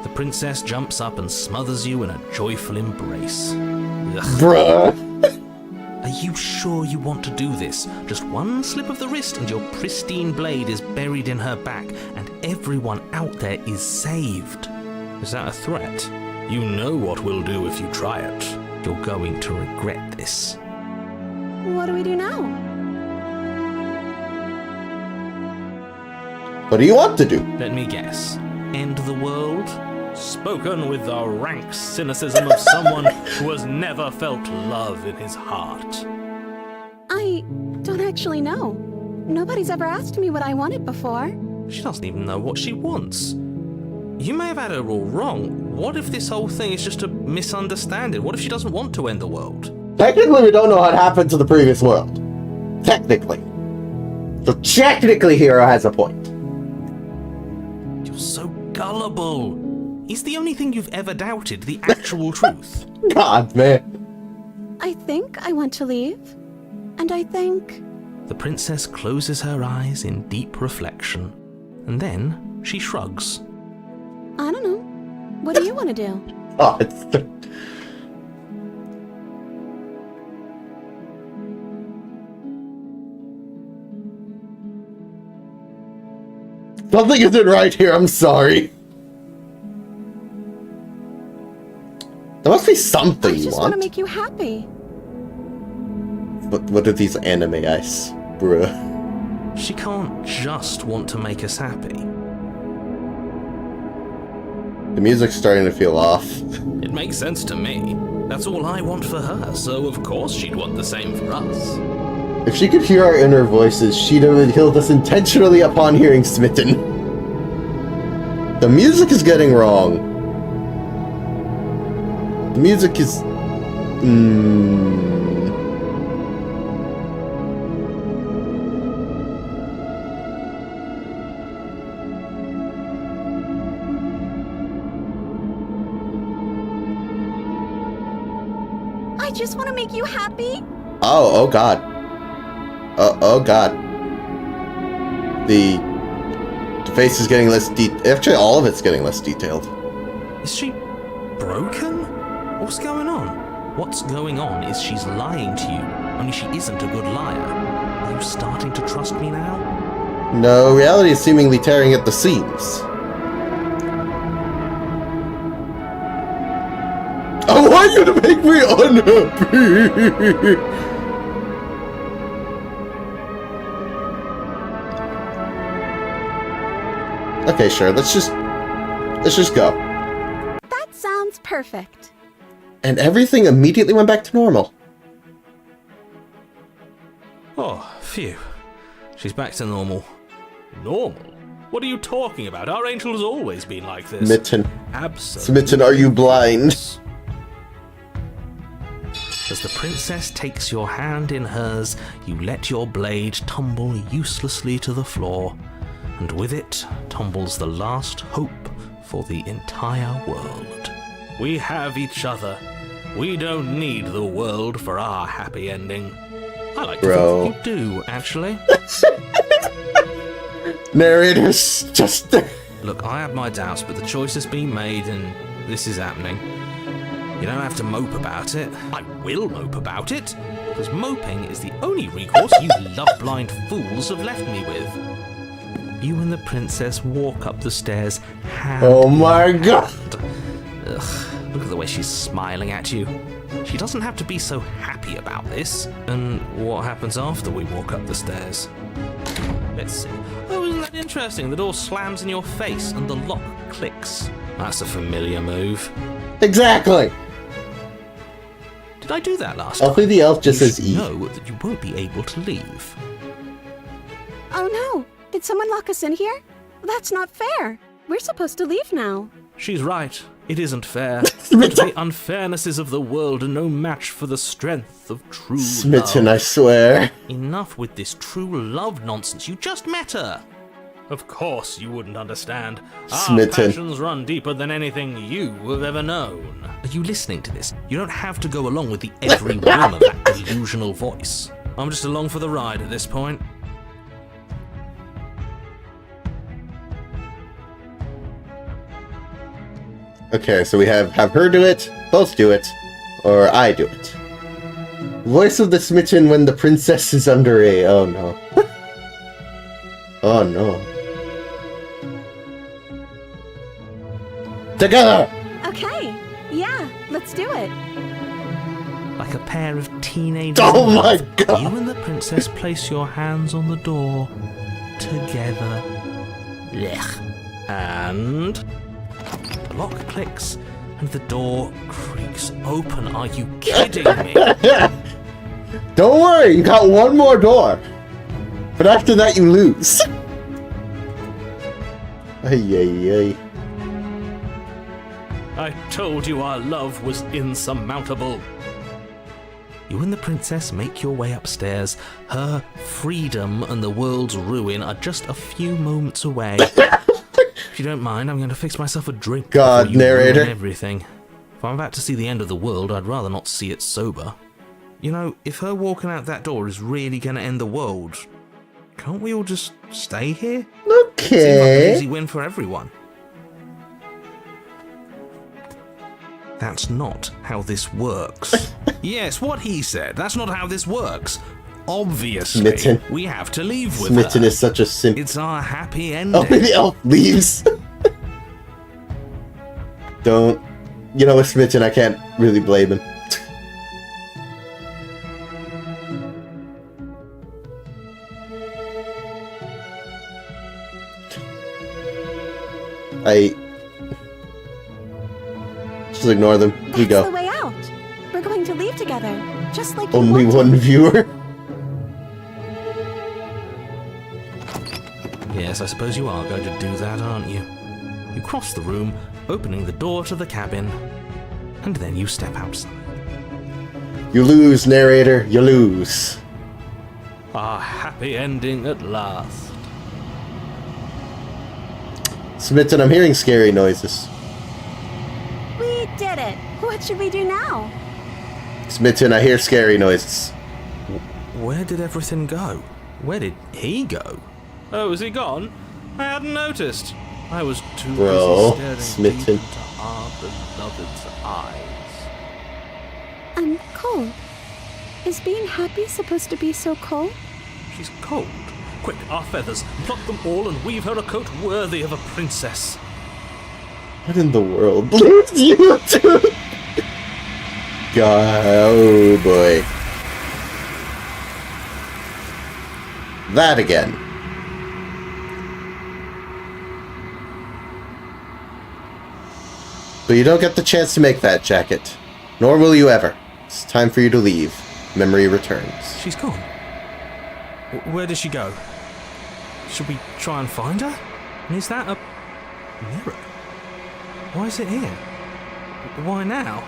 Speaker 2: The princess jumps up and smothers you in a joyful embrace. Ugh.
Speaker 1: Bruh.
Speaker 2: Are you sure you want to do this? Just one slip of the wrist and your pristine blade is buried in her back, and everyone out there is saved.
Speaker 7: Is that a threat? You know what we'll do if you try it.
Speaker 2: You're going to regret this.
Speaker 3: What do we do now?
Speaker 1: What do you want to do?
Speaker 7: Let me guess. End the world? Spoken with the rank cynicism of someone who has never felt love in his heart.
Speaker 3: I don't actually know. Nobody's ever asked me what I wanted before.
Speaker 7: She doesn't even know what she wants. You may have had her all wrong. What if this whole thing is just a misunderstanding? What if she doesn't want to end the world?
Speaker 1: Technically, we don't know what happened to the previous world. Technically. So technically, Hero has a point.
Speaker 2: You're so gullible. Is the only thing you've ever doubted the actual truth?
Speaker 1: God, man.
Speaker 3: I think I want to leave. And I think...
Speaker 2: The princess closes her eyes in deep reflection, and then she shrugs.
Speaker 3: I don't know. What do you want to do?
Speaker 1: Oh, it's... Something isn't right here, I'm sorry. There must be something
Speaker 3: I
Speaker 1: you
Speaker 3: just want to
Speaker 1: want.
Speaker 3: make you happy.
Speaker 1: What are these anime eyes? Bruh.
Speaker 2: She can't just want to make us happy.
Speaker 1: The music's starting to feel off.
Speaker 7: It makes sense to me. That's all I want for her, so of course she'd want the same for us.
Speaker 1: If she could hear our inner voices, she'd have killed us intentionally upon hearing Smitten. The music is getting wrong. The music is...
Speaker 3: I just want to make you happy.
Speaker 1: Oh god. Oh god. The face is getting less actually, all of it's getting less detailed.
Speaker 2: Is she broken? What's going on? What's going on is she's lying to you, only she isn't a good liar. Are you starting to trust me now?
Speaker 1: No, reality is seemingly tearing at the seams. I want you to make me unhappy! Okay, sure, let's just go.
Speaker 3: That sounds perfect.
Speaker 1: And everything immediately went back to normal.
Speaker 7: Oh, phew. She's back to normal. Normal? What are you talking about? Our angel has always been like this.
Speaker 1: Smitten.
Speaker 7: Absolutely.
Speaker 1: Smitten, are you blind?
Speaker 2: As the princess takes your hand in hers, you let your blade tumble uselessly to the floor, and with it tumbles the last hope for the entire world.
Speaker 7: We have each other. We don't need the world for our happy ending. I like to
Speaker 1: Bro.
Speaker 7: think that you do, actually.
Speaker 1: Narrator's just...
Speaker 7: Look, I have my doubts, but the choice has been made and this is happening. You don't have to mope about it. I will mope about it, because moping is the only recourse you love-blind fools have left me with.
Speaker 2: You and the princess walk up the stairs, hand
Speaker 1: Oh my god!
Speaker 2: Ugh, look at the way she's smiling at you. She doesn't have to be so happy about this.
Speaker 7: And what happens after we walk up the stairs? Let's see. Oh, isn't that interesting? The door slams in your face and the lock clicks. That's a familiar move.
Speaker 1: Exactly!
Speaker 7: Did I do that last
Speaker 1: Hopefully the elf just
Speaker 2: You
Speaker 1: says
Speaker 2: should
Speaker 1: E.
Speaker 2: know that you won't be able to leave.
Speaker 3: Oh no! Did someone lock us in here? That's not fair. We're supposed to leave now.
Speaker 7: She's right. It isn't fair. But the unfairnesses of the world are no match for the strength of true
Speaker 1: Smitten,
Speaker 7: love.
Speaker 1: I swear.
Speaker 7: Enough with this true love nonsense. You just met her. Of course you wouldn't understand. Our
Speaker 1: Smitten.
Speaker 7: passions run deeper than anything you have ever known.
Speaker 2: Are you listening to this? You don't have to go along with the every whim of that delusional voice.
Speaker 7: I'm just along for the ride at this point.
Speaker 1: Okay, so we have her do it, both do it, or I do it. Voice of the smitten when the princess is under a... Oh no. Oh no. Together!
Speaker 3: Okay, yeah, let's do it.
Speaker 2: Like a pair of teenagers.
Speaker 1: Oh
Speaker 2: in
Speaker 1: my
Speaker 2: love,
Speaker 1: God.
Speaker 2: You and the princess place your hands on the door together. Blech.
Speaker 7: And
Speaker 2: The lock clicks and the door creaks open. Are you kidding me?
Speaker 1: Don't worry, you got one more door. But after that, you lose. Ay, ay, ay.
Speaker 7: I told you our love was insurmountable.
Speaker 2: You and the princess make your way upstairs. Her freedom and the world's ruin are just a few moments away.
Speaker 7: If you don't mind, I'm going to fix myself a drink.
Speaker 1: God,
Speaker 7: before you
Speaker 1: narrator.
Speaker 7: ruin everything. If I'm about to see the end of the world, I'd rather not see it sober. You know, if her walking out that door is really going to end the world, can't we all just stay here? Seems like an
Speaker 1: Okay.
Speaker 7: easy win for everyone.
Speaker 2: That's not how this works.
Speaker 7: Yes, what he said. That's not how this works. Obviously,
Speaker 1: Smitten.
Speaker 7: we have to leave with
Speaker 1: Smitten
Speaker 7: her.
Speaker 1: is such a simp.
Speaker 7: It's our happy
Speaker 1: Oh,
Speaker 7: ending.
Speaker 1: the elf leaves. Don't. You know, with Smitten, I can't really blame him. Just ignore them. We
Speaker 3: That's
Speaker 1: go.
Speaker 3: the way out. We're going to leave together, just like you
Speaker 1: Only
Speaker 3: wanted.
Speaker 1: one viewer.
Speaker 7: Yes, I suppose you are going to do that, aren't you? You cross the room, opening the door to the cabin, and then you step outside.
Speaker 1: You lose, narrator. You lose.
Speaker 7: Our happy ending at last.
Speaker 1: Smitten, I'm hearing scary noises.
Speaker 3: We did it. What should we do now?
Speaker 1: Smitten, I hear scary noises.
Speaker 7: Where did everything go? Where did he go? Oh, is he gone? I hadn't noticed. I was too
Speaker 1: Bro,
Speaker 7: busy staring
Speaker 1: Smitten.
Speaker 7: deep into our beloved's eyes.
Speaker 3: I'm cold. Is being happy supposed to be so cold?
Speaker 7: She's cold. Quick, our feathers. Pluck them all and weave her a coat worthy of a princess.
Speaker 1: What in the world leads you to? God, oh boy. That again. But you don't get the chance to make that jacket. Nor will you ever. It's time for you to leave. Memory returns.
Speaker 7: She's gone. Where did she go? Should we try and find her? And is that a mirror? Why is it here? Why now?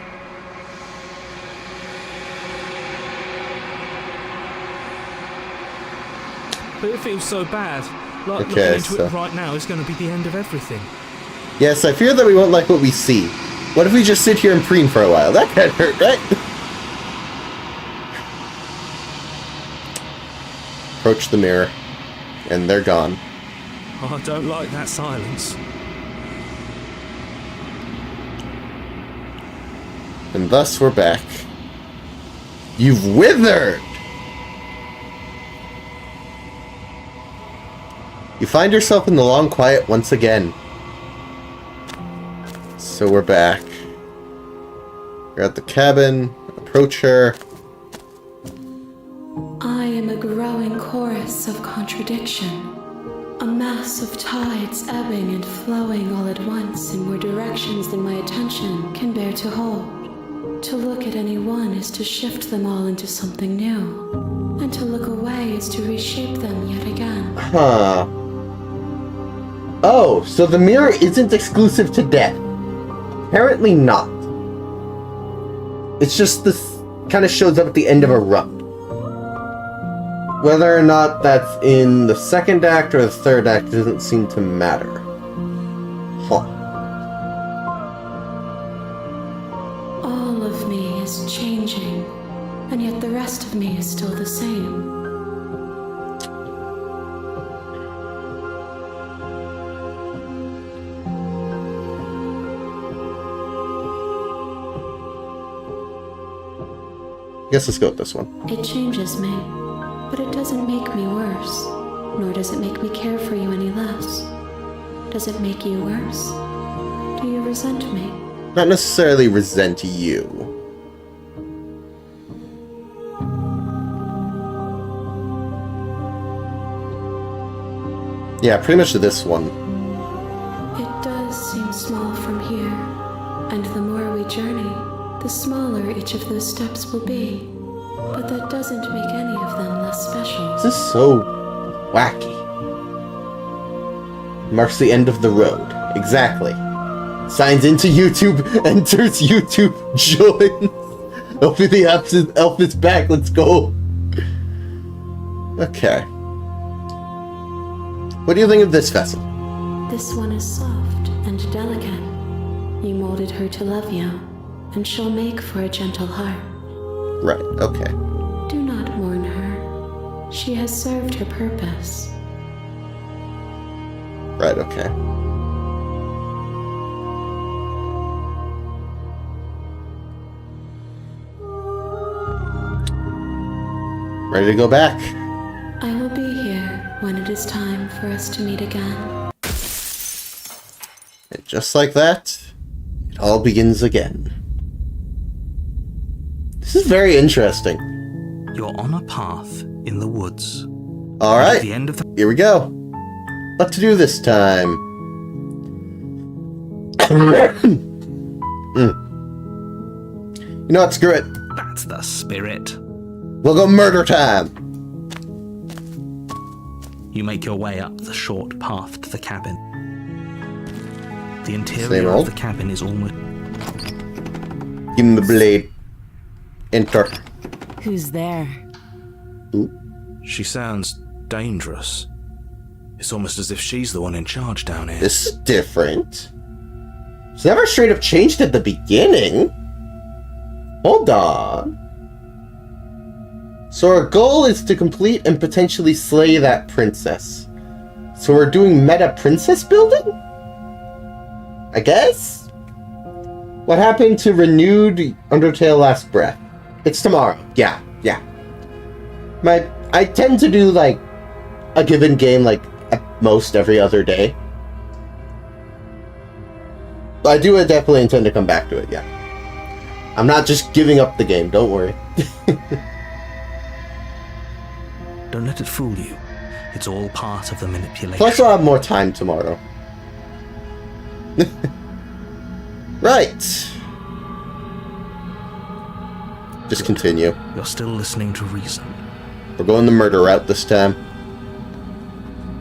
Speaker 7: But it feels so bad. Like looking into it right now is going to be the end of everything.
Speaker 1: Yes, I fear that we won't like what we see. What if we just sit here and preen for a while? That can't hurt, right? Approach the mirror, and they're gone.
Speaker 7: Oh, I don't like that silence.
Speaker 1: And thus we're back. You've withered! You find yourself in the long quiet once again. So we're back. You're at the cabin. Approach her.
Speaker 5: I am a growing chorus of contradiction. A mass of tides ebbing and flowing all at once in more directions than my attention can bear to hold. To look at any one is to shift them all into something new. And to look away is to reshape them yet again.
Speaker 1: Huh. Oh, so the mirror isn't exclusive to death. Apparently not. It's just this kind of shows up at the end of a run. Whether or not that's in the second act or the third act doesn't seem to matter. Huh.
Speaker 5: All of me is changing, and yet the rest of me is still the same.
Speaker 1: I guess let's go with this one.
Speaker 5: It changes me, but it doesn't make me worse, nor does it make me care for you any less. Does it make you worse? Do you resent me?
Speaker 1: Not necessarily resent you. Yeah, pretty much this one.
Speaker 5: It does seem small from here, and the more we journey, the smaller each of those steps will be. But that doesn't make any of them less special.
Speaker 1: This is so wacky. Marks the end of the road. Exactly. Signs into YouTube, enters YouTube, joins. Elf is back, let's go. Okay. What do you think of this vessel?
Speaker 5: This one is soft and delicate. You molded her to love you, and she'll make for a gentle heart.
Speaker 1: Right, okay.
Speaker 5: Do not mourn her. She has served her purpose.
Speaker 1: Right, okay. Ready to go back?
Speaker 5: I will be here when it is time for us to meet again.
Speaker 1: And just like that, it all begins again. This is very interesting.
Speaker 2: You're on a path in the woods.
Speaker 1: Alright,
Speaker 2: At the end of the
Speaker 1: here we go. What to do this time? You know what, screw it.
Speaker 2: That's the spirit.
Speaker 1: We'll go murder time.
Speaker 2: You make your way up the short path to the cabin. The
Speaker 1: Same
Speaker 2: interior
Speaker 1: old.
Speaker 2: of the cabin is almost...
Speaker 1: Give him the blade. Enter.
Speaker 6: Who's there?
Speaker 1: Ooh.
Speaker 2: She sounds dangerous. It's almost as if she's the one in charge down here.
Speaker 1: This is different. It's never straight up changed at the beginning. Hold on. So our goal is to complete and potentially slay that princess. So we're doing meta princess building? I guess? What happened to renewed Undertale Last Breath? It's tomorrow. Yeah. I tend to do, like, a given game, like, at most every other day. But I do definitely intend to come back to it, yeah. I'm not just giving up the game, don't worry.
Speaker 2: Don't let it fool you. It's all part of the manipulation.
Speaker 1: Plus I'll have more time tomorrow. Right. Just continue.
Speaker 2: You're still listening to reason.
Speaker 1: We're going the murder route this time.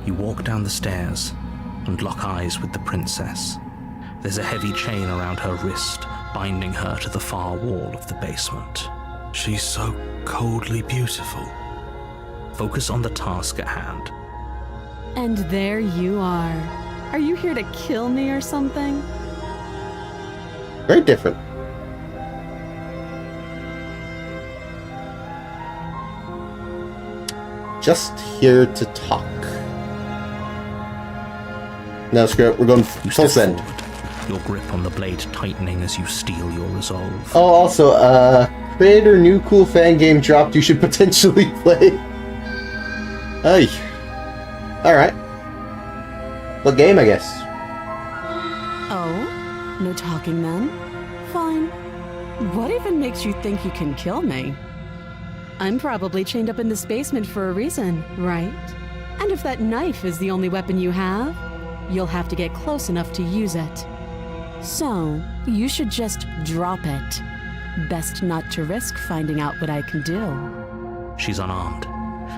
Speaker 2: You walk down the stairs and lock eyes with the princess. There's a heavy chain around her wrist, binding her to the far wall of the basement. She's so coldly beautiful. Focus on the task at hand.
Speaker 6: And there you are. Are you here to kill me or something?
Speaker 1: Very different. Just here to talk. No, screw it. We're going full send.
Speaker 2: Your grip on the blade tightening as you steel your resolve.
Speaker 1: Oh, also, creator new cool fan game dropped you should potentially play. Hey. Alright. What game, I guess?
Speaker 6: Oh? No talking then? Fine. What even makes you think you can kill me? I'm probably chained up in this basement for a reason, right? And if that knife is the only weapon you have, you'll have to get close enough to use it. So, you should just drop it. Best not to risk finding out what I can do.
Speaker 2: She's unarmed.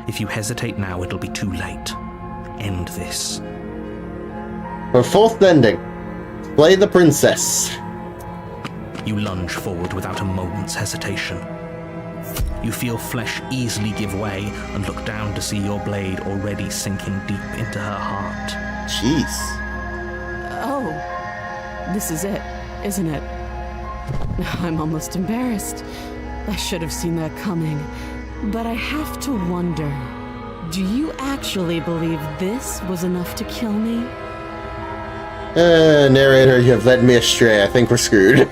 Speaker 2: If you hesitate now, it'll be too late. End this.
Speaker 1: For fourth ending, play the princess.
Speaker 2: You lunge forward without a moment's hesitation. You feel flesh easily give way and look down to see your blade already sinking deep into her heart.
Speaker 1: Jeez.
Speaker 6: Oh, this is it, isn't it? I'm almost embarrassed. I should have seen that coming. But I have to wonder, do you actually believe this was enough to kill me?
Speaker 1: Narrator, you have led me astray. I think we're screwed.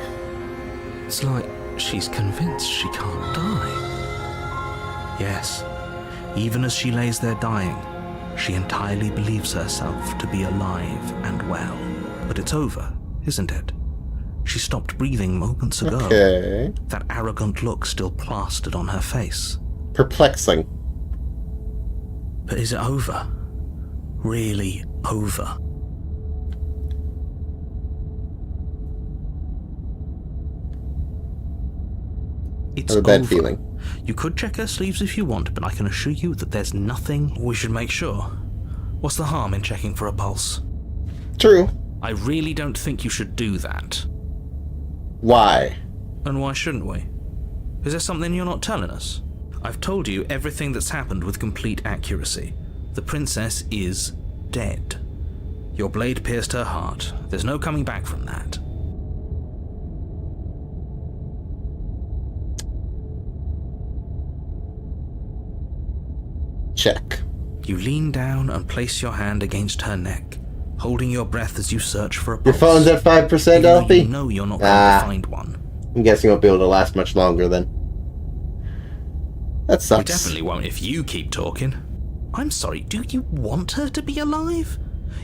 Speaker 2: It's like she's convinced she can't die. Yes, even as she lays there dying, she entirely believes herself to be alive and well. But it's over, isn't it? She stopped breathing moments ago.
Speaker 1: Okay.
Speaker 2: That arrogant look still plastered on her face.
Speaker 1: Perplexing.
Speaker 2: But is it over? Really over? It's
Speaker 1: I have a bad
Speaker 2: over.
Speaker 1: feeling.
Speaker 2: You could check her sleeves if you want, but I can assure you that there's nothing. We should make sure. What's the harm in checking for a pulse?
Speaker 1: True.
Speaker 7: I really don't think you should do that.
Speaker 1: Why?
Speaker 7: And why shouldn't we? Is there something you're not telling us? I've told you everything that's happened with complete accuracy. The princess is dead. Your blade pierced her heart. There's no coming back from that.
Speaker 1: Check.
Speaker 2: You lean down and place your hand against her neck, holding your breath as you search for a
Speaker 1: Your
Speaker 2: pulse.
Speaker 1: phone's at 5%,
Speaker 2: Even though
Speaker 1: Alfie?
Speaker 2: you know you're not going to find one.
Speaker 1: I'm guessing won't be able to last much longer then. That
Speaker 7: We
Speaker 1: sucks.
Speaker 7: definitely won't if you keep talking.
Speaker 2: I'm sorry, do you want her to be alive?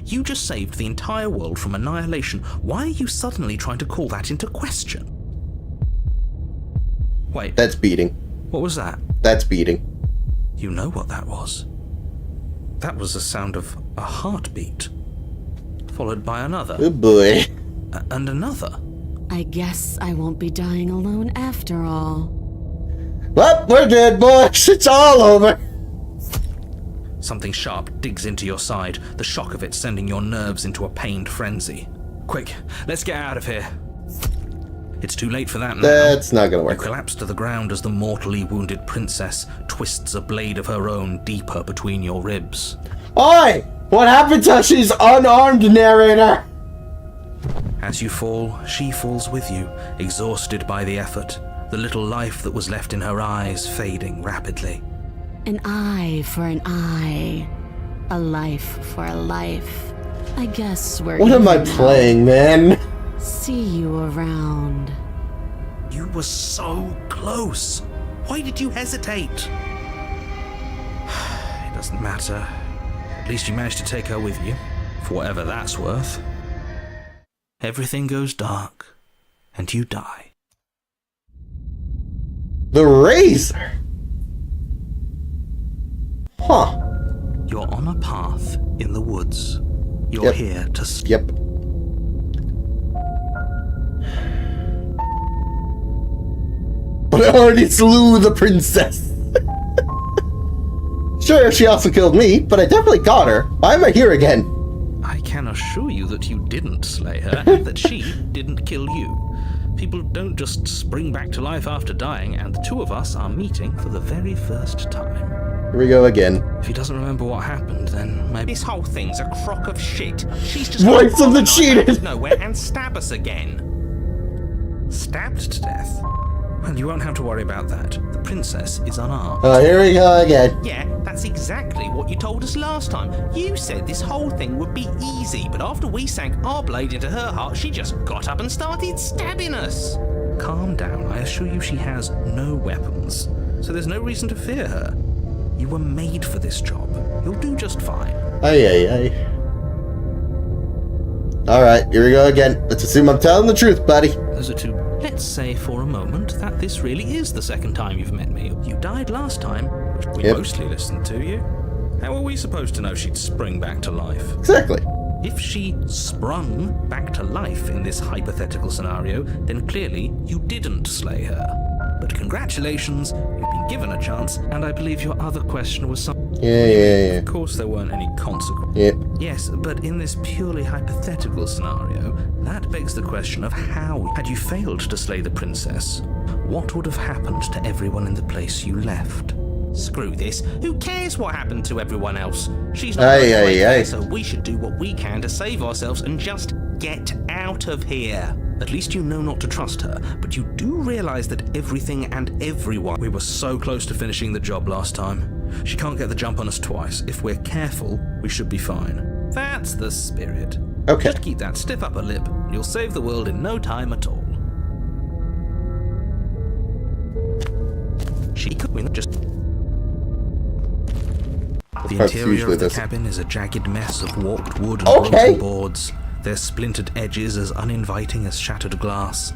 Speaker 2: You just saved the entire world from annihilation. Why are you suddenly trying to call that into question?
Speaker 7: Wait,
Speaker 1: That's beating.
Speaker 7: what was that?
Speaker 1: That's beating.
Speaker 2: You know what that was. That was the sound of a heartbeat, followed by another,
Speaker 1: Oh boy.
Speaker 2: and another.
Speaker 6: I guess I won't be dying alone after all.
Speaker 1: Well, we're dead, boys. It's all over.
Speaker 2: Something sharp digs into your side, the shock of it sending your nerves into a pained frenzy.
Speaker 7: Quick, let's get out of here.
Speaker 2: It's too late for that now.
Speaker 1: That's not gonna
Speaker 2: You
Speaker 1: work.
Speaker 2: collapse to the ground as the mortally wounded princess twists a blade of her own deeper between your ribs.
Speaker 1: Oi! What happened to she's unarmed, narrator?
Speaker 2: As you fall, she falls with you, exhausted by the effort, the little life that was left in her eyes fading rapidly.
Speaker 6: An eye for an eye. A life for a life. I guess we're
Speaker 1: What am I
Speaker 6: even now.
Speaker 1: playing, man?
Speaker 6: See you around.
Speaker 2: You were so close. Why did you hesitate? It doesn't matter. At least you managed to take her with you, for whatever that's worth. Everything goes dark, and you die.
Speaker 1: The razor? Huh.
Speaker 2: You're on a path in the woods. You're here to...
Speaker 1: Yep. But I already slew the princess. Sure, she also killed me, but I definitely got her. Why am I here again?
Speaker 2: I can assure you that you didn't slay her, and that she didn't kill you. People don't just spring back to life after dying, and the two of us are meeting for the very first time.
Speaker 1: Here we go again.
Speaker 2: If he doesn't remember what happened, then maybe...
Speaker 8: This whole thing's a crock of shit. She's just
Speaker 1: Voice of the cheated!
Speaker 8: nowhere and stab us again.
Speaker 2: Stabbed to death? Well, you won't have to worry about that. The princess is unarmed.
Speaker 1: Oh, here we go again.
Speaker 8: Yeah, that's exactly what you told us last time. You said this whole thing would be easy, but after we sank our blade into her heart, she just got up and started stabbing us.
Speaker 2: Calm down. I assure you she has no weapons, so there's no reason to fear her. You were made for this job. You'll do just fine.
Speaker 1: Aye. Alright, here we go again. Let's assume I'm telling the truth, buddy.
Speaker 2: Those are two. Let's say for a moment that this really is the second time you've met me. You died last time, which we mostly listened to you. How are we supposed to know she'd spring back to life?
Speaker 1: Exactly.
Speaker 2: If she sprung back to life in this hypothetical scenario, then clearly you didn't slay her. But congratulations, you've been given a chance, and I believe your other question was some...
Speaker 1: Yeah.
Speaker 2: Of course there weren't any consequences.
Speaker 1: Yep.
Speaker 2: Yes, but in this purely hypothetical scenario, that begs the question of how, had you failed to slay the princess, what would have happened to everyone in the place you left?
Speaker 8: Screw this. Who cares what happened to everyone else? She's not going away, so we should do what we can to save ourselves and just get out of here.
Speaker 2: At least you know not to trust her, but you do realize that everything and everyone... We were so close to finishing the job last time. She can't get the jump on us twice. If we're careful, we should be fine.
Speaker 8: That's the spirit.
Speaker 1: Okay.
Speaker 2: Just keep that stiff upper lip, and you'll save the world in no time at all. She could win just... The interior of the cabin is a jagged mess of warped wood and broken boards, their splintered edges as uninviting as shattered glass.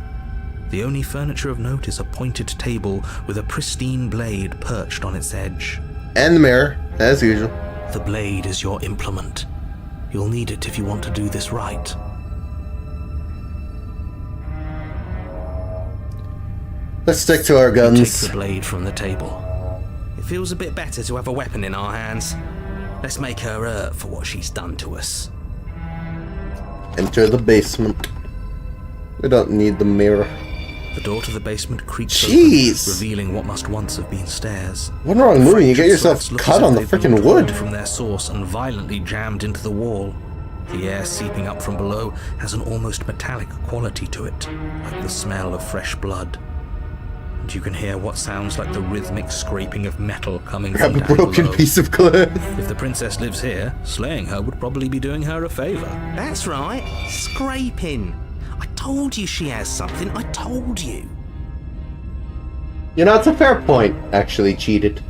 Speaker 2: The only furniture of note is a pointed table with a pristine blade perched on its edge.
Speaker 1: And the mirror, as usual.
Speaker 2: The blade is your implement. You'll need it if you want to do this right.
Speaker 1: Let's stick to our
Speaker 2: You
Speaker 1: guns.
Speaker 2: take the blade from the table.
Speaker 8: It feels a bit better to have a weapon in our hands. Let's make her hurt for what she's done to us.
Speaker 1: Enter the basement. We don't need the mirror.
Speaker 2: The door to the basement creaks
Speaker 1: Jeez.
Speaker 2: open, revealing what must once have been stairs.
Speaker 1: One wrong move and you get yourself
Speaker 2: Slats look
Speaker 1: cut
Speaker 2: as if
Speaker 1: on the
Speaker 2: they've been
Speaker 1: freaking
Speaker 2: torn
Speaker 1: wood.
Speaker 2: from their source and violently jammed into the wall. The air seeping up from below has an almost metallic quality to it, like the smell of fresh blood. And you can hear what sounds like the rhythmic scraping of metal coming
Speaker 1: Grab
Speaker 2: from
Speaker 1: a
Speaker 2: down
Speaker 1: broken
Speaker 2: below.
Speaker 1: piece of cloth.
Speaker 2: If the princess lives here, slaying her would probably be doing her a favor.
Speaker 8: That's right. Scraping. I told you she has something. I told you.
Speaker 1: You know, it's a fair point, actually, cheated.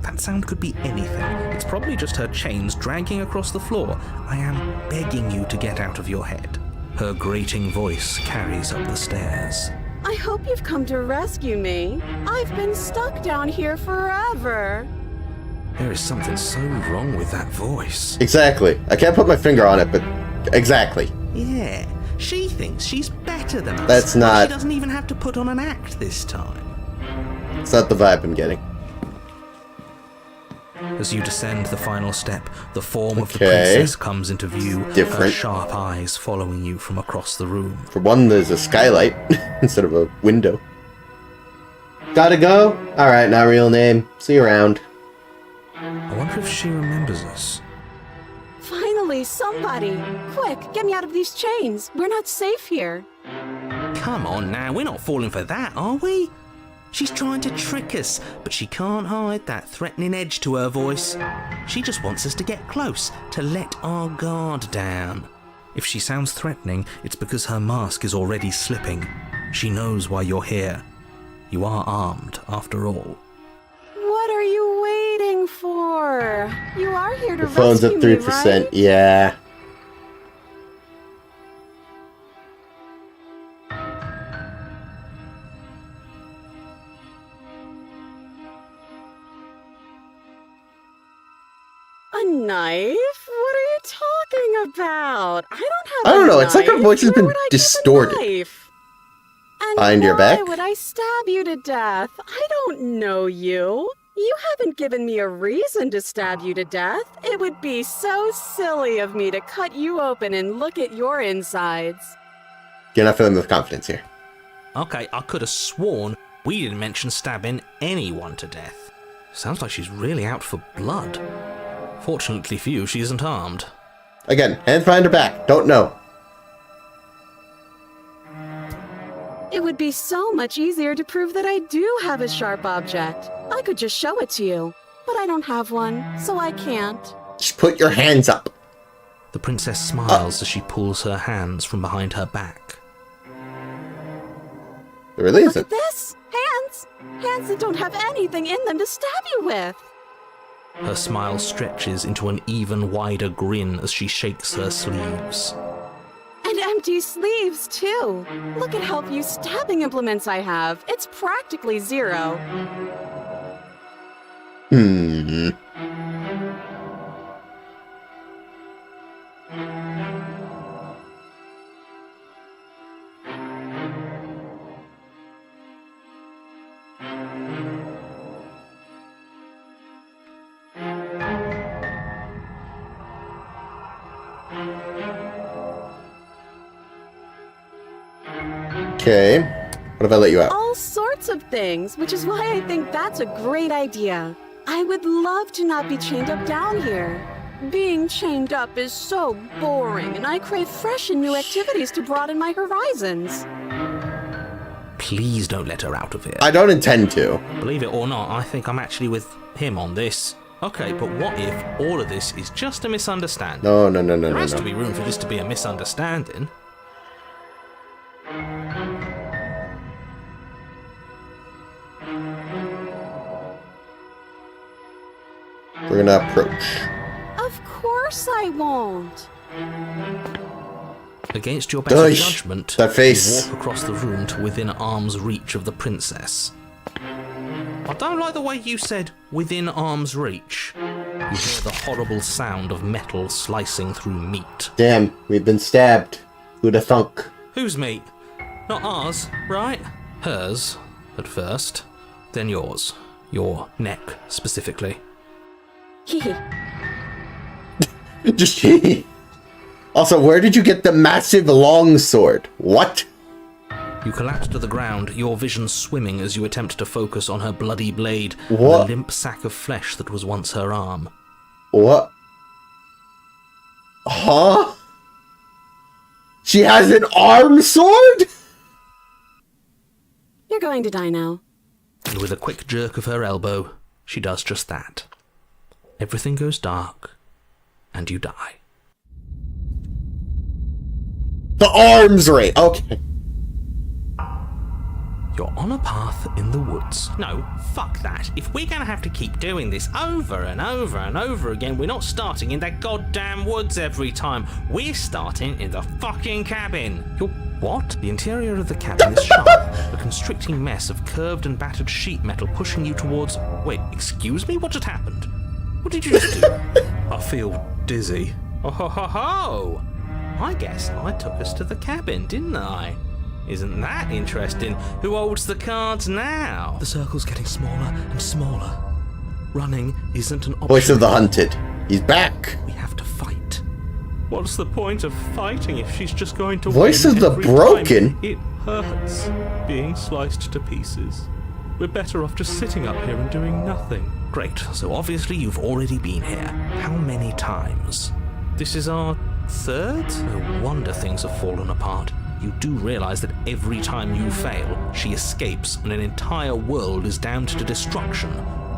Speaker 2: That sound could be anything. It's probably just her chains dragging across the floor. I am begging you to get out of your head. Her grating voice carries up the stairs.
Speaker 3: I hope you've come to rescue me. I've been stuck down here forever.
Speaker 2: There is something so wrong with that voice.
Speaker 1: Exactly. I can't put my finger on it, but exactly.
Speaker 8: Yeah. She thinks she's better than us.
Speaker 1: That's not-
Speaker 8: She doesn't even have to put on an act this time.
Speaker 1: It's not the vibe I'm getting.
Speaker 2: As you descend the final step, the form of the
Speaker 1: Okay.
Speaker 2: princess comes into view, her
Speaker 1: Different.
Speaker 2: sharp eyes following you from across the room.
Speaker 1: For one, there's a skylight instead of a window. Gotta go? Alright, not real name. See you around.
Speaker 2: I wonder if she remembers us.
Speaker 3: Finally, somebody! Quick, get me out of these chains. We're not safe here.
Speaker 8: Come on now, we're not falling for that, are we? She's trying to trick us, but she can't hide that threatening edge to her voice. She just wants us to get close, to let our guard down.
Speaker 2: If she sounds threatening, it's because her mask is already slipping. She knows why you're here. You are armed, after all.
Speaker 3: What are you waiting for? You are here to
Speaker 1: The phone's at
Speaker 3: rescue me,
Speaker 1: 3%.
Speaker 3: right?
Speaker 1: Yeah.
Speaker 3: A knife? What are you talking about? I don't have
Speaker 1: I don't
Speaker 3: a
Speaker 1: know, it's like her
Speaker 3: knife.
Speaker 1: voice has
Speaker 3: Where
Speaker 1: been
Speaker 3: would I keep a
Speaker 1: distorted.
Speaker 3: knife? And
Speaker 1: Behind your back?
Speaker 3: why would I stab you to death? I don't know you. You haven't given me a reason to stab you to death. It would be so silly of me to cut you open and look at your insides.
Speaker 1: You're not feeling with confidence here.
Speaker 2: Okay, I could have sworn we didn't mention stabbing anyone to death. Sounds like she's really out for blood. Fortunately for you, she isn't armed.
Speaker 1: Again, hands behind her back. Don't know.
Speaker 3: It would be so much easier to prove that I do have a sharp object. I could just show it to you, but I don't have one, so I can't.
Speaker 1: Just put your hands up.
Speaker 2: The princess smiles as she pulls her hands from behind her back.
Speaker 1: There really
Speaker 3: Look
Speaker 1: isn't.
Speaker 3: at this! Hands! Hands that don't have anything in them to stab you with!
Speaker 2: Her smile stretches into an even wider grin as she shakes her sleeves.
Speaker 3: And empty sleeves, too! Look at how few stabbing implements I have. It's practically zero.
Speaker 1: Okay. What if I let you out?
Speaker 3: All sorts of things, which is why I think that's a great idea. I would love to not be chained up down here. Being chained up is so boring, and I crave fresh and new activities to broaden my horizons.
Speaker 2: Please don't let her out of here.
Speaker 1: I don't intend to.
Speaker 2: Believe it or not, I think I'm actually with him on this. Okay, but what if all of this is just a misunderstanding?
Speaker 1: No.
Speaker 2: There has to be room for this to be a misunderstanding.
Speaker 1: We're gonna approach.
Speaker 3: Of course I won't.
Speaker 2: Against your better
Speaker 1: Oy,
Speaker 2: judgment,
Speaker 1: that face.
Speaker 2: you walk across the room to within arm's reach of the princess. I don't like the way you said within arm's reach. You hear the horrible sound of metal slicing through meat.
Speaker 1: Damn, we've been stabbed. Who'da thunk?
Speaker 2: Whose meat? Not ours, right? Hers, at first. Then yours. Your neck, specifically.
Speaker 3: Hehe.
Speaker 1: Just Also, where did you get the massive long sword? What?
Speaker 2: You collapse to the ground, your vision swimming as you attempt to focus on her bloody blade
Speaker 1: What?
Speaker 2: and the limp sack of flesh that was once her arm.
Speaker 1: What? Huh? She has an arm sword?
Speaker 3: You're going to die now.
Speaker 2: And with a quick jerk of her elbow, she does just that. Everything goes dark, and you die.
Speaker 1: The arms ray. Okay.
Speaker 2: You're on a path in the woods.
Speaker 8: No, fuck that. If we're gonna have to keep doing this over and over and over again, we're not starting in that goddamn woods every time. We're starting in the fucking cabin.
Speaker 2: You're what? The interior of the cabin is sharp, a constricting mess of curved and battered sheet metal pushing you towards... Wait, excuse me? What just happened? What did you just do? I feel dizzy.
Speaker 8: Oh ho ho ho! I guess I took us to the cabin, didn't I? Isn't that interesting? Who holds the cards now?
Speaker 2: The circle's getting smaller and smaller. Running isn't an option.
Speaker 1: Voice of the hunted. He's back.
Speaker 2: We have to fight.
Speaker 8: What's the point of fighting if she's just going to
Speaker 1: Voice
Speaker 8: win
Speaker 1: of the
Speaker 8: every
Speaker 1: broken?
Speaker 8: time? It hurts being sliced to pieces. We're better off just sitting up here and doing nothing.
Speaker 2: Great, so obviously you've already been here. How many times?
Speaker 8: This is our third?
Speaker 2: No wonder things have fallen apart. You do realize that every time you fail, she escapes and an entire world is damned to destruction,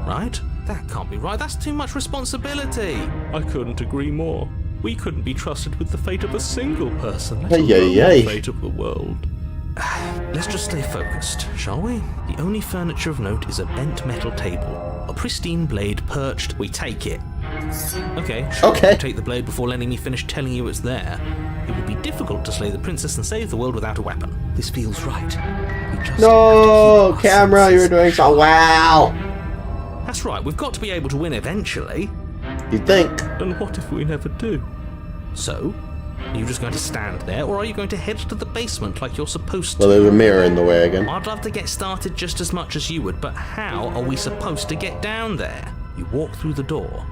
Speaker 2: right?
Speaker 8: That can't be right. That's too much responsibility. I couldn't agree more. We couldn't be trusted with the fate of a single person, let
Speaker 1: Ay, ay,
Speaker 8: alone
Speaker 1: ay.
Speaker 8: the fate of the world.
Speaker 2: Let's just stay focused, shall we? The only furniture of note is a bent metal table. A pristine blade perched. We take it. Okay, sure.
Speaker 1: Okay.
Speaker 2: You take the blade before letting me finish telling you it's there. It would be difficult to slay the princess and save the world without a weapon. This feels right. We just
Speaker 1: No,
Speaker 2: have to keep our
Speaker 1: camera, you were
Speaker 2: senses.
Speaker 1: doing so well.
Speaker 2: That's right, we've got to be able to win eventually.
Speaker 1: You think?
Speaker 2: And what if we never do? So, are you just going to stand there, or are you going to head to the basement like you're supposed to?
Speaker 1: Well, there's a mirror in the way again.
Speaker 2: I'd love to get started just as much as you would, but how are we supposed to get down there? You walk through the door.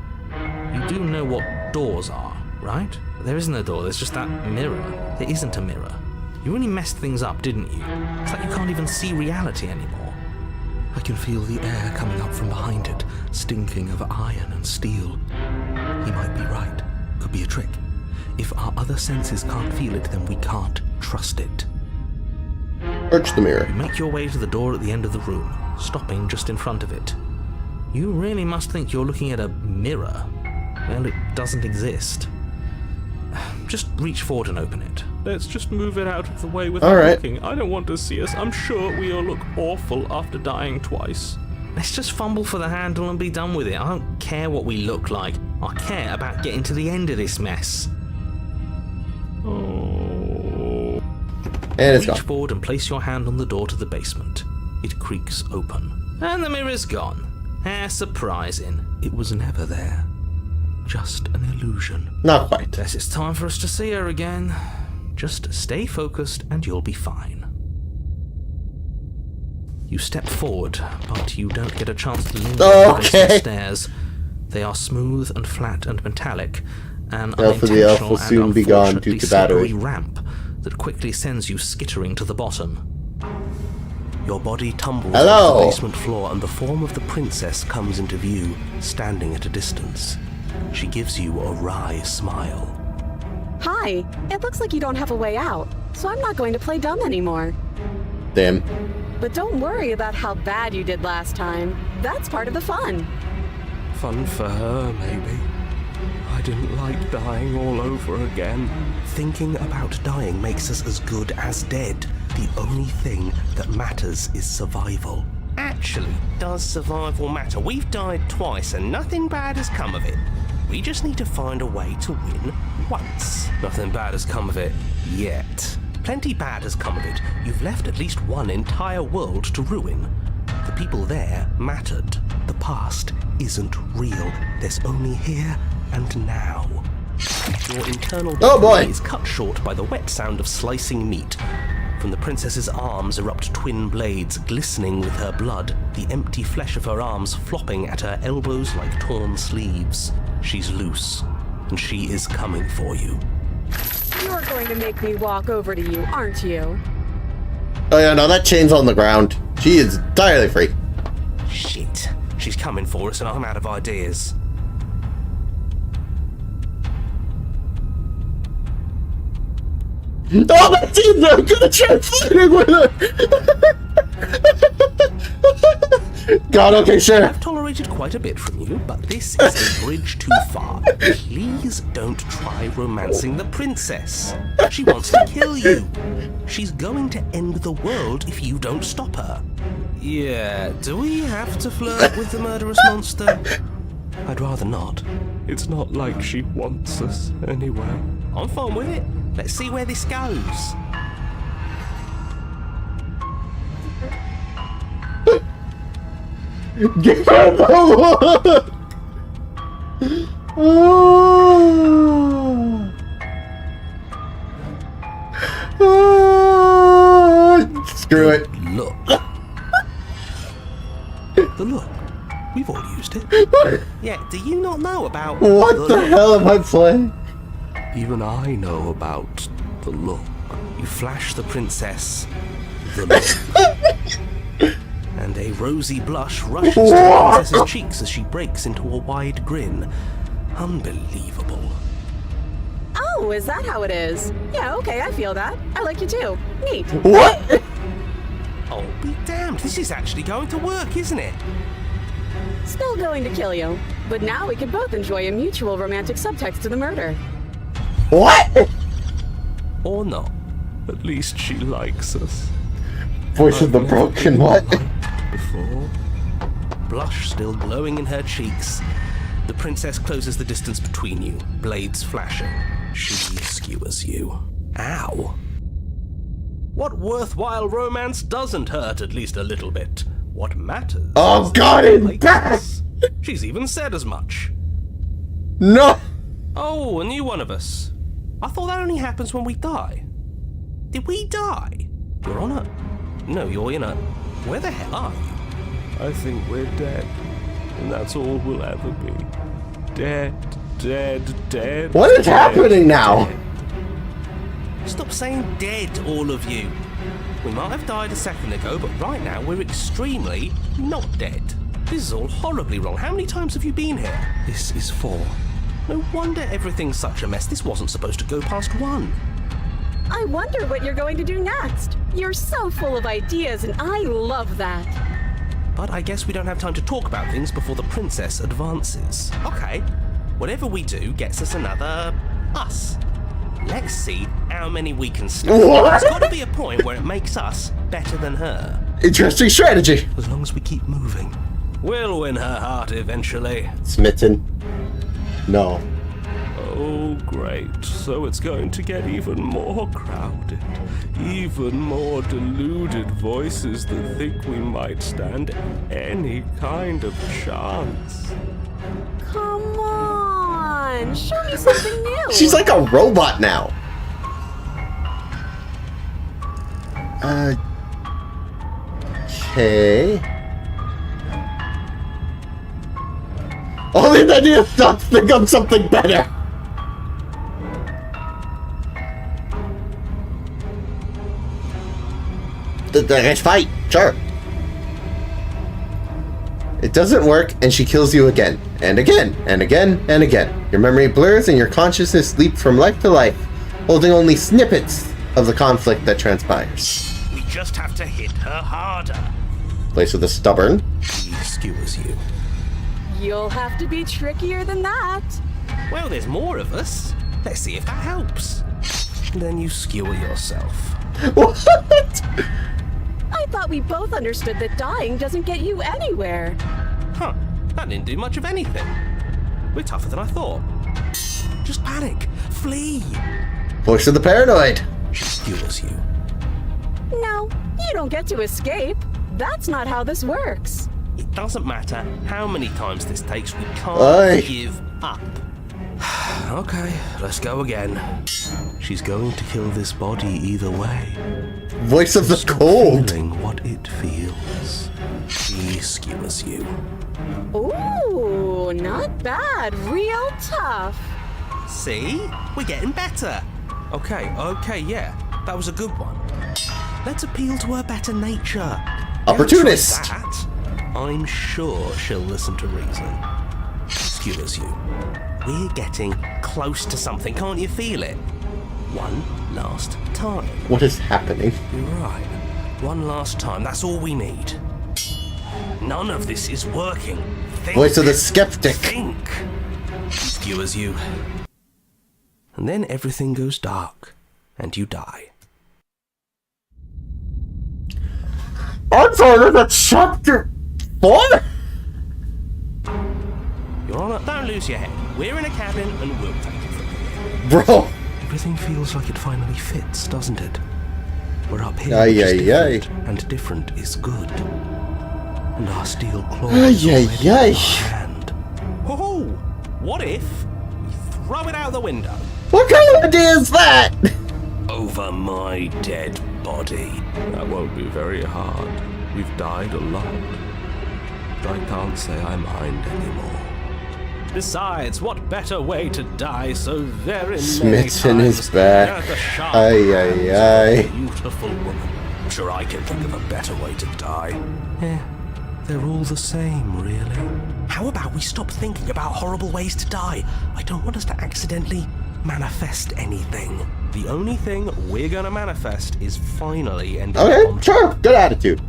Speaker 2: You do know what doors are, right? There isn't a door, there's just that mirror. There isn't a mirror. You really messed things up, didn't you? It's like you can't even see reality anymore. I can feel the air coming up from behind it, stinking of iron and steel. He might be right. Could be a trick. If our other senses can't feel it, then we can't trust it.
Speaker 1: Search the mirror.
Speaker 2: You make your way to the door at the end of the room, stopping just in front of it. You really must think you're looking at a mirror. Well, it doesn't exist. Just reach forward and open it.
Speaker 7: Let's just move it out of the way without
Speaker 1: Alright.
Speaker 7: looking. I don't want to see us. I'm sure we all look awful after dying twice.
Speaker 2: Let's just fumble for the handle and be done with it. I don't care what we look like. I care about getting to the end of this mess.
Speaker 7: Oh.
Speaker 1: And it's
Speaker 2: Reach
Speaker 1: gone.
Speaker 2: forward and place your hand on the door to the basement. It creaks open. And the mirror's gone. How surprising. It was never there. Just an illusion.
Speaker 1: Not quite.
Speaker 2: Guess it's time for us to see her again. Just stay focused and you'll be fine. You step forward, but you don't get a chance to lean down the basement stairs. They are smooth and flat and metallic. An
Speaker 1: Elf of the Elf will
Speaker 2: unintentional
Speaker 1: soon
Speaker 2: and
Speaker 1: be gone
Speaker 2: unfortunately
Speaker 1: due to battery.
Speaker 2: slippery ramp that quickly sends you skittering to the bottom.
Speaker 8: Your body tumbles
Speaker 1: Hello.
Speaker 8: to the basement floor and the form of the princess comes into view, standing at a distance. She gives you a wry smile.
Speaker 3: Hi. It looks like you don't have a way out, so I'm not going to play dumb anymore.
Speaker 1: Damn.
Speaker 3: But don't worry about how bad you did last time. That's part of the fun.
Speaker 9: Fun for her, maybe. I didn't like dying all over again.
Speaker 8: Thinking about dying makes us as good as dead. The only thing that matters is survival. Actually, does survival matter? We've died twice and nothing bad has come of it. We just need to find a way to win once.
Speaker 9: Nothing bad has come of it.
Speaker 8: Yet. Plenty bad has come of it. You've left at least one entire world to ruin. The people there mattered. The past isn't real. There's only here and now. Your internal
Speaker 1: Oh, boy.
Speaker 8: is cut short by the wet sound of slicing meat. From the princess's arms erupt twin blades glistening with her blood, the empty flesh of her arms flopping at her elbows like torn sleeves. She's loose, and she is coming for you.
Speaker 3: You're going to make me walk over to you, aren't you?
Speaker 1: Oh yeah, no, that chain's on the ground. She is entirely free.
Speaker 8: Shit. She's coming for us and I'm out of ideas.
Speaker 1: Oh, that chain's not gonna try fighting with her. God, okay, sure.
Speaker 8: I've tolerated quite a bit from you, but this is a bridge too far. Please don't try romancing the princess. She wants to kill you. She's going to end the world if you don't stop her.
Speaker 2: Yeah, do we have to flirt with the murderous monster?
Speaker 8: I'd rather not.
Speaker 9: It's not like she wants us anyway.
Speaker 8: I'm fine with it. Let's see where this goes.
Speaker 1: Give her the look. Oh. Oh. Screw it.
Speaker 8: Look. The look. We've all used it. Yeah, do you not know about
Speaker 1: What the
Speaker 8: look?
Speaker 1: hell am I playing?
Speaker 9: Even I know about the look.
Speaker 8: You flash the princess the look. And a rosy blush rushes to the princess's cheeks as she breaks into a wide grin. Unbelievable.
Speaker 3: Oh, is that how it is? Yeah, okay, I feel that. I like you too. Neat.
Speaker 1: What?
Speaker 8: Oh, be damned. This is actually going to work, isn't it?
Speaker 3: Still going to kill you. But now we can both enjoy a mutual romantic subtext to the murder.
Speaker 1: What?
Speaker 8: Or not.
Speaker 9: At least she likes us.
Speaker 1: Voice of the broken what?
Speaker 9: Before.
Speaker 8: Blush still glowing in her cheeks. The princess closes the distance between you, blades flashing. She skewers you. Ow. What worthwhile romance doesn't hurt at least a little bit? What matters?
Speaker 1: Oh God, it's back!
Speaker 8: She's even said as much.
Speaker 1: No!
Speaker 8: Oh, a new one of us. I thought that only happens when we die. Did we die? You're on a... No, you're in a... Where the hell are you?
Speaker 9: I think we're dead. And that's all we'll ever be. Dead, dead, dead.
Speaker 1: What is happening now?
Speaker 8: Dead. Stop saying dead, all of you. We might have died a second ago, but right now we're extremely not dead. This is all horribly wrong. How many times have you been here?
Speaker 2: This is 4.
Speaker 8: No wonder everything's such a mess. This wasn't supposed to go past 1.
Speaker 3: I wonder what you're going to do next. You're so full of ideas, and I love that.
Speaker 8: But I guess we don't have time to talk about things before the princess advances. Okay, whatever we do gets us another us. Let's see how many we can stop. There's got to be a point where it makes us better than her.
Speaker 1: Interesting strategy.
Speaker 8: As long as we keep moving. We'll win her heart eventually.
Speaker 1: Smitten. No.
Speaker 9: Oh, great. So it's going to get even more crowded. Even more deluded voices that think we might stand any kind of chance.
Speaker 3: Come on, show me something new.
Speaker 1: She's like a robot now. Okay. All these ideas suck. Think of something better. Let's fight. Sure. It doesn't work, and she kills you again, and again, and again, and again. Your memory blurs, and your consciousness leaps from life to life, holding only snippets of the conflict that transpires.
Speaker 8: We just have to hit her harder.
Speaker 1: Place of the stubborn.
Speaker 8: She skewers you.
Speaker 3: You'll have to be trickier than that.
Speaker 8: Well, there's more of us. Let's see if that helps. Then you skewer yourself.
Speaker 1: What?
Speaker 3: I thought we both understood that dying doesn't get you anywhere.
Speaker 8: Huh, that didn't do much of anything. We're tougher than I thought. Just panic. Flee.
Speaker 1: Voice of the paranoid.
Speaker 8: She skewers you.
Speaker 3: No, you don't get to escape. That's not how this works.
Speaker 8: It doesn't matter how many times this takes, we can't
Speaker 1: Aye.
Speaker 8: give up. Okay, let's go again. She's going to kill this body either way.
Speaker 1: Voice of the
Speaker 8: Stop
Speaker 1: cold.
Speaker 8: feeling what it feels. She skewers you.
Speaker 3: Ooh, not bad. Real tough.
Speaker 8: See? We're getting better. Okay, yeah. That was a good one. Let's appeal to her better nature.
Speaker 1: Opportunist.
Speaker 8: Try that. I'm sure she'll listen to reason. Skewers you. We're getting close to something. Can't you feel it? One last time.
Speaker 1: What is happening?
Speaker 8: You're right. One last time. That's all we need. None of this is working. Think.
Speaker 1: Voice of the skeptic.
Speaker 8: Think. Skewers you. And then everything goes dark, and you die.
Speaker 1: I'm sorry, that's chapter 4?
Speaker 8: Your Honor, don't lose your head. We're in a cabin, and we'll take it from here.
Speaker 1: Bro.
Speaker 2: Everything feels like it finally fits, doesn't it? We're up here,
Speaker 1: Aye,
Speaker 2: which is
Speaker 1: aye, aye.
Speaker 2: different, and different is good. And our steel claws
Speaker 1: Aye,
Speaker 2: already
Speaker 1: aye,
Speaker 2: in our
Speaker 1: aye.
Speaker 2: hand.
Speaker 8: Ho-ho! What if we throw it out the window?
Speaker 1: What kind of idea is that?
Speaker 8: Over my dead body.
Speaker 9: That won't be very hard. We've died a lot. But I can't say I mind anymore.
Speaker 8: Besides, what better way to die so very many
Speaker 1: Smitten
Speaker 8: times
Speaker 1: is back.
Speaker 8: than at the sharp
Speaker 1: Aye,
Speaker 8: hands
Speaker 1: aye,
Speaker 8: of
Speaker 1: aye.
Speaker 8: a beautiful woman. I'm sure I can think of a better way to die.
Speaker 2: Yeah, they're all the same, really.
Speaker 8: How about we stop thinking about horrible ways to die? I don't want us to accidentally manifest anything. The only thing we're gonna manifest is finally ending
Speaker 1: Okay,
Speaker 8: on
Speaker 1: sure. Good attitude.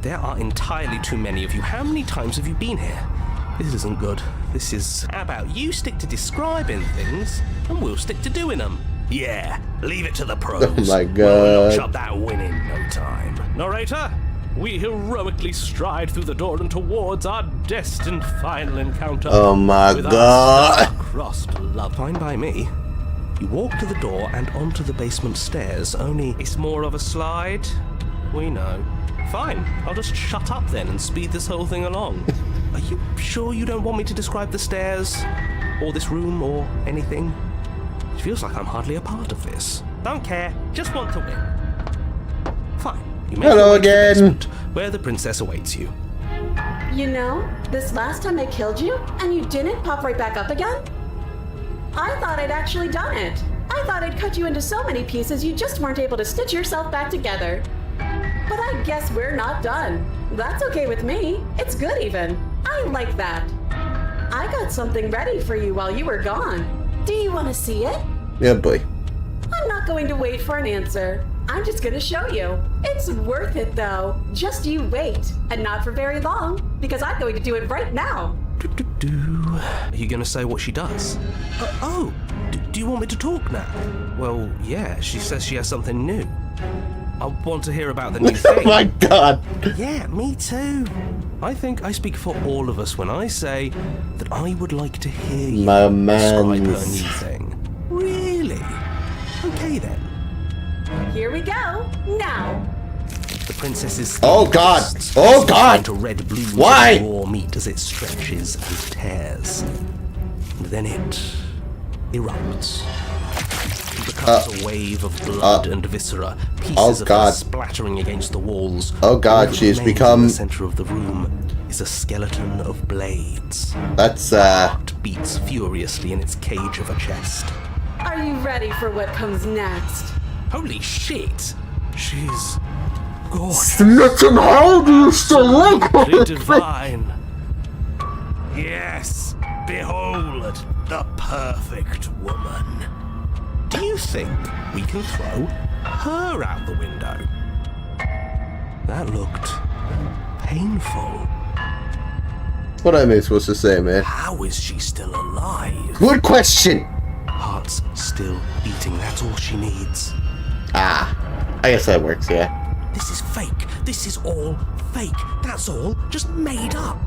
Speaker 8: There are entirely too many of you. How many times have you been here? This isn't good. This is... How about you stick to describing things, and we'll stick to doing them. Yeah, leave it to the pros.
Speaker 1: Oh my
Speaker 8: We'll notch
Speaker 1: god.
Speaker 8: up that win in no time.
Speaker 9: Narrator, we heroically stride through the door and towards our destined final encounter.
Speaker 1: Oh my
Speaker 9: with our
Speaker 1: god.
Speaker 9: star-crossed love.
Speaker 8: Fine by me. You walk to the door and onto the basement stairs, only
Speaker 9: It's more of a slide. We know. Fine, I'll just shut up then and speed this whole thing along.
Speaker 8: Are you sure you don't want me to describe the stairs? Or this room, or anything? It feels like I'm hardly a part of this.
Speaker 9: Don't care, just want to win.
Speaker 8: Fine. You make
Speaker 1: Hello
Speaker 8: your way to the
Speaker 1: again.
Speaker 8: basement, where the princess awaits you.
Speaker 6: You know, this last time they killed you, and you didn't pop right back up again? I thought I'd actually done it. I thought I'd cut you into so many pieces you just weren't able to stitch yourself back together. But I guess we're not done. That's okay with me. It's good even. I like that. I got something ready for you while you were gone. Do you want to see it?
Speaker 1: Yeah, boy.
Speaker 6: I'm not going to wait for an answer. I'm just going to show you. It's worth it though. Just you wait. And not for very long, because I'm going to do it right now.
Speaker 8: Are you going to say what she does? Do you want me to talk now? Well, yeah, she says she has something new. I want to hear about the new
Speaker 1: Oh
Speaker 8: thing.
Speaker 1: my god.
Speaker 8: Yeah, me too. I think I speak for all of us when I say that I would like to hear you
Speaker 1: My
Speaker 8: describe her
Speaker 1: mans.
Speaker 8: new thing. Really? Okay then.
Speaker 6: Here we go. Now.
Speaker 8: The princess's
Speaker 1: Oh god. Oh god.
Speaker 8: into red blue
Speaker 1: Why?
Speaker 8: raw meat as it stretches and tears. And then it erupts. It becomes a wave of blood and viscera, pieces of her
Speaker 1: God.
Speaker 8: splattering against the walls.
Speaker 1: Oh god,
Speaker 8: All that
Speaker 1: she has
Speaker 8: remains
Speaker 1: become-
Speaker 8: in the center of the room is a skeleton of blades.
Speaker 1: That's
Speaker 8: Heart beats furiously in its cage of a chest.
Speaker 6: Are you ready for what comes next?
Speaker 8: Holy shit! She's gorgeous.
Speaker 1: Smitten, how do you still like
Speaker 9: Absolutely divine. Yes, behold the perfect woman.
Speaker 8: Do you think we can throw her out the window? That looked painful.
Speaker 1: What am I supposed to say, man?
Speaker 8: How is she still alive?
Speaker 1: Good question.
Speaker 8: Heart's still beating, that's all she needs.
Speaker 1: Ah, I guess that works, yeah.
Speaker 8: This is fake. This is all fake. That's all just made up.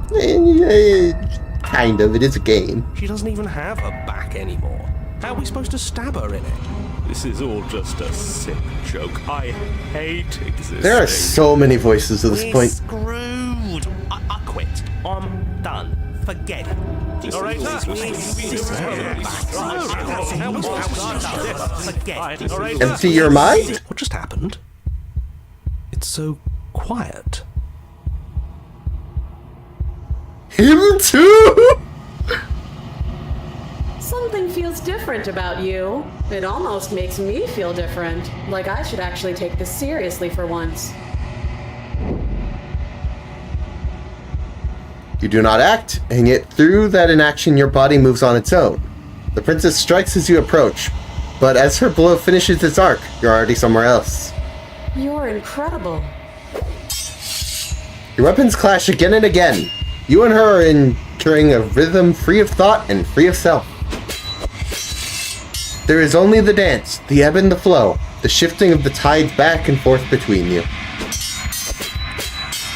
Speaker 1: Kind of, it is a game.
Speaker 8: She doesn't even have her back anymore. How are we supposed to stab her in it?
Speaker 9: This is all just a sick joke. I hate existing.
Speaker 1: There are so many voices at this
Speaker 8: We're
Speaker 1: point.
Speaker 8: screwed. I quit. I'm done. Forget it.
Speaker 9: Narrator,
Speaker 8: Forget.
Speaker 1: Empty your mind?
Speaker 8: What just happened? It's so quiet.
Speaker 1: Him too?
Speaker 6: Something feels different about you. It almost makes me feel different. Like I should actually take this seriously for once.
Speaker 1: You do not act, and yet through that inaction your body moves on its own. The princess strikes as you approach, but as her blow finishes its arc, you're already somewhere else.
Speaker 6: You're incredible.
Speaker 1: Your weapons clash again and again. You and her are incurring a rhythm free of thought and free of self. There is only the dance, the ebb and the flow, the shifting of the tides back and forth between you.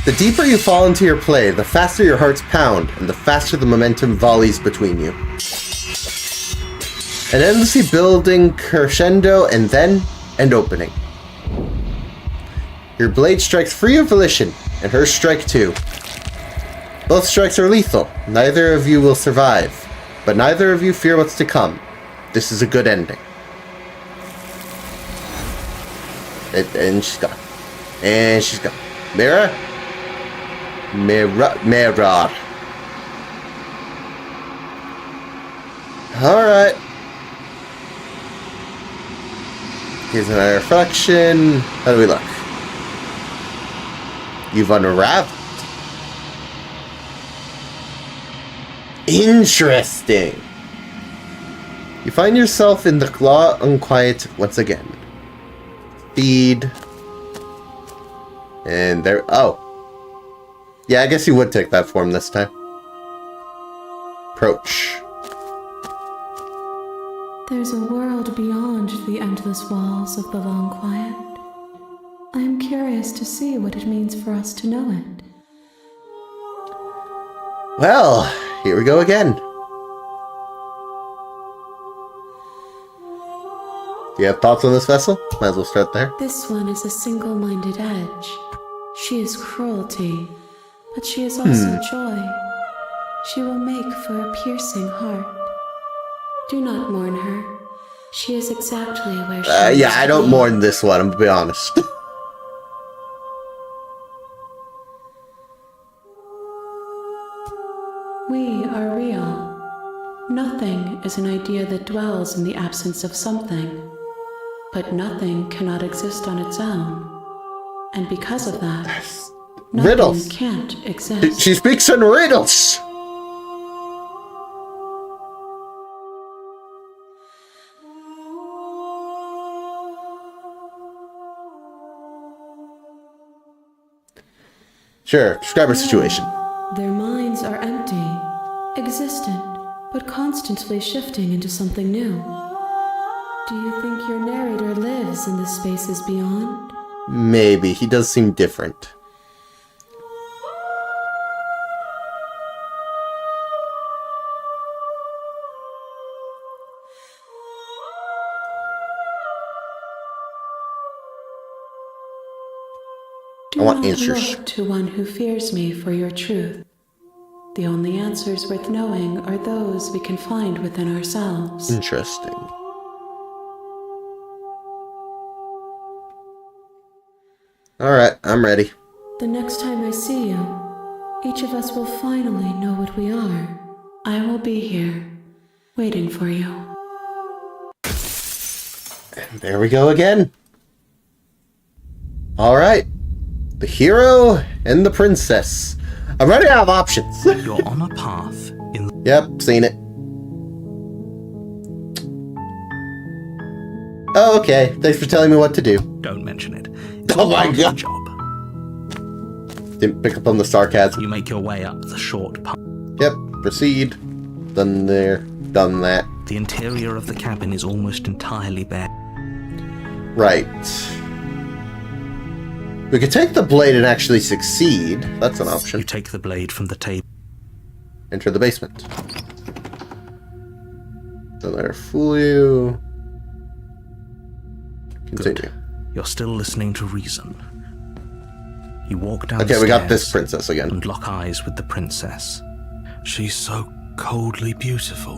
Speaker 1: The deeper you fall into your play, the faster your hearts pound, and the faster the momentum volleys between you. An endlessly building crescendo and then an opening. Your blade strikes free of volition, and hers strike too. Both strikes are lethal. Neither of you will survive, but neither of you fear what's to come. This is a good ending. And she's gone. And she's gone. Mirror? Mirror. Alright. Here's another reflection. How do we look? You've unraveled. Interesting. You find yourself in the claw unquiet once again. Feed. And there. Oh. Yeah, I guess you would take that form this time. Approach.
Speaker 5: There's a world beyond the endless walls of the long quiet. I am curious to see what it means for us to know it.
Speaker 1: Well, here we go again. Do you have thoughts on this vessel? Might as well start there.
Speaker 5: This one is a single-minded edge. She is cruelty, but she is also joy. She will make for a piercing heart. Do not mourn her. She is exactly where she is.
Speaker 1: Yeah, I don't mourn this one, I'm gonna be honest.
Speaker 5: We are real. Nothing is an idea that dwells in the absence of something. But nothing cannot exist on its own. And because of that, nothing
Speaker 1: Riddles.
Speaker 5: can't exist.
Speaker 1: She speaks in riddles! Sure, describe her situation.
Speaker 5: Their minds are empty, existent, but constantly shifting into something new. Do you think your narrator lives in the spaces beyond?
Speaker 1: Maybe. He does seem different.
Speaker 5: Do
Speaker 1: I want
Speaker 5: not
Speaker 1: answers.
Speaker 5: look to one who fears me for your truth. The only answers worth knowing are those we can find within ourselves.
Speaker 1: Interesting. Alright, I'm ready.
Speaker 5: The next time I see you, each of us will finally know what we are. I will be here, waiting for you.
Speaker 1: And there we go again. Alright. The hero and the princess. I'm running out of options.
Speaker 2: You're on a path in the
Speaker 1: Yep, seen it. Oh, okay. Thanks for telling me what to do.
Speaker 2: Don't mention it.
Speaker 1: Oh my
Speaker 2: Part of the
Speaker 1: God.
Speaker 2: job.
Speaker 1: Didn't pick up on the sarcasm.
Speaker 2: You make your way up the short path.
Speaker 1: Yep, proceed. Done there, done that.
Speaker 2: The interior of the cabin is almost entirely bare.
Speaker 1: Right. We could take the blade and actually succeed. That's an option.
Speaker 2: You take the blade from the table.
Speaker 1: Enter the basement. Don't let her fool you. Continue.
Speaker 2: Good. You're still listening to reason. You walk down
Speaker 1: Okay,
Speaker 2: the
Speaker 1: we got this
Speaker 2: stairs
Speaker 1: princess again.
Speaker 2: and lock eyes with the princess.
Speaker 7: She's so coldly beautiful.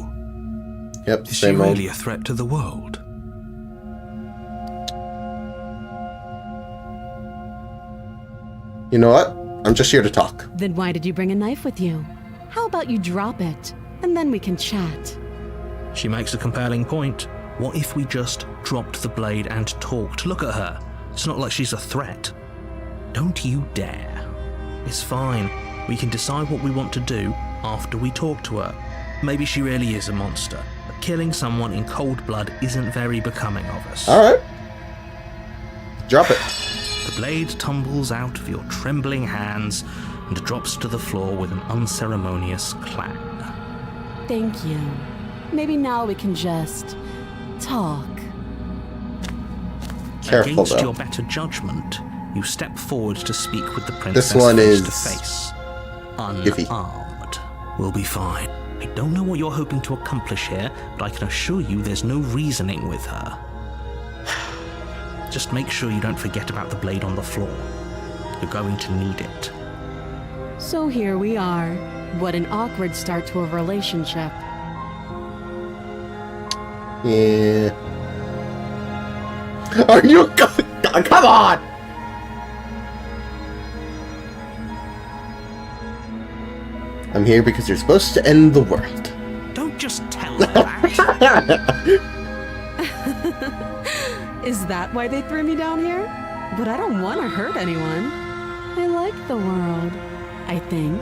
Speaker 1: Yep,
Speaker 7: Is she
Speaker 1: same old.
Speaker 7: really a threat to the world?
Speaker 1: You know what? I'm just here to talk.
Speaker 6: Then why did you bring a knife with you? How about you drop it, and then we can chat?
Speaker 2: She makes a compelling point. What if we just dropped the blade and talked? Look at her. It's not like she's a threat. Don't you dare. It's fine. We can decide what we want to do after we talk to her. Maybe she really is a monster, but killing someone in cold blood isn't very becoming of us.
Speaker 1: Alright. Drop it.
Speaker 2: The blade tumbles out of your trembling hands and drops to the floor with an unceremonious clang.
Speaker 6: Thank you. Maybe now we can just talk.
Speaker 1: Careful,
Speaker 2: Against
Speaker 1: though.
Speaker 2: your better judgment, you step forward to speak with the princess
Speaker 1: This one
Speaker 2: face
Speaker 1: is
Speaker 2: to face.
Speaker 1: iffy.
Speaker 2: Unarmed. We'll be fine. I don't know what you're hoping to accomplish here, but I can assure you there's no reasoning with her. Just make sure you don't forget about the blade on the floor. You're going to need it.
Speaker 6: So here we are. What an awkward start to a relationship.
Speaker 1: Yeah. Are you come on! I'm here because you're supposed to end the world.
Speaker 2: Don't just tell her that.
Speaker 6: Is that why they threw me down here? But I don't want to hurt anyone. I like the world, I think.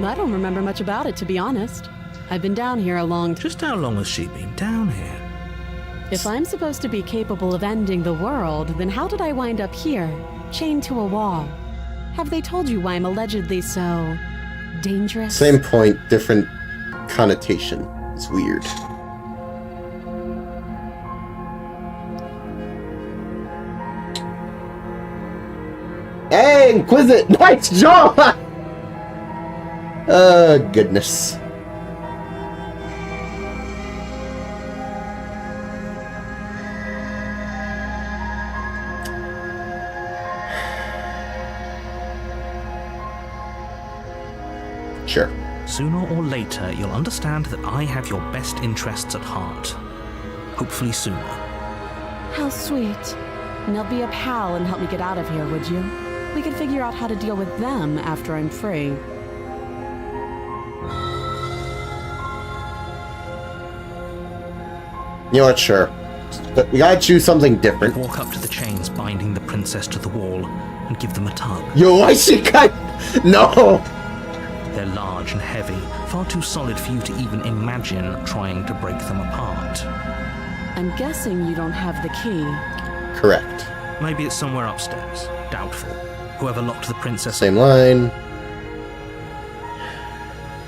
Speaker 6: I don't remember much about it, to be honest. I've been down here a long time.
Speaker 2: Just how long has she been down here?
Speaker 6: If I'm supposed to be capable of ending the world, then how did I wind up here, chained to a wall? Have they told you why I'm allegedly so dangerous?
Speaker 1: Same point, different connotation. It's weird. Hey, Inquisit! Nice job! Oh, goodness. Sure.
Speaker 2: Sooner or later, you'll understand that I have your best interests at heart. Hopefully sooner.
Speaker 6: How sweet. And they'll be a pal and help me get out of here, would you? We could figure out how to deal with them after I'm free.
Speaker 1: You know what, sure. But we gotta choose something different.
Speaker 2: Walk up to the chains binding the princess to the wall and give them a tug.
Speaker 1: Yo, I see No!
Speaker 2: They're large and heavy, far too solid for you to even imagine trying to break them apart.
Speaker 6: I'm guessing you don't have the key.
Speaker 1: Correct.
Speaker 2: Maybe it's somewhere upstairs. Doubtful. Whoever locked the princess...
Speaker 1: Same line.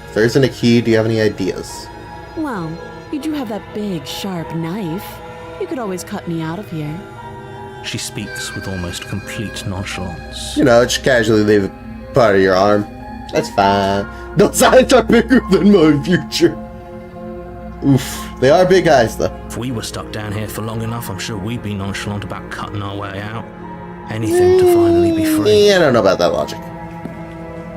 Speaker 1: If there isn't a key, do you have any ideas?
Speaker 6: Well, you do have that big, sharp knife. You could always cut me out of here.
Speaker 2: She speaks with almost complete nonchalance.
Speaker 1: You know, just casually leave it part of your arm. That's fine. Those eyes are bigger than my future. Oof. They are big eyes, though.
Speaker 2: If we were stuck down here for long enough, I'm sure we'd be nonchalant about cutting our way out. Anything to finally be free.
Speaker 1: Yeah, I don't know about that logic.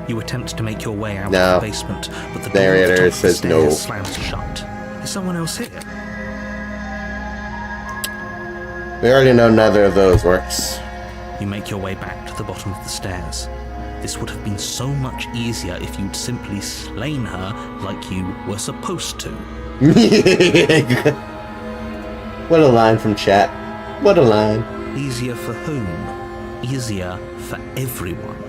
Speaker 2: You attempt to make your way out
Speaker 1: No.
Speaker 2: of the basement, but the
Speaker 1: Narrator
Speaker 2: door at the top of the
Speaker 1: says no.
Speaker 2: stairs slams shut. Is someone else here?
Speaker 1: We already know neither of those works.
Speaker 2: You make your way back to the bottom of the stairs. This would have been so much easier if you'd simply slain her like you were supposed to.
Speaker 1: What a line from chat. What a line.
Speaker 2: Easier for whom? Easier for everyone.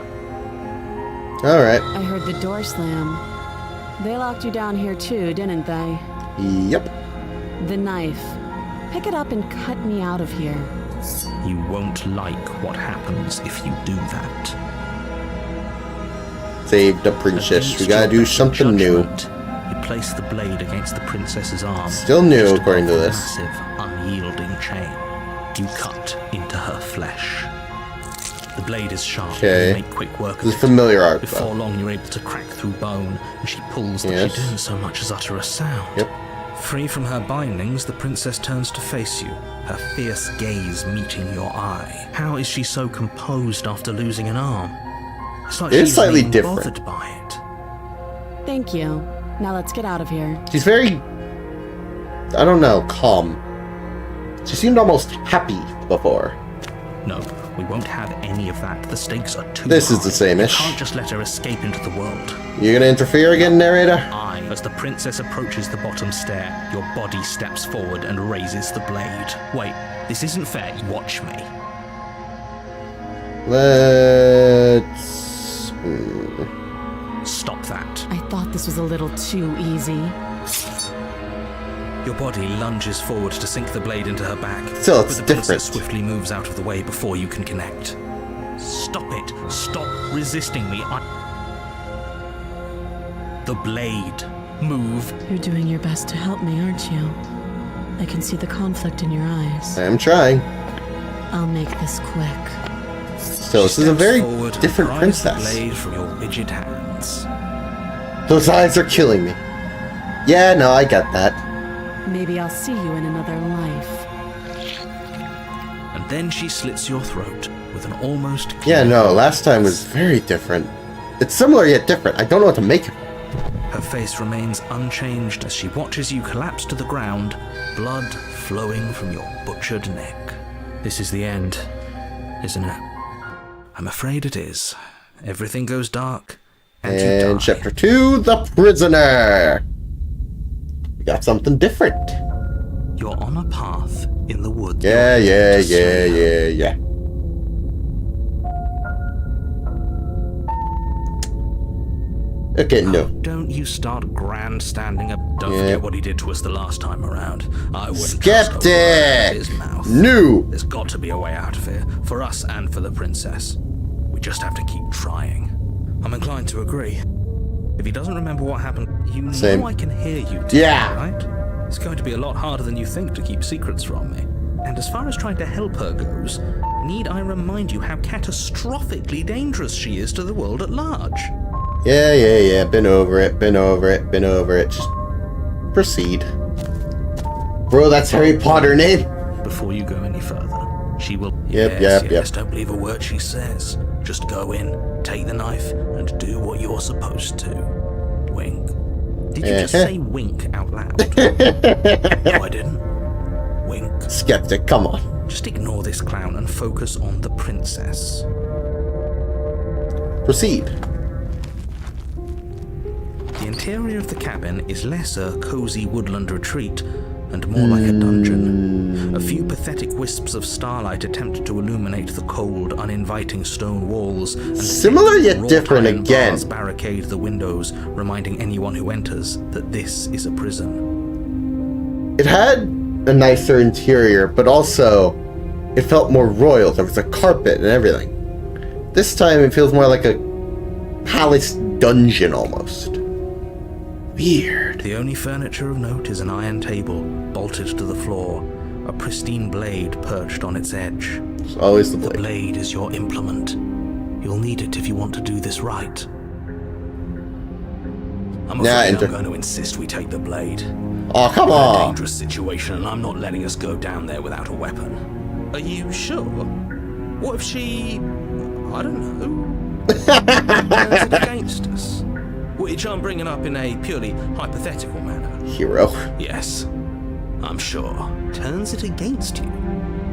Speaker 1: Alright.
Speaker 6: I heard the door slam. They locked you down here too, didn't they?
Speaker 1: Yep.
Speaker 6: The knife. Pick it up and cut me out of here.
Speaker 2: You won't like what happens if you do that.
Speaker 1: Save the princess. We gotta do something new.
Speaker 2: You place the blade against the princess's arm.
Speaker 1: Still new,
Speaker 2: just
Speaker 1: according to
Speaker 2: above the
Speaker 1: this.
Speaker 2: Massive, unyielding chain. You cut into her flesh. The blade is sharp.
Speaker 1: Okay.
Speaker 2: You make quick work of
Speaker 1: This is
Speaker 2: it.
Speaker 1: familiar art,
Speaker 2: Before
Speaker 1: though.
Speaker 2: long, you're able to crack through bone, and she pulls that
Speaker 1: Yes.
Speaker 2: she didn't so much as utter a sound.
Speaker 1: Yep.
Speaker 2: Free from her bindings, the princess turns to face you, her fierce gaze meeting your eye. How is she so composed after losing an arm? It's like
Speaker 1: It is
Speaker 2: she's
Speaker 1: slightly
Speaker 2: even
Speaker 1: different.
Speaker 2: bothered by it.
Speaker 6: Thank you. Now let's get out of here.
Speaker 1: She's very, I don't know, calm. She seemed almost happy before.
Speaker 2: No, we won't have any of that. The stakes are too
Speaker 1: This is
Speaker 2: high.
Speaker 1: the same-ish.
Speaker 2: You can't just let her escape into the world.
Speaker 1: You gonna interfere again, narrator?
Speaker 2: As the princess approaches the bottom stair, your body steps forward and raises the blade. Wait, this isn't fair. Watch me.
Speaker 1: Let's...
Speaker 2: Stop that.
Speaker 6: I thought this was a little too easy.
Speaker 2: Your body lunges forward to sink the blade into her back.
Speaker 1: Still, it's
Speaker 2: but the princess
Speaker 1: different.
Speaker 2: swiftly moves out of the way before you can connect. Stop it. Stop resisting me. The blade. Move.
Speaker 3: You're doing your best to help me, aren't you? I can see the conflict in your eyes.
Speaker 1: I am trying.
Speaker 3: I'll make this quick.
Speaker 1: Still, this is a
Speaker 2: Steps
Speaker 1: very
Speaker 2: forward and
Speaker 1: different
Speaker 2: pries the
Speaker 1: princess.
Speaker 2: blade from your rigid hands.
Speaker 1: Those eyes are killing me. Yeah, no, I get that.
Speaker 6: Maybe I'll see you in another life.
Speaker 2: And then she slits your throat with an almost
Speaker 1: Yeah,
Speaker 2: clear
Speaker 1: no, last time was very different. It's similar yet different. I don't know what to make of it.
Speaker 2: Her face remains unchanged as she watches you collapse to the ground, blood flowing from your butchered neck. This is the end, isn't it? I'm afraid it is. Everything goes dark, and you die.
Speaker 1: And chapter 2, The Prisoner. We got something different.
Speaker 2: You're on a path in the woods.
Speaker 1: Yeah. Okay, no.
Speaker 2: Don't you start grandstanding up. Don't
Speaker 1: Yeah.
Speaker 2: forget what he did to us the last time around. I wouldn't trust a word out of
Speaker 1: Skeptic!
Speaker 2: his mouth.
Speaker 1: New!
Speaker 2: There's got to be a way out of here, for us and for the princess. We just have to keep trying. I'm inclined to agree. If he doesn't remember what happened, you know
Speaker 1: Same.
Speaker 2: I can hear you.
Speaker 1: Yeah.
Speaker 2: Right? It's going to be a lot harder than you think to keep secrets from me. And as far as trying to help her goes, need I remind you how catastrophically dangerous she is to the world at large?
Speaker 1: Yeah. Been over it. Just proceed. Bro, that's Harry Potter name.
Speaker 2: Before you go any further, she will...
Speaker 1: Yep.
Speaker 2: Yes, don't believe a word she says. Just go in, take the knife, and do what you're supposed to. Wink. Did you just say wink out loud? No, I didn't. Wink.
Speaker 1: Skeptic, come on.
Speaker 2: Just ignore this clown and focus on the princess.
Speaker 1: Proceed.
Speaker 2: The interior of the cabin is less a cozy woodland retreat and more like a dungeon. A few pathetic wisps of starlight attempt to illuminate the cold, uninviting stone walls, and
Speaker 1: similar yet different
Speaker 2: iron
Speaker 1: again.
Speaker 2: bars barricade the windows, reminding anyone who enters that this is a prison.
Speaker 1: It had a nicer interior, but also it felt more royal. There was a carpet and everything. This time it feels more like a palace dungeon almost. Weird.
Speaker 2: The only furniture of note is an iron table bolted to the floor, a pristine blade perched on its edge.
Speaker 1: It's always the
Speaker 2: The
Speaker 1: blade.
Speaker 2: blade is your implement. You'll need it if you want to do this right. I'm afraid I'm going to insist we take the blade.
Speaker 1: Oh, come
Speaker 2: We're in a
Speaker 1: on.
Speaker 2: dangerous situation, and I'm not letting us go down there without a weapon. Are you sure? What if she... I don't know... turns it against us? Which I'm bringing up in a purely hypothetical manner.
Speaker 1: Hero.
Speaker 2: Yes, I'm sure. Turns it against you.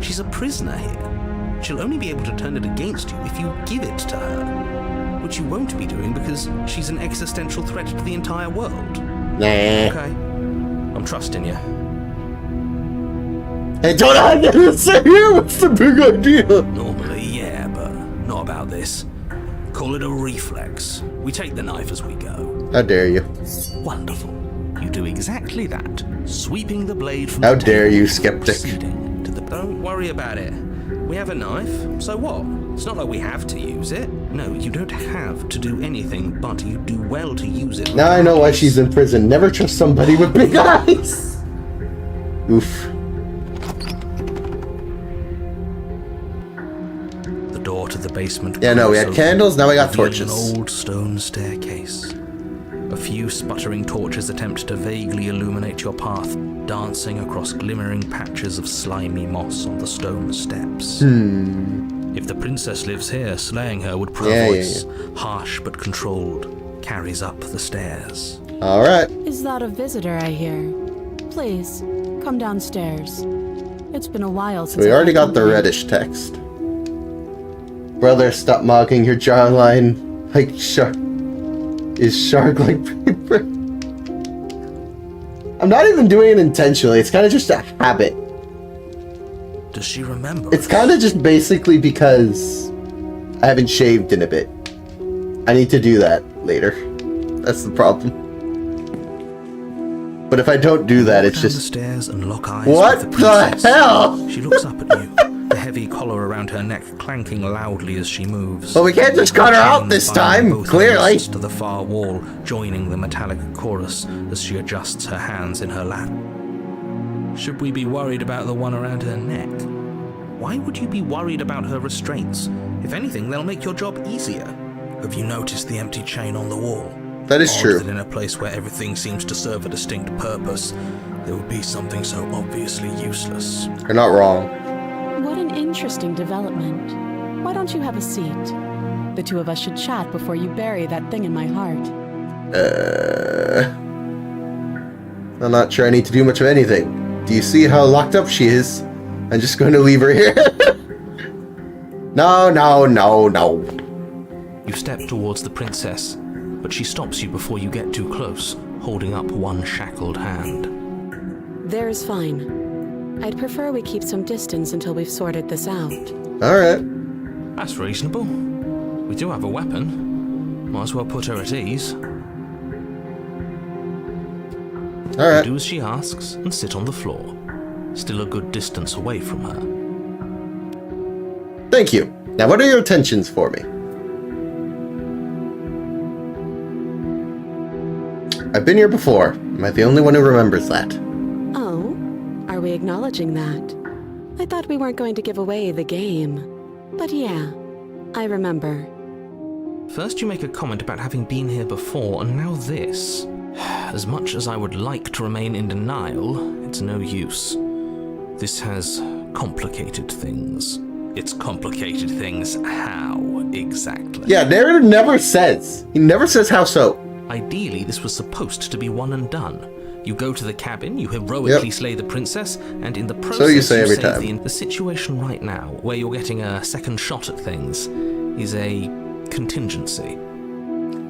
Speaker 2: She's a prisoner here. She'll only be able to turn it against you if you give it to her. Which you won't be doing because she's an existential threat to the entire world.
Speaker 1: Nah.
Speaker 2: Okay, I'm trusting you.
Speaker 1: Hey, don't I get to say here? What's the big idea?
Speaker 2: Normally, yeah, but not about this. Call it a reflex. We take the knife as we go.
Speaker 1: How dare you?
Speaker 2: Wonderful. You do exactly that, sweeping the blade from
Speaker 1: How
Speaker 2: the
Speaker 1: dare
Speaker 2: table
Speaker 1: you,
Speaker 2: before
Speaker 1: skeptic.
Speaker 2: proceeding to the... Don't worry about it. We have a knife, so what? It's not like we have to use it. No, you don't have to do anything, but you do well to use it.
Speaker 1: Now I know why she's in prison. Never trust somebody with big eyes. Oof.
Speaker 2: The door to the basement.
Speaker 1: Yeah, no, we had
Speaker 2: open,
Speaker 1: candles, now we got
Speaker 2: revealing
Speaker 1: torches.
Speaker 2: An old stone staircase. A few sputtering torches attempt to vaguely illuminate your path, dancing across glimmering patches of slimy moss on the stone steps. If the princess lives here, slaying her would put a voice, harsh but controlled, carries up the stairs.
Speaker 1: Alright.
Speaker 3: Is that a visitor I hear? Please, come downstairs. It's been a while since
Speaker 1: We
Speaker 3: I've
Speaker 1: already
Speaker 3: had
Speaker 1: got the
Speaker 3: company.
Speaker 1: reddish text. Brother, stop mocking your jawline like shark. Is shark like paper? I'm not even doing it intentionally. It's kind of just a habit.
Speaker 2: Does she remember?
Speaker 1: It's kind of just basically because I haven't shaved in a bit. I need to do that later. That's the problem. But if I don't do that, it's
Speaker 2: Down the
Speaker 1: just...
Speaker 2: stairs and lock eyes
Speaker 1: What
Speaker 2: with the
Speaker 1: the
Speaker 2: princess.
Speaker 1: hell?
Speaker 2: She looks up at you, the heavy collar around her neck clanking loudly as she moves.
Speaker 1: Well, we can't just cut her out
Speaker 2: Chains
Speaker 1: this
Speaker 2: binding
Speaker 1: time,
Speaker 2: both her
Speaker 1: clearly.
Speaker 2: wrists to the far wall, joining the metallic chorus as she adjusts her hands in her lap. Should we be worried about the one around her neck? Why would you be worried about her restraints? If anything, they'll make your job easier. Have you noticed the empty chain on the wall?
Speaker 1: That is
Speaker 2: Odd
Speaker 1: true.
Speaker 2: that in a place where everything seems to serve a distinct purpose, there would be something so obviously useless.
Speaker 1: You're not wrong.
Speaker 3: What an interesting development. Why don't you have a seat? The two of us should chat before you bury that thing in my heart.
Speaker 1: I'm not sure I need to do much of anything. Do you see how locked up she is? I'm just going to leave her here. No.
Speaker 2: You step towards the princess, but she stops you before you get too close, holding up one shackled hand.
Speaker 3: There is fine. I'd prefer we keep some distance until we've sorted this out.
Speaker 1: Alright.
Speaker 2: That's reasonable. We do have a weapon. Might as well put her at ease. You
Speaker 1: Alright.
Speaker 2: do as she asks and sit on the floor, still a good distance away from her.
Speaker 1: Thank you. Now, what are your intentions for me? I've been here before. Am I the only one who remembers that?
Speaker 3: Oh, are we acknowledging that? I thought we weren't going to give away the game. But yeah, I remember.
Speaker 2: First you make a comment about having been here before, and now this. As much as I would like to remain in denial, it's no use. This has complicated things. It's complicated things how, exactly?
Speaker 1: Yeah, narrator never says. He never says how so.
Speaker 2: Ideally, this was supposed to be one and done. You go to the cabin, you heroically slay the princess, and in the process
Speaker 1: So you say every time.
Speaker 2: The situation right now, where you're getting a second shot at things, is a contingency.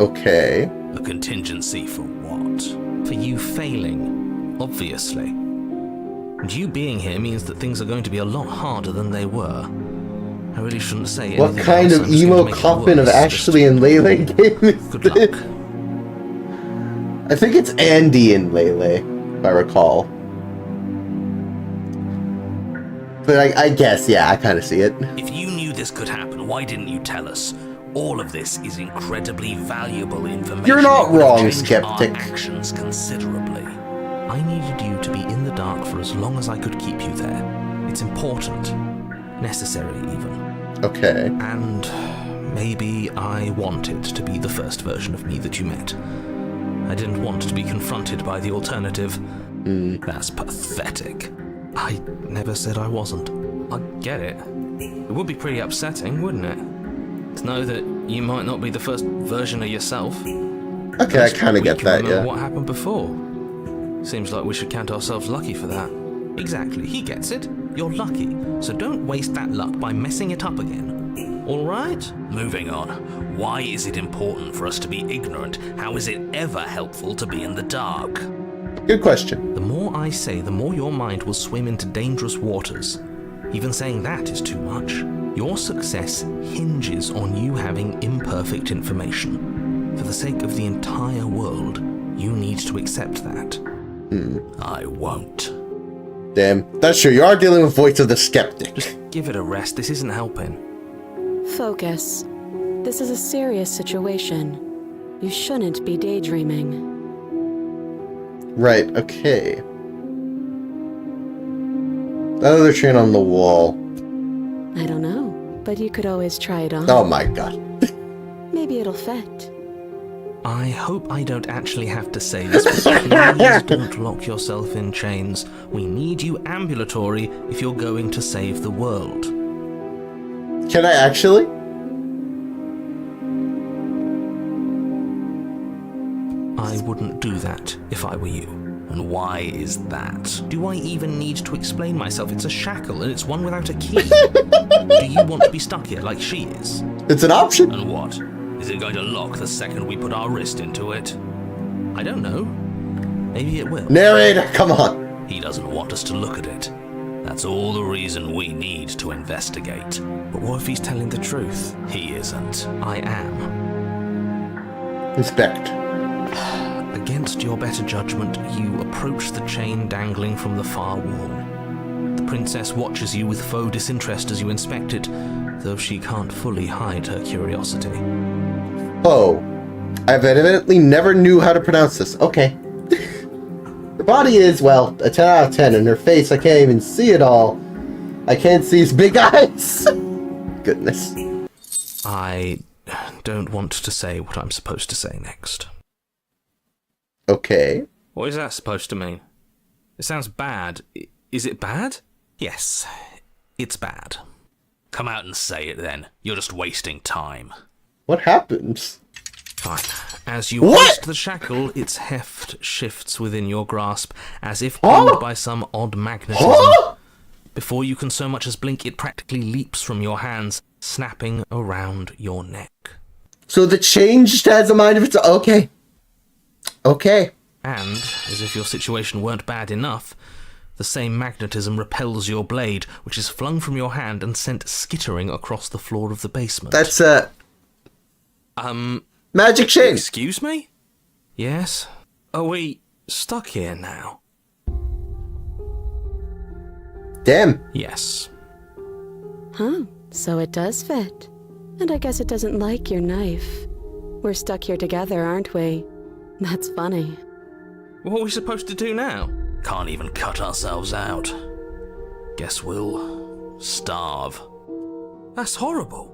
Speaker 1: Okay.
Speaker 2: A contingency for what? For you failing, obviously. And you being here means that things are going to be a lot harder than they were. I really shouldn't say anything.
Speaker 1: What kind
Speaker 2: else.
Speaker 1: of
Speaker 2: I'm just going to
Speaker 1: emo
Speaker 2: make it
Speaker 1: coffin of
Speaker 2: worse.
Speaker 1: Ashley and Lele game is
Speaker 2: Good
Speaker 1: this?
Speaker 2: luck.
Speaker 1: I think it's Andy and Lele, if I recall. But I guess, yeah, I kind of see it.
Speaker 8: If you knew this could happen, why didn't you tell us? All of this is incredibly valuable information.
Speaker 1: You're not
Speaker 8: It would
Speaker 1: wrong,
Speaker 8: change
Speaker 1: skeptic.
Speaker 8: Our actions considerably.
Speaker 2: I needed you to be in the dark for as long as I could keep you there. It's important. Necessary, even.
Speaker 1: Okay.
Speaker 2: And maybe I wanted to be the first version of me that you met. I didn't want to be confronted by the alternative. That's pathetic. I never said I wasn't. I get it. It would be pretty upsetting, wouldn't it? To know that you might not be the first version of yourself.
Speaker 1: Okay, I kind of get that,
Speaker 2: Remember
Speaker 1: yeah.
Speaker 2: what happened before. Seems like we should count ourselves lucky for that. Exactly, he gets it. You're lucky, so don't waste that luck by messing it up again. All right?
Speaker 8: Moving on. Why is it important for us to be ignorant? How is it ever helpful to be in the dark?
Speaker 1: Good question.
Speaker 2: The more I say, the more your mind will swim into dangerous waters. Even saying that is too much. Your success hinges on you having imperfect information. For the sake of the entire world, you need to accept that.
Speaker 8: I won't.
Speaker 1: Damn. That's true. You are dealing with Voice of the Skeptic.
Speaker 2: Just give it a rest, this isn't helping.
Speaker 3: Focus. This is a serious situation. You shouldn't be daydreaming.
Speaker 1: Right, okay. That other chain on the wall.
Speaker 3: I don't know, but you could always try it on.
Speaker 1: Oh my god.
Speaker 3: Maybe it'll fit.
Speaker 2: I hope I don't actually have to say this, but please don't lock yourself in chains. We need you ambulatory if you're going to save the world.
Speaker 1: Can I actually?
Speaker 2: I wouldn't do that if I were you.
Speaker 8: And why is that?
Speaker 2: Do I even need to explain myself? It's a shackle and it's one without a key. Do you want to be stuck here like she is?
Speaker 1: It's an option.
Speaker 8: And what? Is it going to lock the second we put our wrist into it?
Speaker 2: I don't know. Maybe it will.
Speaker 1: Narrator, come on.
Speaker 8: He doesn't want us to look at it. That's all the reason we need to investigate.
Speaker 2: But what if he's telling the truth?
Speaker 8: He isn't.
Speaker 2: I am.
Speaker 1: Inspect.
Speaker 2: Against your better judgment, you approach the chain dangling from the far wall. The princess watches you with faux disinterest as you inspect it, though she can't fully hide her curiosity.
Speaker 1: Oh. I've evidently never knew how to pronounce this. Okay. Her body is, well, a 10 out of 10, and her face, I can't even see it all. I can't see his big eyes. Goodness.
Speaker 2: I don't want to say what I'm supposed to say next.
Speaker 1: Okay.
Speaker 7: What is that supposed to mean? It sounds bad. Is it bad?
Speaker 2: Yes, it's bad.
Speaker 8: Come out and say it then. You're just wasting time.
Speaker 1: What happens?
Speaker 2: Fine. As you
Speaker 1: What?
Speaker 2: hoist the shackle, its heft shifts within your grasp, as if pulled by some odd magnetism.
Speaker 1: Huh?
Speaker 2: Before you can so much as blink, it practically leaps from your hands, snapping around your neck.
Speaker 1: So the chain just has a mind of its own. Okay. Okay.
Speaker 2: And, as if your situation weren't bad enough, the same magnetism repels your blade, which is flung from your hand and sent skittering across the floor of the basement.
Speaker 1: That's magic chain.
Speaker 7: Excuse me?
Speaker 2: Yes?
Speaker 7: Are we stuck here now?
Speaker 1: Damn.
Speaker 2: Yes.
Speaker 3: Huh, so it does fit. And I guess it doesn't like your knife. We're stuck here together, aren't we? That's funny.
Speaker 7: What are we supposed to do now?
Speaker 8: Can't even cut ourselves out.
Speaker 7: Guess we'll starve. That's horrible.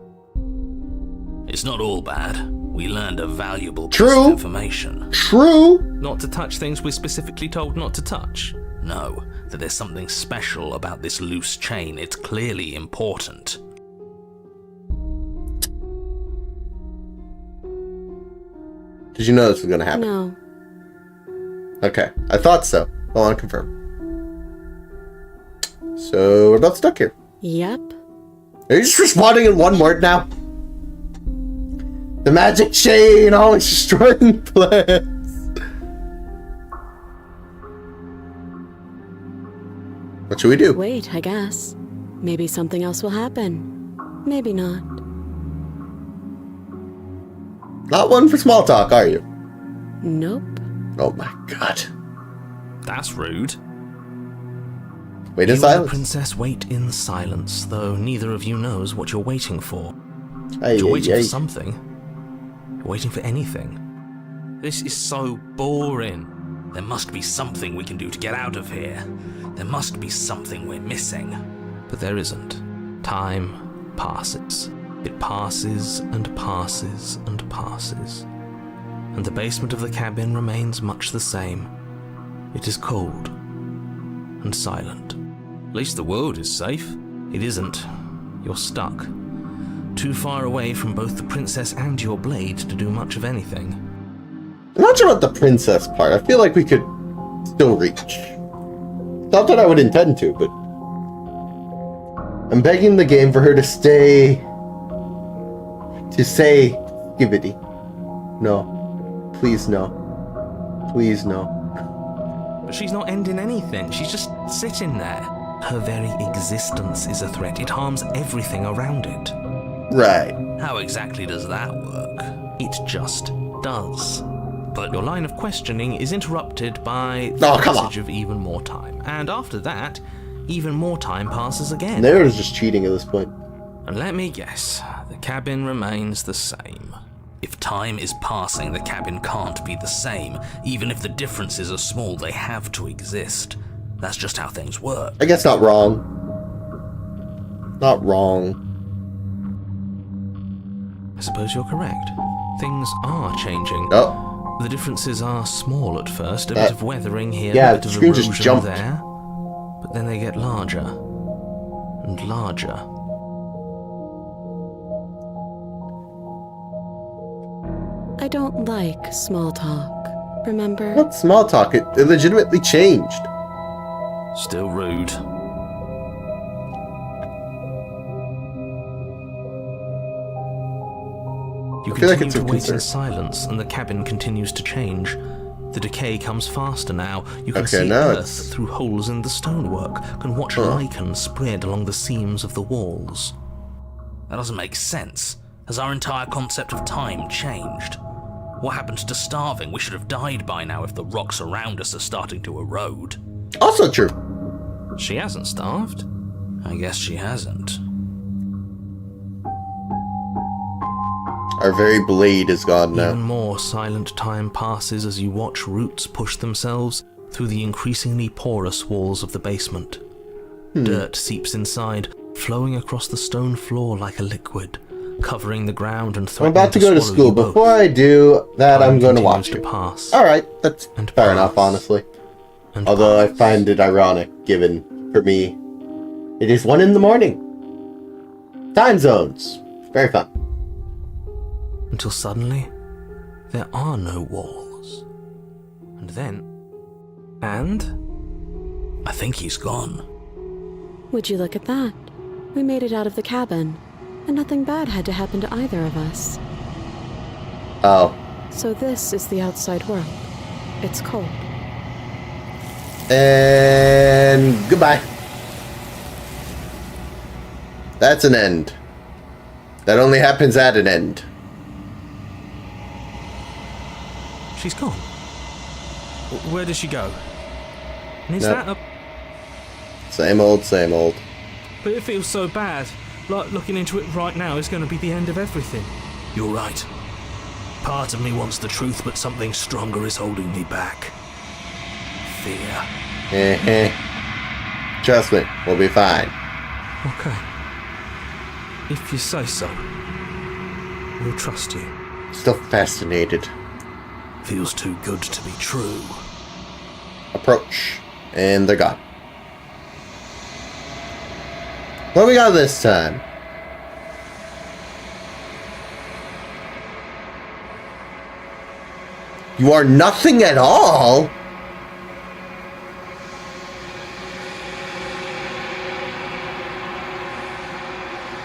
Speaker 8: It's not all bad. We learned a valuable piece
Speaker 1: True.
Speaker 8: of information.
Speaker 1: True.
Speaker 7: Not to touch things we're specifically told not to touch.
Speaker 8: No, that there's something special about this loose chain. It's clearly important.
Speaker 1: Did you know this was going to happen?
Speaker 3: No.
Speaker 1: Okay, I thought so. I want to confirm. So, we're both stuck here.
Speaker 3: Yep.
Speaker 1: Are you just responding in one word now? The magic chain always destroying plans. What should we do?
Speaker 3: Wait, I guess. Maybe something else will happen. Maybe not.
Speaker 1: Not one for small talk, are you?
Speaker 3: Nope.
Speaker 1: Oh my god.
Speaker 7: That's rude.
Speaker 1: Wait in
Speaker 7: You and the
Speaker 1: silence.
Speaker 7: princess wait in silence, though neither of you knows what you're waiting for.
Speaker 1: Ay,
Speaker 7: You're
Speaker 1: ay,
Speaker 7: waiting
Speaker 1: ay.
Speaker 7: for something. You're waiting for anything. This is so boring.
Speaker 8: There must be something we can do to get out of here. There must be something we're missing.
Speaker 7: But there isn't. Time passes. It passes and passes and passes. And the basement of the cabin remains much the same. It is cold and silent. At least the world is safe. It isn't. You're stuck. Too far away from both the princess and your blade to do much of anything.
Speaker 1: I'm not sure about the princess part. I feel like we could still reach. Not that I would intend to, but I'm begging the game for her to stay. To say skibbity. No. Please no. Please no.
Speaker 7: But she's not ending anything. She's just sitting there. Her very existence is a threat. It harms everything around it.
Speaker 1: Right.
Speaker 8: How exactly does that work?
Speaker 7: It just does. But your line of questioning is interrupted by the
Speaker 1: Oh, come on.
Speaker 7: passage of even more time. And after that, even more time passes again.
Speaker 1: They were just cheating at this point.
Speaker 7: And let me guess, the cabin remains the same.
Speaker 8: If time is passing, the cabin can't be the same. Even if the differences are small, they have to exist. That's just how things work.
Speaker 1: I guess not wrong. Not wrong.
Speaker 7: I suppose you're correct. Things are changing.
Speaker 1: Oh.
Speaker 7: The differences are small at first, a
Speaker 1: That-
Speaker 7: bit of weathering here,
Speaker 1: yeah,
Speaker 7: a bit
Speaker 1: the
Speaker 7: of
Speaker 1: screen just
Speaker 7: erosion
Speaker 1: jumped.
Speaker 7: there. But then they get larger and larger.
Speaker 3: I don't like small talk. Remember?
Speaker 1: What small talk? It legitimately changed.
Speaker 7: Still rude. You
Speaker 1: I feel like
Speaker 7: continue
Speaker 1: it's
Speaker 7: to
Speaker 1: a
Speaker 7: wait
Speaker 1: concern.
Speaker 7: in silence, and the cabin continues to change. The decay comes faster now. You can
Speaker 1: Okay,
Speaker 7: see
Speaker 1: now
Speaker 7: earth
Speaker 1: it's-
Speaker 7: through holes in the stonework, can watch lichen spread along the seams of the walls.
Speaker 8: That doesn't make sense. Has our entire concept of time changed? What happened to starving? We should have died by now if the rocks around us are starting to erode.
Speaker 1: Also true.
Speaker 7: She hasn't starved.
Speaker 8: I guess she hasn't.
Speaker 1: Our very blade is gone now.
Speaker 7: Even more silent time passes as you watch roots push themselves through the increasingly porous walls of the basement. Dirt seeps inside, flowing across the stone floor like a liquid, covering the ground and
Speaker 1: I'm
Speaker 7: threatening
Speaker 1: about to go to
Speaker 7: swallow
Speaker 1: school.
Speaker 7: you both.
Speaker 1: Before I do that,
Speaker 7: Time
Speaker 1: I'm going to
Speaker 7: continues
Speaker 1: watch
Speaker 7: to
Speaker 1: it.
Speaker 7: pass.
Speaker 1: Alright, that's
Speaker 7: And
Speaker 1: fair
Speaker 7: pass.
Speaker 1: enough, honestly.
Speaker 7: And
Speaker 1: Although I
Speaker 7: pass.
Speaker 1: find it ironic, given, for me, it is 1 in the morning. Time zones. Very fun.
Speaker 7: Until suddenly, there are no walls. And then... And...
Speaker 8: I think he's gone.
Speaker 3: Would you look at that? We made it out of the cabin, and nothing bad had to happen to either of us.
Speaker 1: Oh.
Speaker 3: So this is the outside world. It's cold.
Speaker 1: And goodbye. That's an end. That only happens at an end.
Speaker 7: she's gone. Where does she go? And is
Speaker 1: Nope.
Speaker 7: that a...
Speaker 1: Same old, same old.
Speaker 7: But it feels so bad. Like looking into it right now is going to be the end of everything.
Speaker 8: You're right. Part of me wants the truth, but something stronger is holding me back. Fear.
Speaker 1: Eh. Trust me, we'll be fine.
Speaker 7: Okay. If you say so, we'll trust you.
Speaker 1: Still fascinated.
Speaker 7: Feels too good to be true.
Speaker 1: Approach. And they're gone. What we got this time? You are nothing at all?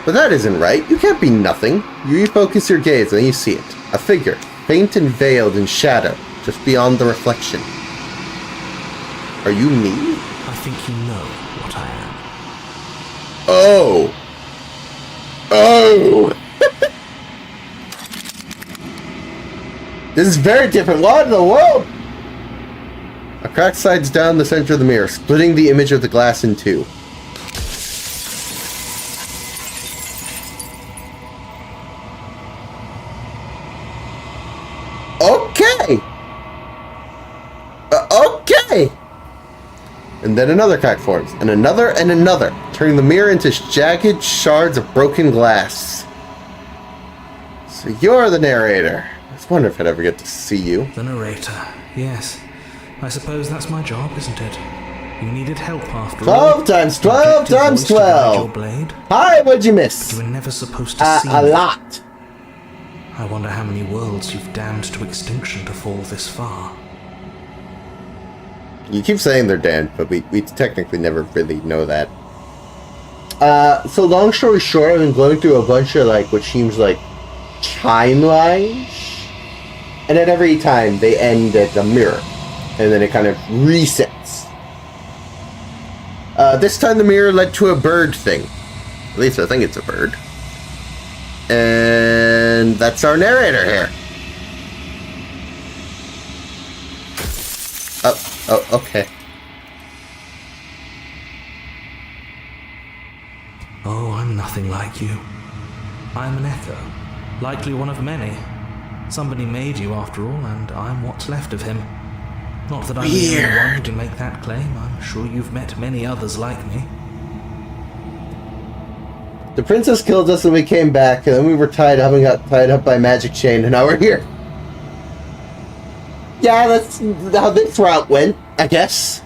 Speaker 1: But that isn't right. You can't be nothing. You refocus your gaze and you see it. A figure, faint and veiled in shadow, just beyond the reflection. Are you me?
Speaker 7: I think you know what I am.
Speaker 1: Oh! Oh! This is very different. What in the world? A crack slides down the center of the mirror, splitting the image of the glass in two. Okay! Okay! And then another crack forms, and another, turning the mirror into jagged shards of broken glass. So you're the narrator. I was wondering if I'd ever get to see you.
Speaker 7: The narrator, yes. I suppose that's my job, isn't it? You needed help after
Speaker 1: 12 times 12 times 12! Hi, what'd you miss?
Speaker 7: You were never supposed to see
Speaker 1: A
Speaker 7: me.
Speaker 1: lot.
Speaker 7: I wonder how many worlds you've damned to extinction to fall this far.
Speaker 1: You keep saying they're damned, but we technically never really know that. So long story short, I've been going through a bunch of like what seems like timelines, and at every time they end at a mirror, and then it kind of resets. This time the mirror led to a bird thing. At least I think it's a bird. And that's our narrator here. Oh, okay.
Speaker 7: Oh, I'm nothing like you. I'm an echo, likely one of many. Somebody made you after all, and I'm what's left of him. Not that I'm the only one to make that claim. I'm sure you've met many others like me.
Speaker 1: The princess killed us and we came back, and then we were tied up and got tied up by a magic chain, and now we're here. Yeah, that's how this route went, I guess.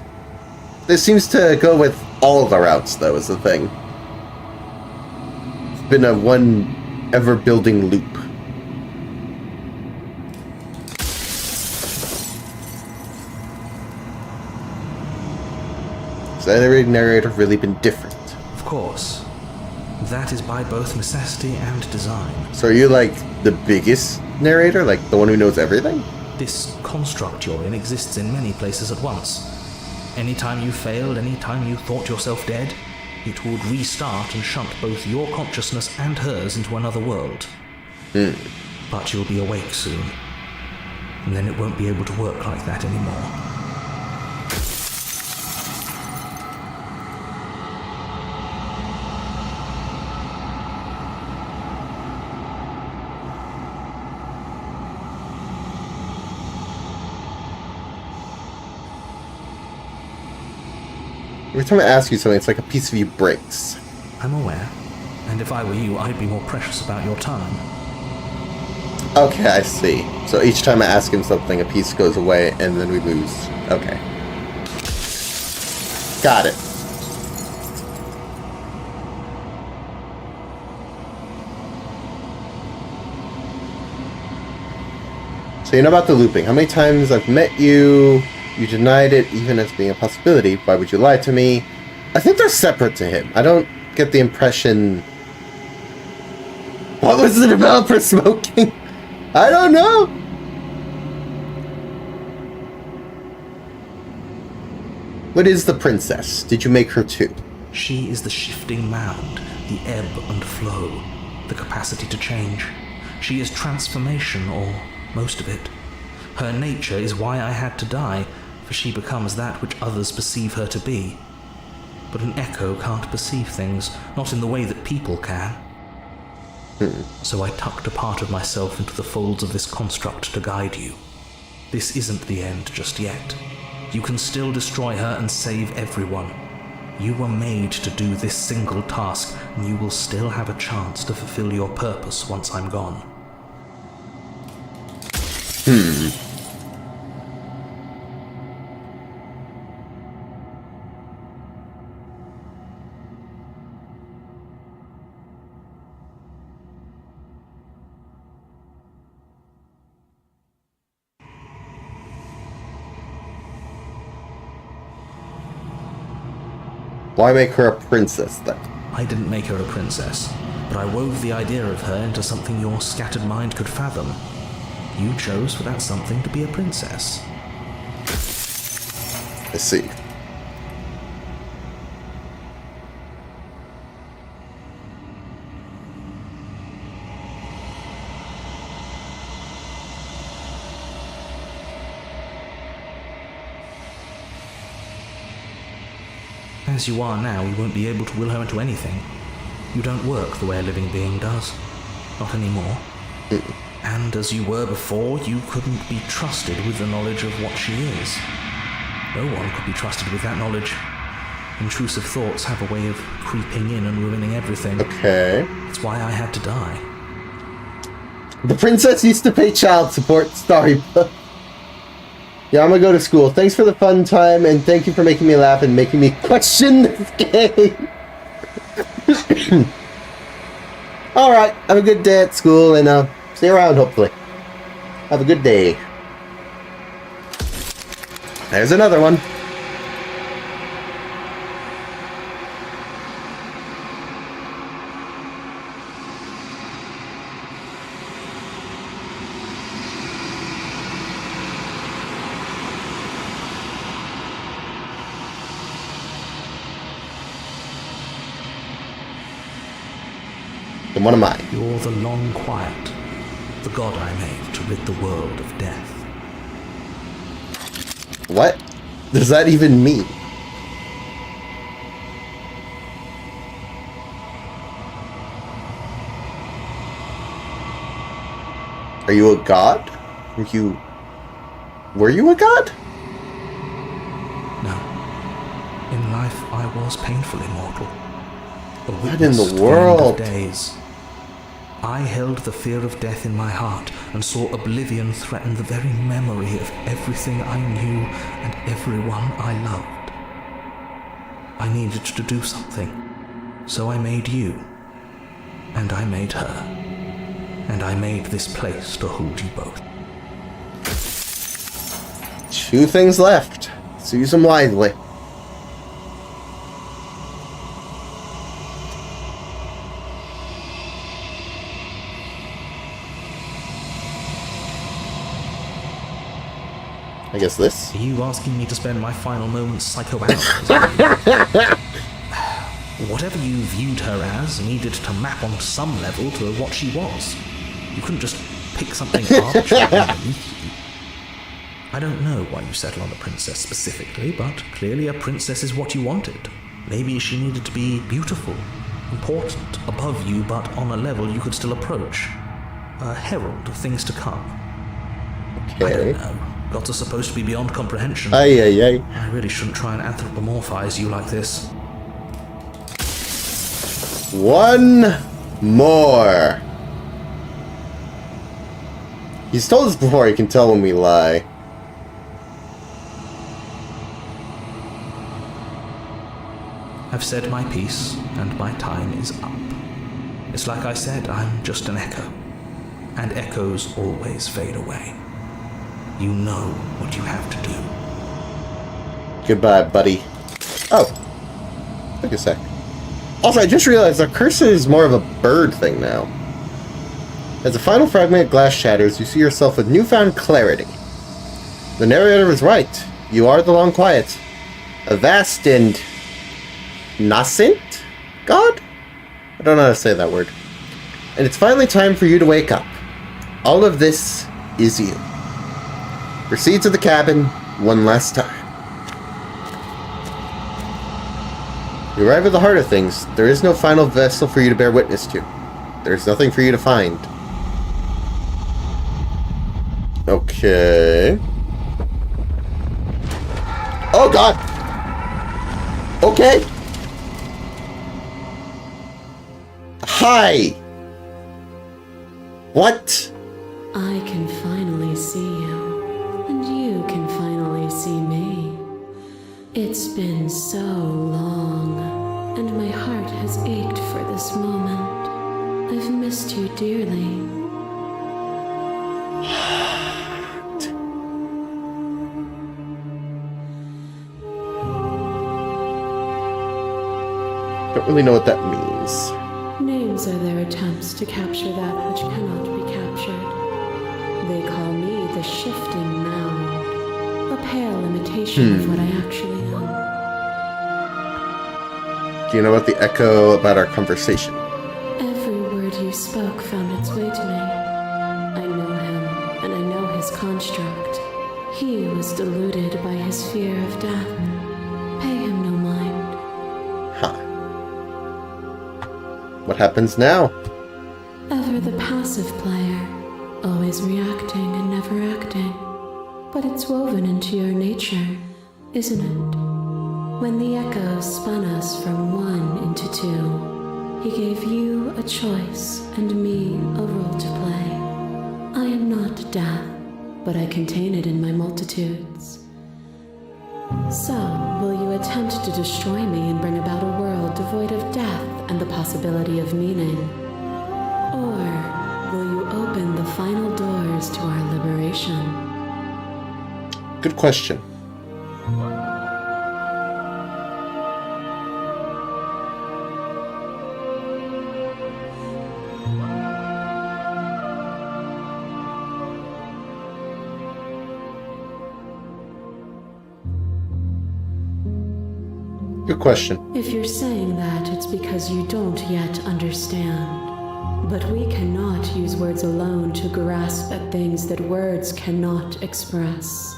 Speaker 1: This seems to go with all the routes, though, is the thing. It's been a one ever-building loop. Has every narrator really been different?
Speaker 7: Of course. That is by both necessity and design.
Speaker 1: So are you, like, the biggest narrator? Like, the one who knows everything?
Speaker 7: This construct you're in exists in many places at once. Anytime you failed, anytime you thought yourself dead, it would restart and shunt both your consciousness and hers into another world. But you'll be awake soon. And then it won't be able to work like that anymore.
Speaker 1: Every time I ask you something, it's like a piece of you breaks.
Speaker 7: I'm aware. And if I were you, I'd be more precious about your time.
Speaker 1: Okay, I see. So each time I ask him something, a piece goes away, and then we lose. Okay. Got it. So you know about the looping. How many times I've met you, you denied it even as being a possibility. Why would you lie to me? I think they're separate to him. I don't get the impression... What was the developer smoking? I don't know. What is the princess? Did you make her too?
Speaker 7: She is the shifting mound, the ebb and flow, the capacity to change. She is transformation, or most of it. Her nature is why I had to die, for she becomes that which others perceive her to be. But an echo can't perceive things, not in the way that people can. So I tucked a part of myself into the folds of this construct to guide you. This isn't the end just yet. You can still destroy her and save everyone.
Speaker 2: You were made to do this single task, and you will still have a chance to fulfill your purpose once I'm gone.
Speaker 1: Why make her a princess, then?
Speaker 2: I didn't make her a princess, but I wove the idea of her into something your scattered mind could fathom. You chose for that something to be a princess.
Speaker 1: I see.
Speaker 2: As you are now, we won't be able to will her into anything. You don't work the way a living being does. Not anymore. And as you were before, you couldn't be trusted with the knowledge of what she is. No one could be trusted with that knowledge. Intrusive thoughts have a way of creeping in and ruining everything.
Speaker 1: Okay.
Speaker 2: That's why I had to die.
Speaker 1: The princess used to pay child support. Sorry. Yeah, I'm gonna go to school. Thanks for the fun time, and thank you for making me laugh and making me question this game. Alright, have a good day at school, and stay around, hopefully. Have a good day. There's another one. And what am I?
Speaker 2: You're the long quiet, the god I made to rid the world of death.
Speaker 1: What does that even mean? Are you a god? Were you a god?
Speaker 2: No. In life, I was painfully mortal.
Speaker 1: What in the world?
Speaker 2: Days. I held the fear of death in my heart and saw oblivion threaten the very memory of everything I knew and everyone I loved. I needed to do something, so I made you, and I made her, and I made this place to hold you both.
Speaker 1: 2 things left. Let's use them wisely. I guess this.
Speaker 2: Are you asking me to spend my final moments psychoanalyzing? Whatever you viewed her as needed to map on some level to what she was. You couldn't just pick something arbitrary. I don't know why you settled on a princess specifically, but clearly a princess is what you wanted. Maybe she needed to be beautiful, important, above you, but on a level you could still approach. A herald of things to come.
Speaker 1: Okay.
Speaker 2: I don't know. Gods are supposed to be beyond comprehension.
Speaker 1: Aye, aye, aye.
Speaker 2: I really shouldn't try and anthropomorphize you like this.
Speaker 1: 1 more. He's told us before he can tell when we lie.
Speaker 2: I've said my piece, and my time is up. It's like I said, I'm just an echo. And echoes always fade away. You know what you have to do.
Speaker 1: Goodbye, buddy. Oh. Wait a sec. Also, I just realized our cursor is more of a bird thing now. As the final fragment of glass shatters, you see yourself with newfound clarity. The narrator was right. You are the Long Quiet. A vast and nascent god? I don't know how to say that word. And it's finally time for you to wake up. All of this is you. Proceed to the cabin one last time. You arrive at the heart of things. There is no final vessel for you to bear witness to. There is nothing for you to find. Okay. Oh god! Okay! Hi! What?
Speaker 5: I can finally see you, and you can finally see me. It's been so long, and my heart has ached for this moment. I've missed you dearly.
Speaker 1: Don't really know what that means.
Speaker 5: Names are their attempts to capture that which cannot be captured. They call me the shifting mound, a pale imitation of what I actually am.
Speaker 1: Do you know about the echo about our conversation?
Speaker 5: Every word you spoke found its way to me. I know him, and I know his construct. He was deluded by his fear of death. Pay him no mind.
Speaker 1: Huh. What happens now?
Speaker 5: Ever the passive player, always reacting and never acting. But it's woven into your nature, isn't it? When the echoes spun us from one into two, he gave you a choice and me a role to play. I am not death, but I contain it in my multitudes. So, will you attempt to destroy me and bring about a world devoid of death and the possibility of meaning? Or will you open the final doors to our liberation?
Speaker 1: Good question. Good question.
Speaker 5: If you're saying that, it's because you don't yet understand. But we cannot use words alone to grasp at things that words cannot express.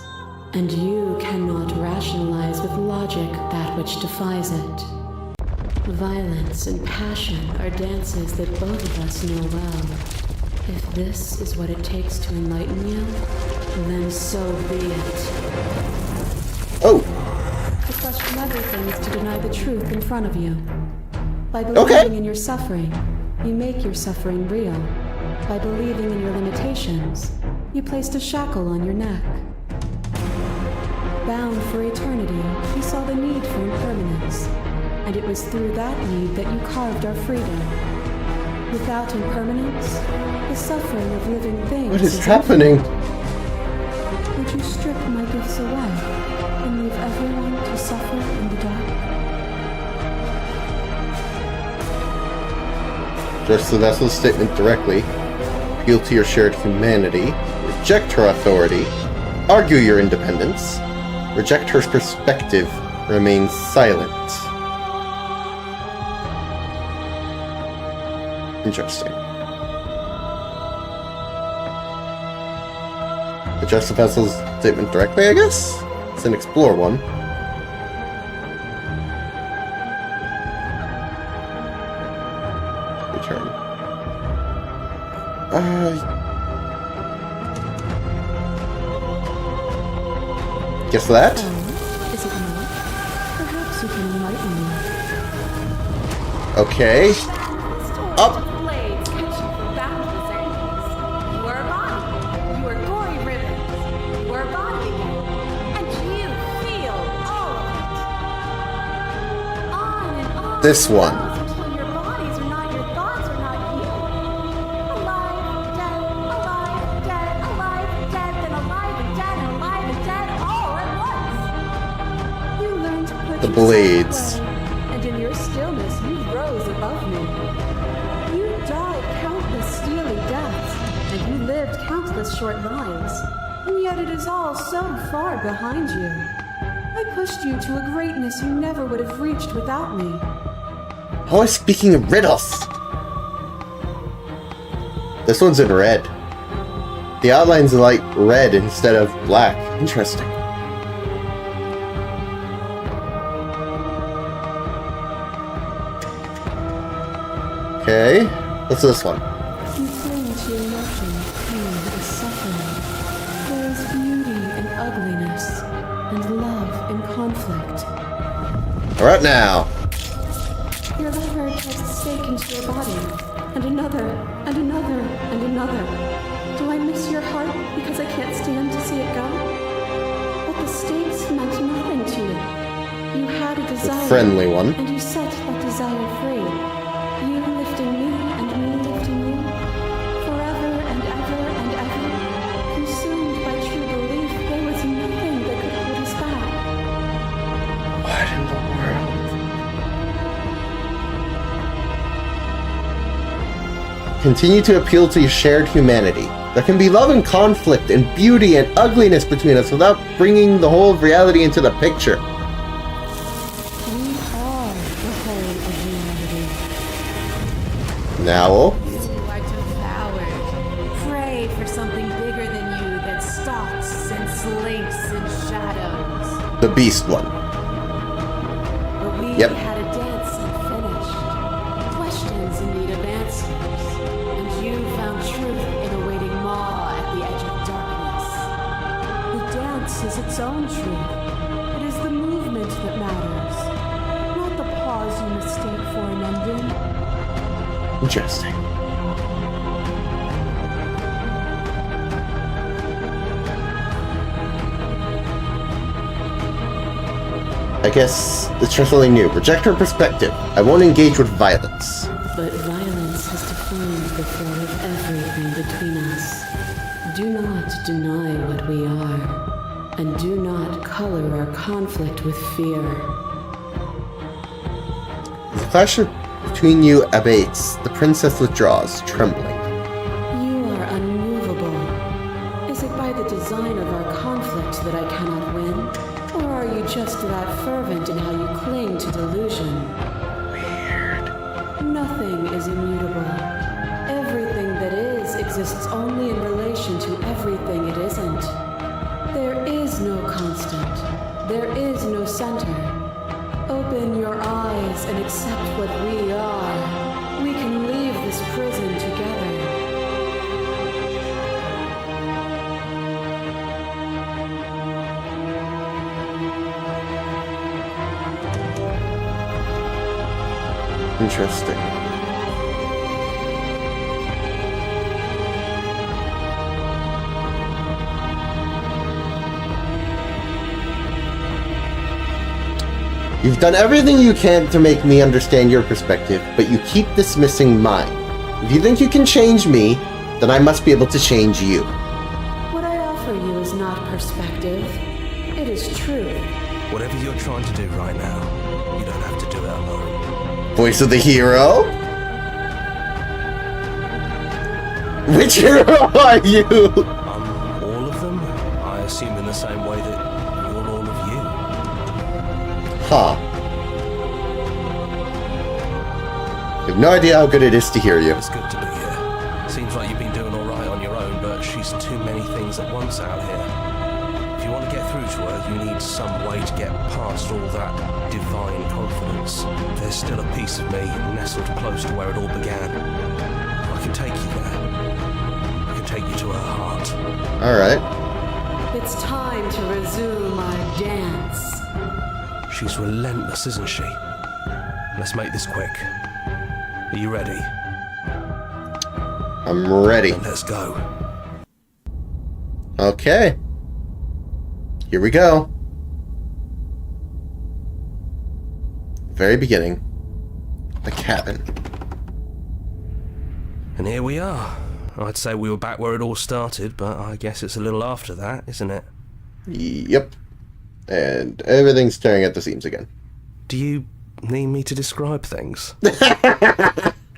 Speaker 5: And you cannot rationalize with logic that which defies it. Violence and passion are dances that both of us know well. If this is what it takes to enlighten you, then so be it.
Speaker 1: Oh!
Speaker 5: To question everything is to deny the truth in front of you. By believing in your suffering, you make your suffering real. By believing in your limitations, you placed a shackle on your neck. Bound for eternity, you saw the need for impermanence, and it was through that need that you carved our freedom. Without impermanence, the suffering of living things
Speaker 1: What is happening?
Speaker 5: Would you strip my gifts away and leave everyone to suffer in the dark?
Speaker 1: Address the vessel's statement directly. Appeal to your shared humanity. Reject her authority. Argue your independence. Reject her perspective. Remain silent. Interesting. Address the vessel's statement directly, I guess? It's an explore one. Return. Guess that?
Speaker 5: Is it not? Perhaps you can enlighten me.
Speaker 1: Okay. Up.
Speaker 10: Blades catch you from boundless angles. You are a body. You are gory ribbons. You are a body again. And you feel all of it. On and on.
Speaker 1: This one.
Speaker 10: Until your bodies are not your thoughts are not you. Alive, dead, alive, dead, then alive and dead all at once.
Speaker 5: You learn to put
Speaker 1: The
Speaker 5: yourself
Speaker 1: blades.
Speaker 5: away, and in your stillness you rose above me. You died countless steely deaths, and you lived countless short lives, and yet it is all so far behind you. I pushed you to a greatness you never would have reached without me.
Speaker 1: Always speaking in riddles. This one's in red. The outlines are like red instead of black. Interesting. Okay, what's this one?
Speaker 5: You cling to your emotions, pain and suffering. There is beauty in ugliness, and love in conflict.
Speaker 1: Alright now.
Speaker 5: Your Your lover tries to stake into your body, and another, and another, and another. Do I miss your heart because I can't stand to see it go? But the stakes meant nothing to you. You had a desire.
Speaker 1: A friendly one.
Speaker 5: And you set that desire free. You lifting me and me lifting you. Forever and ever and ever. Consumed by true belief, there was nothing that could hold us back.
Speaker 1: What in the world? Continue to appeal to your shared humanity. There can be love and conflict and beauty and ugliness between us without bringing the whole of reality into the picture.
Speaker 6: We are the whole of humanity.
Speaker 1: Now,
Speaker 10: You are devoured. Pray for something bigger than you that stalks and slinks in shadows.
Speaker 1: the beast one.
Speaker 10: But we
Speaker 1: Yep.
Speaker 10: had a dance unfinished. Questions in need of answers. And you found truth in awaiting Maw at the edge of darkness. The dance is its own truth. It is the movement that matters. Not the pause you mistake for an ending.
Speaker 1: Interesting. I guess it's just something new. Project her perspective. I won't engage with violence.
Speaker 5: But violence has defined the flow of everything between us. Do not deny what we are, and do not color our conflict with fear.
Speaker 1: The clash between you abates. The princess withdraws, trembling.
Speaker 5: You are unmovable. Is it by the design of our conflict that I cannot win? Or are you just that fervent in how you cling to delusion?
Speaker 1: Weird.
Speaker 5: Nothing is immutable. Everything that is exists only in relation to everything it isn't. There is no constant. There is no center. Open your eyes and accept what we are. We can leave this prison together.
Speaker 1: Interesting. You've done everything you can to make me understand your perspective, but you keep dismissing mine. If you think you can change me, then I must be able to change you.
Speaker 5: What I offer you is not perspective. It is truth.
Speaker 2: Whatever you're trying to do right now, you don't have to do it alone.
Speaker 1: Voice of the hero? Which hero are you?
Speaker 2: I'm all of them, I assume in the same way that you're all of you.
Speaker 1: Huh. I have no idea how good it is to hear you.
Speaker 2: It's good to be here. Seems like you've been doing alright on your own, but she's too many things at once out here. If you want to get through to her, you need some way to get past all that divine confidence. There's still a piece of me nestled close to where it all began. I can take you there. I can take you to her heart.
Speaker 1: Alright.
Speaker 6: It's time to resume our dance.
Speaker 2: She's relentless, isn't she? Let's make this quick. Are you ready?
Speaker 1: I'm ready.
Speaker 2: Then let's go.
Speaker 1: Okay. Here we go. Very beginning. The cabin.
Speaker 2: And here we are. I'd say we were back where it all started, but I guess it's a little after that, isn't it?
Speaker 1: Yep. And everything's tearing at the seams again.
Speaker 2: Do you need me to describe things?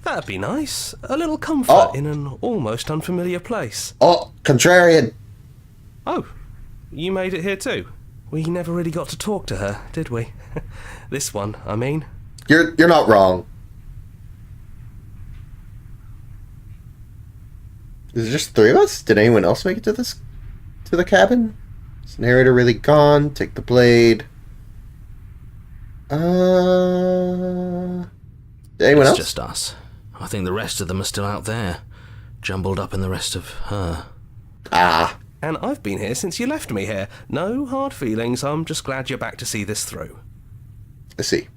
Speaker 2: That'd be nice. A little comfort in an almost unfamiliar place.
Speaker 1: Oh, contrarian.
Speaker 2: Oh, you made it here too? We never really got to talk to her, did we? This one, I mean.
Speaker 1: You're not wrong. Is it just three of us? Did anyone else make it to the cabin? Is the narrator really gone? Take the blade. Anyone
Speaker 7: It's
Speaker 1: else?
Speaker 7: just us. I think the rest of them are still out there, jumbled up in the rest of her.
Speaker 1: Ah.
Speaker 2: And I've been here since you left me here. No hard feelings, I'm just glad you're back to see this through.
Speaker 1: I see.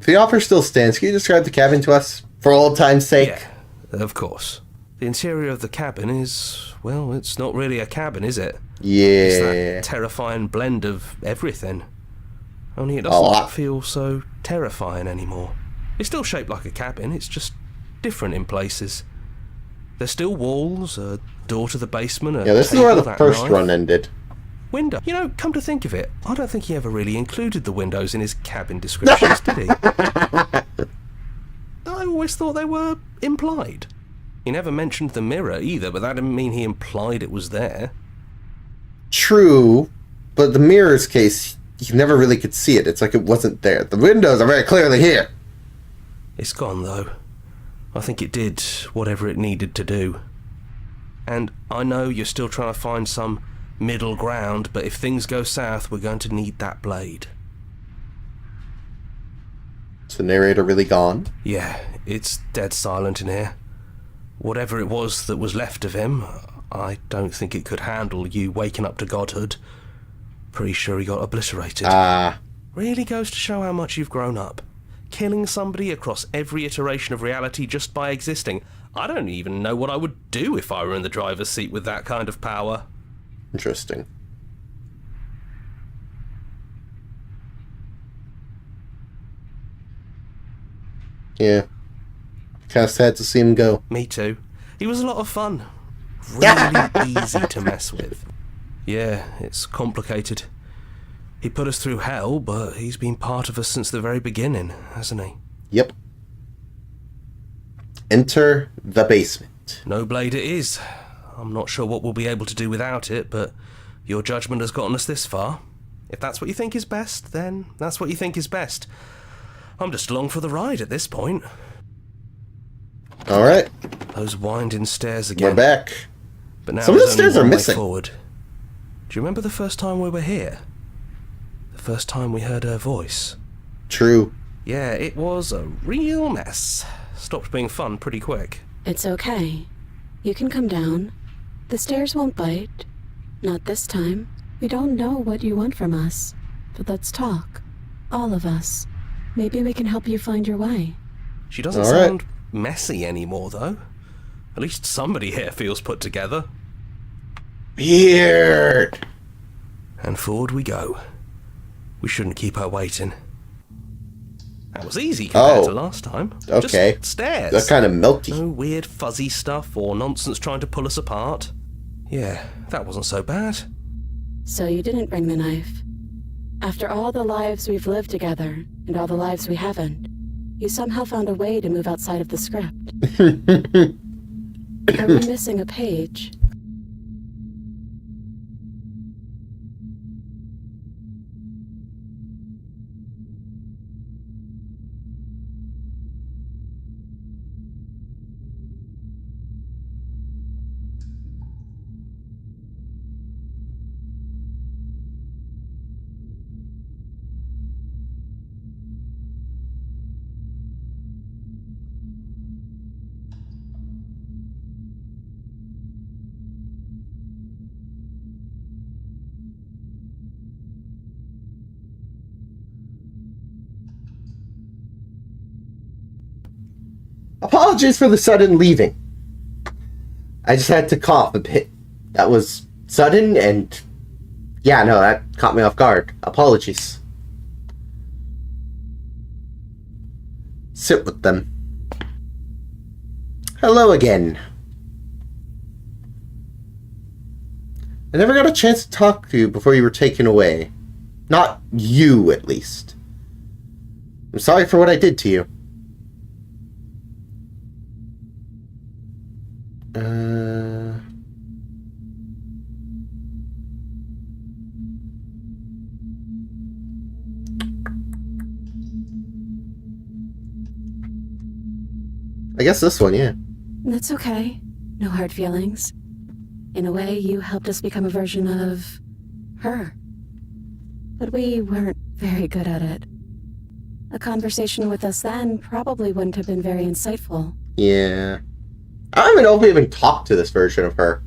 Speaker 1: If the offer still stands, can you describe the cabin to us, for old time's sake?
Speaker 7: Yeah, of course. The interior of the cabin is, well, it's not really a cabin, is it?
Speaker 1: Yeah.
Speaker 7: It's that terrifying blend of everything. Only it doesn't feel so terrifying anymore. It's still shaped like a cabin, it's just different in places. There's still walls, a door to the basement,
Speaker 1: yeah, this is where the first run ended.
Speaker 7: Window. You know, come to think of it, I don't think he ever really included the windows in his cabin descriptions, did he? I always thought they were implied. He never mentioned the mirror either, but that didn't mean he implied it was there.
Speaker 1: True, but the mirror's case, you never really could see it. It's like it wasn't there. The windows are very clearly here.
Speaker 7: It's gone, though. I think it did whatever it needed to do. And I know you're still trying to find some middle ground, but if things go south, we're going to need that blade.
Speaker 1: Is the narrator really gone?
Speaker 7: Yeah, it's dead silent in here. Whatever it was that was left of him, I don't think it could handle you waking up to godhood. Pretty sure he got obliterated. Really goes to show how much you've grown up. Killing somebody across every iteration of reality just by existing. I don't even know what I would do if I were in the driver's seat with that kind of power.
Speaker 1: Interesting. Yeah. Kind of sad to see him go.
Speaker 7: Me too. He was a lot of fun. Really easy to mess with. Yeah, it's complicated. He put us through hell, but he's been part of us since the very beginning, hasn't he?
Speaker 1: Yep. Enter the basement.
Speaker 7: No blade it is. I'm not sure what we'll be able to do without it, but your judgment has gotten us this far. If that's what you think is best, then that's what you think is best. I'm just along for the ride at this point.
Speaker 1: Alright.
Speaker 7: Those winding stairs again.
Speaker 1: We're back.
Speaker 7: But now
Speaker 1: some of the
Speaker 7: there's
Speaker 1: stairs
Speaker 7: only
Speaker 1: are
Speaker 7: one way
Speaker 1: missing.
Speaker 7: Forward. Do you remember the first time we were here? The first time we heard her voice?
Speaker 1: True.
Speaker 7: Yeah, it was a real mess. Stopped being fun pretty quick.
Speaker 5: It's okay. You can come down. The stairs won't bite. Not this time. We don't know what you want from us. But let's talk. All of us. Maybe we can help you find your way.
Speaker 7: She doesn't sound messy anymore, though. At least somebody here feels put together.
Speaker 1: Weird.
Speaker 7: And forward we go. We shouldn't keep her waiting. That was easy compared to last time.
Speaker 1: Okay.
Speaker 7: Just stairs.
Speaker 1: That's kind of melty.
Speaker 7: No weird fuzzy stuff or nonsense trying to pull us apart. Yeah, that wasn't so bad.
Speaker 5: So you didn't bring the knife. After all the lives we've lived together, and all the lives we haven't, you somehow found a way to move outside of the script. Are we missing a page?
Speaker 1: Apologies for the sudden leaving. I just had to cough a bit. That was sudden and... yeah, no, that caught me off guard. Apologies. Sit with them. Hello again. I never got a chance to talk to you before you were taken away. Not you, at least. I'm sorry for what I did to you. I guess this one, yeah.
Speaker 5: That's okay. No hard feelings. In a way, you helped us become a version of her. But we weren't very good at it. A conversation with us then probably wouldn't have been very insightful.
Speaker 1: Yeah. I don't even know if we even talked to this version of her.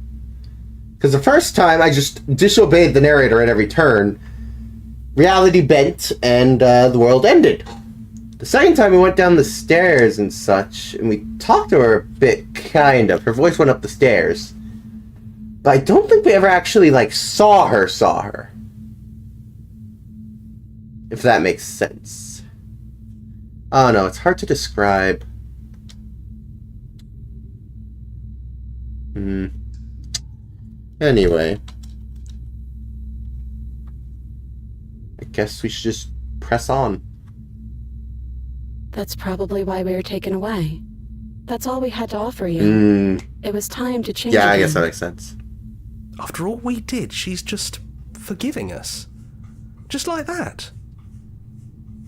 Speaker 1: Because the first time I just disobeyed the narrator at every turn, reality bent, and the world ended. The second time we went down the stairs and such, and we talked to her a bit, kind of. Her voice went up the stairs. But I don't think we ever actually, like, saw her. If that makes sense. Oh no, it's hard to describe. Anyway. I guess we should just press on.
Speaker 3: That's probably why we were taken away. That's all we had to offer you. It was time to change
Speaker 1: Yeah, I
Speaker 3: again.
Speaker 1: guess that makes sense.
Speaker 9: After all we did, she's just forgiving us. Just like that.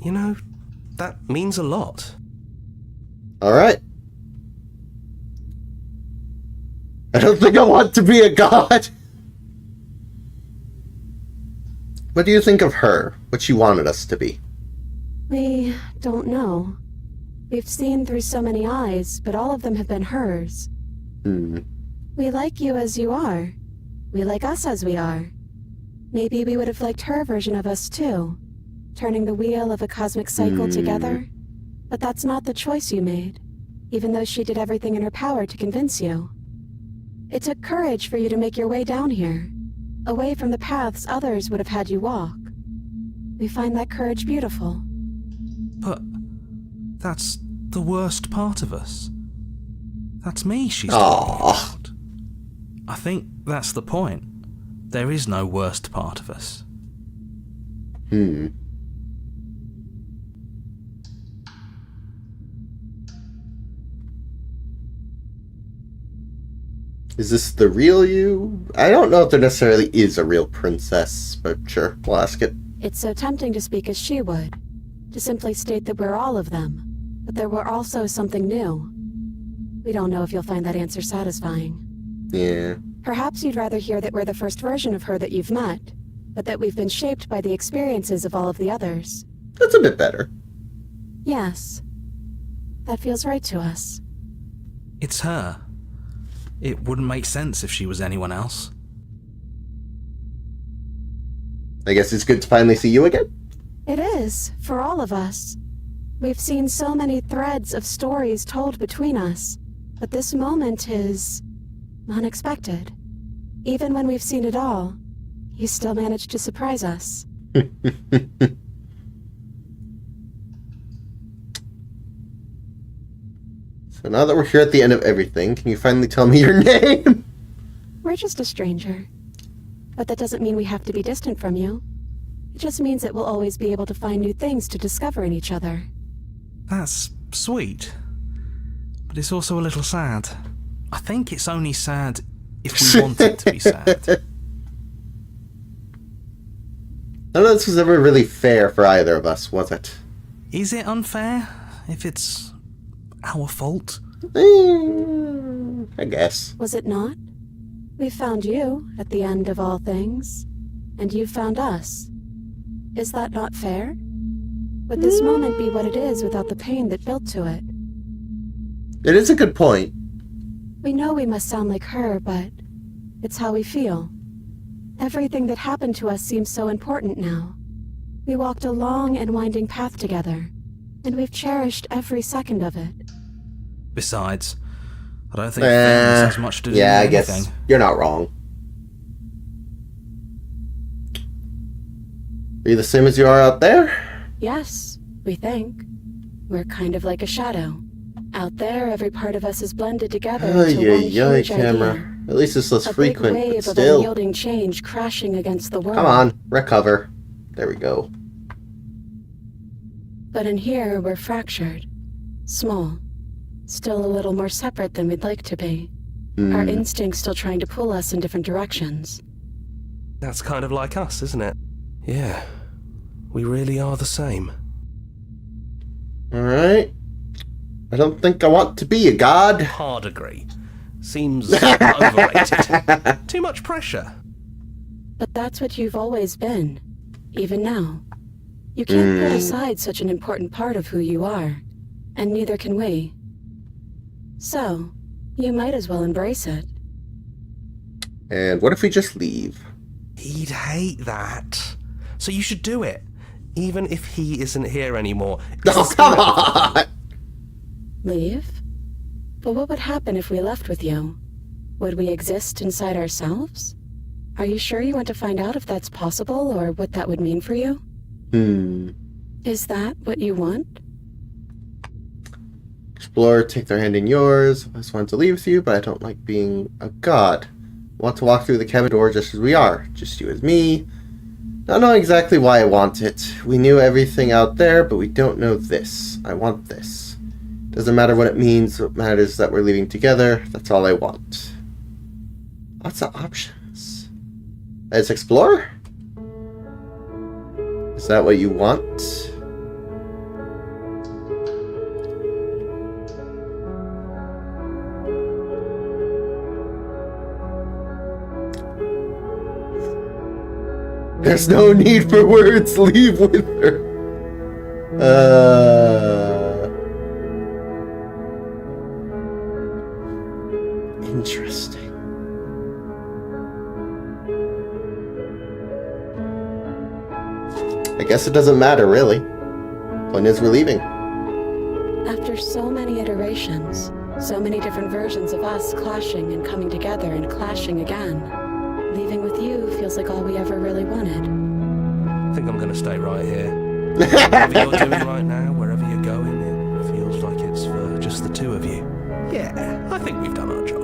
Speaker 9: You know, that means a lot.
Speaker 1: Alright. I don't think I want to be a god. What do you think of her? What she wanted us to be?
Speaker 3: We don't know. We've seen through so many eyes, but all of them have been hers. We like you as you are. We like us as we are. Maybe we would have liked her version of us too, turning the wheel of a cosmic cycle together. But that's not the choice you made, even though she did everything in her power to convince you. It took courage for you to make your way down here, away from the paths others would have had you walk. We find that courage beautiful.
Speaker 2: But that's the worst part of us. That's me she's talking about. I think that's the point. There is no worst part of us.
Speaker 1: Is this the real you? I don't know if there necessarily is a real princess, but sure, we'll ask it.
Speaker 3: It's so tempting to speak as she would, to simply state that we're all of them, but there were also something new. We don't know if you'll find that answer satisfying.
Speaker 1: Yeah.
Speaker 3: Perhaps you'd rather hear that we're the first version of her that you've met, but that we've been shaped by the experiences of all of the others.
Speaker 1: That's a bit better.
Speaker 3: Yes. That feels right to us.
Speaker 2: It's her. It wouldn't make sense if she was anyone else.
Speaker 1: I guess it's good to finally see you again.
Speaker 3: It is, for all of us. We've seen so many threads of stories told between us, but this moment is unexpected. Even when we've seen it all, you still managed to surprise us.
Speaker 1: So now that we're here at the end of everything, can you finally tell me your name?
Speaker 3: We're just a stranger. But that doesn't mean we have to be distant from you. It just means that we'll always be able to find new things to discover in each other.
Speaker 2: That's sweet. But it's also a little sad. I think it's only sad if we want it to be sad.
Speaker 1: None of this was ever really fair for either of us, was it?
Speaker 2: Is it unfair if it's our fault?
Speaker 1: I guess.
Speaker 3: Was it not? We found you at the end of all things, and you found us. Is that not fair? Would this moment be what it is without the pain that built to it?
Speaker 1: It is a good point.
Speaker 3: We know we must sound like her, but it's how we feel. Everything that happened to us seems so important now. We walked a long and winding path together, and we've cherished every second of it.
Speaker 2: Besides, I don't think things has much to do with anything.
Speaker 1: I guess you're not wrong. Are you the same as you are out there?
Speaker 3: Yes, we think. We're kind of like a shadow. Out there, every part of us is blended together into one huge
Speaker 1: camera.
Speaker 3: idea.
Speaker 1: At least it's less
Speaker 3: A
Speaker 1: frequent,
Speaker 3: big
Speaker 1: but
Speaker 3: wave of
Speaker 1: still.
Speaker 3: unyielding change crashing against the world.
Speaker 1: Come on, recover. There we go.
Speaker 3: But in here, we're fractured. Small. Still a little more separate than we'd like to be. Our instincts still trying to pull us in different directions.
Speaker 9: That's kind of like us, isn't it? Yeah. We really are the same.
Speaker 1: Alright. I don't think I want to be a god.
Speaker 9: Hard agree. Seems overrated. Too much pressure.
Speaker 3: But that's what you've always been. Even now. You can't put aside such an important part of who you are. And neither can we. So, you might as well embrace it.
Speaker 1: And what if we just leave?
Speaker 8: He'd hate that. So you should do it.
Speaker 9: Even if he isn't here anymore.
Speaker 1: Oh, come on!
Speaker 3: Leave? But what would happen if we left with you? Would we exist inside ourselves? Are you sure you want to find out if that's possible, or what that would mean for you? Is that what you want?
Speaker 1: Explore, take their hand in yours. I just wanted to leave with you, but I don't like being a god. Want to walk through the cabin door just as we are. Just you as me. Don't know exactly why I want it. We knew everything out there, but we don't know this. I want this. Doesn't matter what it means. What matters is that we're leaving together. That's all I want. Lots of options. Let's explore? Is that what you want? There's no need for words. Leave with her. Interesting. I guess it doesn't matter, really. Point is, we're leaving.
Speaker 3: After so many iterations, so many different versions of us clashing and coming together and clashing again, leaving with you feels like all we ever really wanted.
Speaker 9: I think I'm gonna stay right here. Whatever you're doing right now, wherever you're going, it feels like it's for just the two of you. Yeah, I think we've done our job.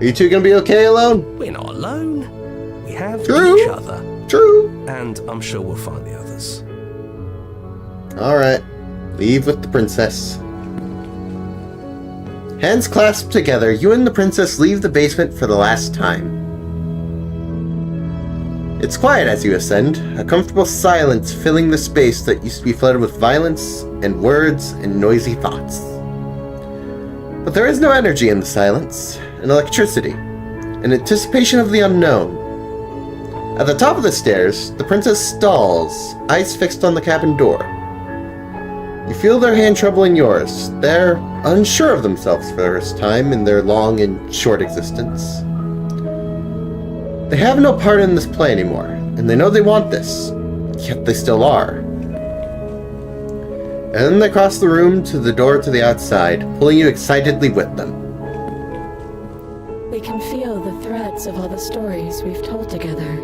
Speaker 1: Are you two gonna be okay alone?
Speaker 9: We're not alone. We have
Speaker 1: True.
Speaker 9: each other.
Speaker 1: True.
Speaker 9: And I'm sure we'll find the others.
Speaker 1: Alright. Leave with the princess. Hands clasped together, you and the princess leave the basement for the last time. It's quiet as you ascend, a comfortable silence filling the space that used to be flooded with violence and words and noisy thoughts. But there is no energy in the silence, an electricity, an anticipation of the unknown. At the top of the stairs, the princess stalls, eyes fixed on the cabin door. You feel their hand troubling yours. They're unsure of themselves for the first time in their long and short existence. They have no part in this play anymore, and they know they want this, yet they still are. And then they cross the room to the door to the outside, pulling you excitedly with them.
Speaker 3: We can feel the threads of all the stories we've told together,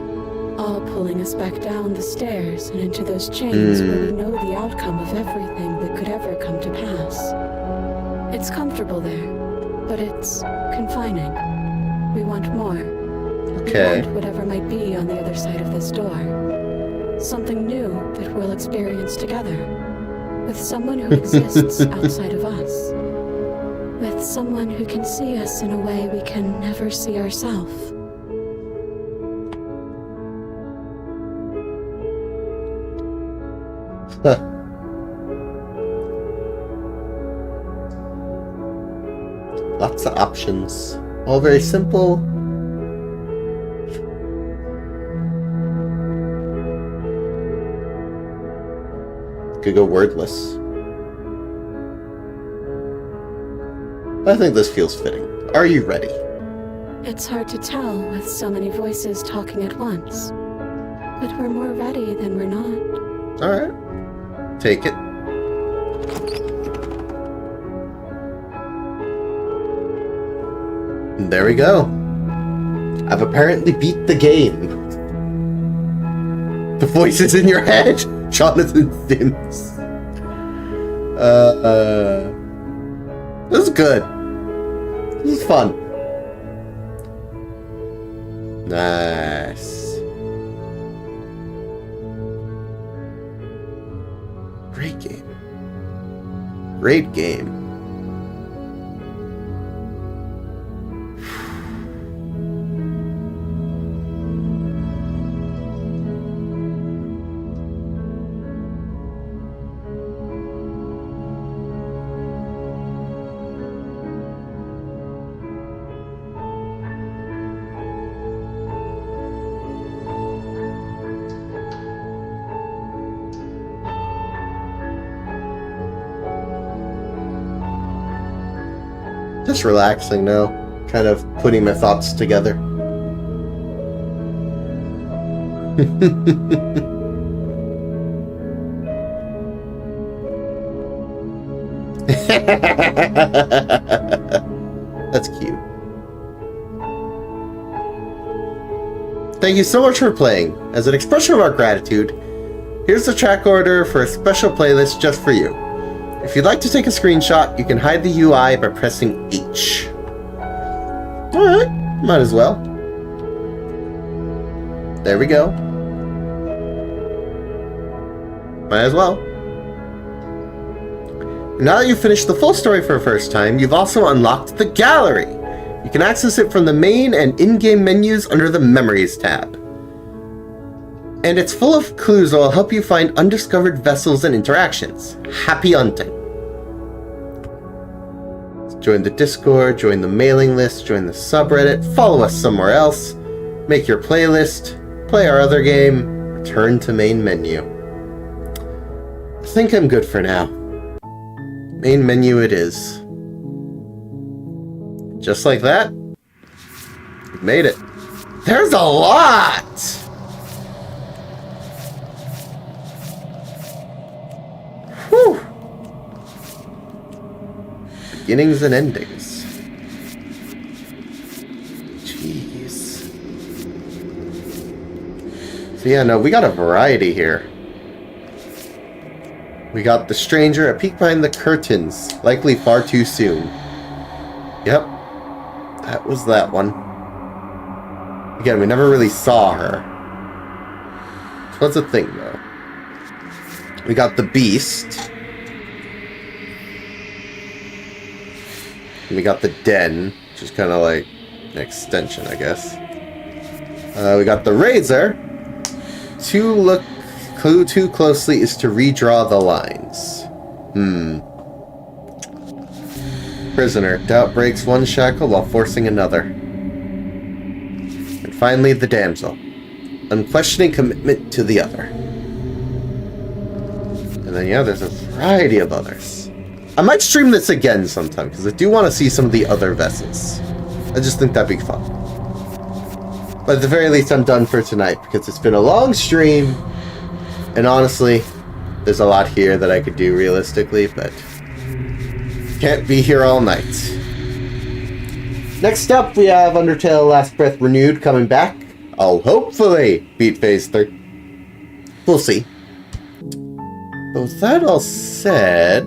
Speaker 3: all pulling us back down the stairs and into those chains where we know the outcome of everything that could ever come to pass. It's comfortable there, but it's confining. We want more.
Speaker 1: Okay.
Speaker 3: We want whatever might be on the other side of this door. Something new that we'll experience together. With someone who exists outside of us. With someone who can see us in a way we can never see ourselves.
Speaker 1: Lots of options. All very simple. Could go wordless. I think this feels fitting. Are you ready?
Speaker 3: It's hard to tell with so many voices talking at once. But we're more ready than we're not.
Speaker 1: Alright. Take it. And there we go. I've apparently beat the game. The voices in your head? Jonathan Sims. This is good. This is fun. Nice. Great game. Great game. Just relaxing now, kind of putting my thoughts together. That's cute. Thank you so much for playing. As an expression of our gratitude, here's the track order for a special playlist just for you. If you'd like to take a screenshot, you can hide the UI by pressing H. Alright, might as well. There we go. Might as well. Now that you've finished the full story for the first time, you've also unlocked the gallery. You can access it from the main and in-game menus under the Memories tab. And it's full of clues that will help you find undiscovered vessels and interactions. Happy hunting! Join the Discord, join the mailing list, join the subreddit, follow us somewhere else, make your playlist, play our other game, return to main menu. I think I'm good for now. Main menu it is. Just like that, we've made it. There's a lot! Whew! Beginnings and endings. Jeez. So yeah, no, we got a variety here. We got the stranger, a peek behind the curtains, likely far too soon. Yep, that was that one. Again, we never really saw her. So what's the thing, though? We got the beast. And we got the den, which is kind of like an extension, I guess. We got the razor. To look too closely is to redraw the lines. Prisoner. Doubt breaks one shackle while forcing another. And finally, the damsel. Unquestioning commitment to the other. And then, yeah, there's a variety of others. I might stream this again sometime, because I do want to see some of the other vessels. I just think that'd be fun. But at the very least, I'm done for tonight, because it's been a long stream. And honestly, there's a lot here that I could do realistically, but can't be here all night. Next up, we have Undertale Last Breath Renewed coming back. I'll hopefully beat Phase 3. We'll see. But with that all said,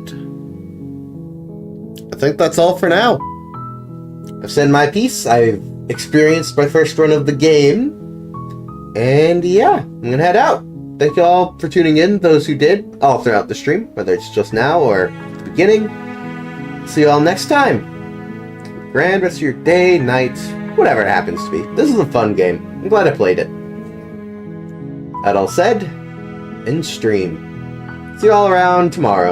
Speaker 1: I think that's all for now. I've said my piece. I've experienced my first run of the game. And yeah, I'm gonna head out. Thank you all for tuning in, those who did, all throughout the stream, whether it's just now or at the beginning. See you all next time. Grand rest of your day, night, whatever it happens to be. This is a fun game. I'm glad I played it. That all said, end stream. See you all around tomorrow.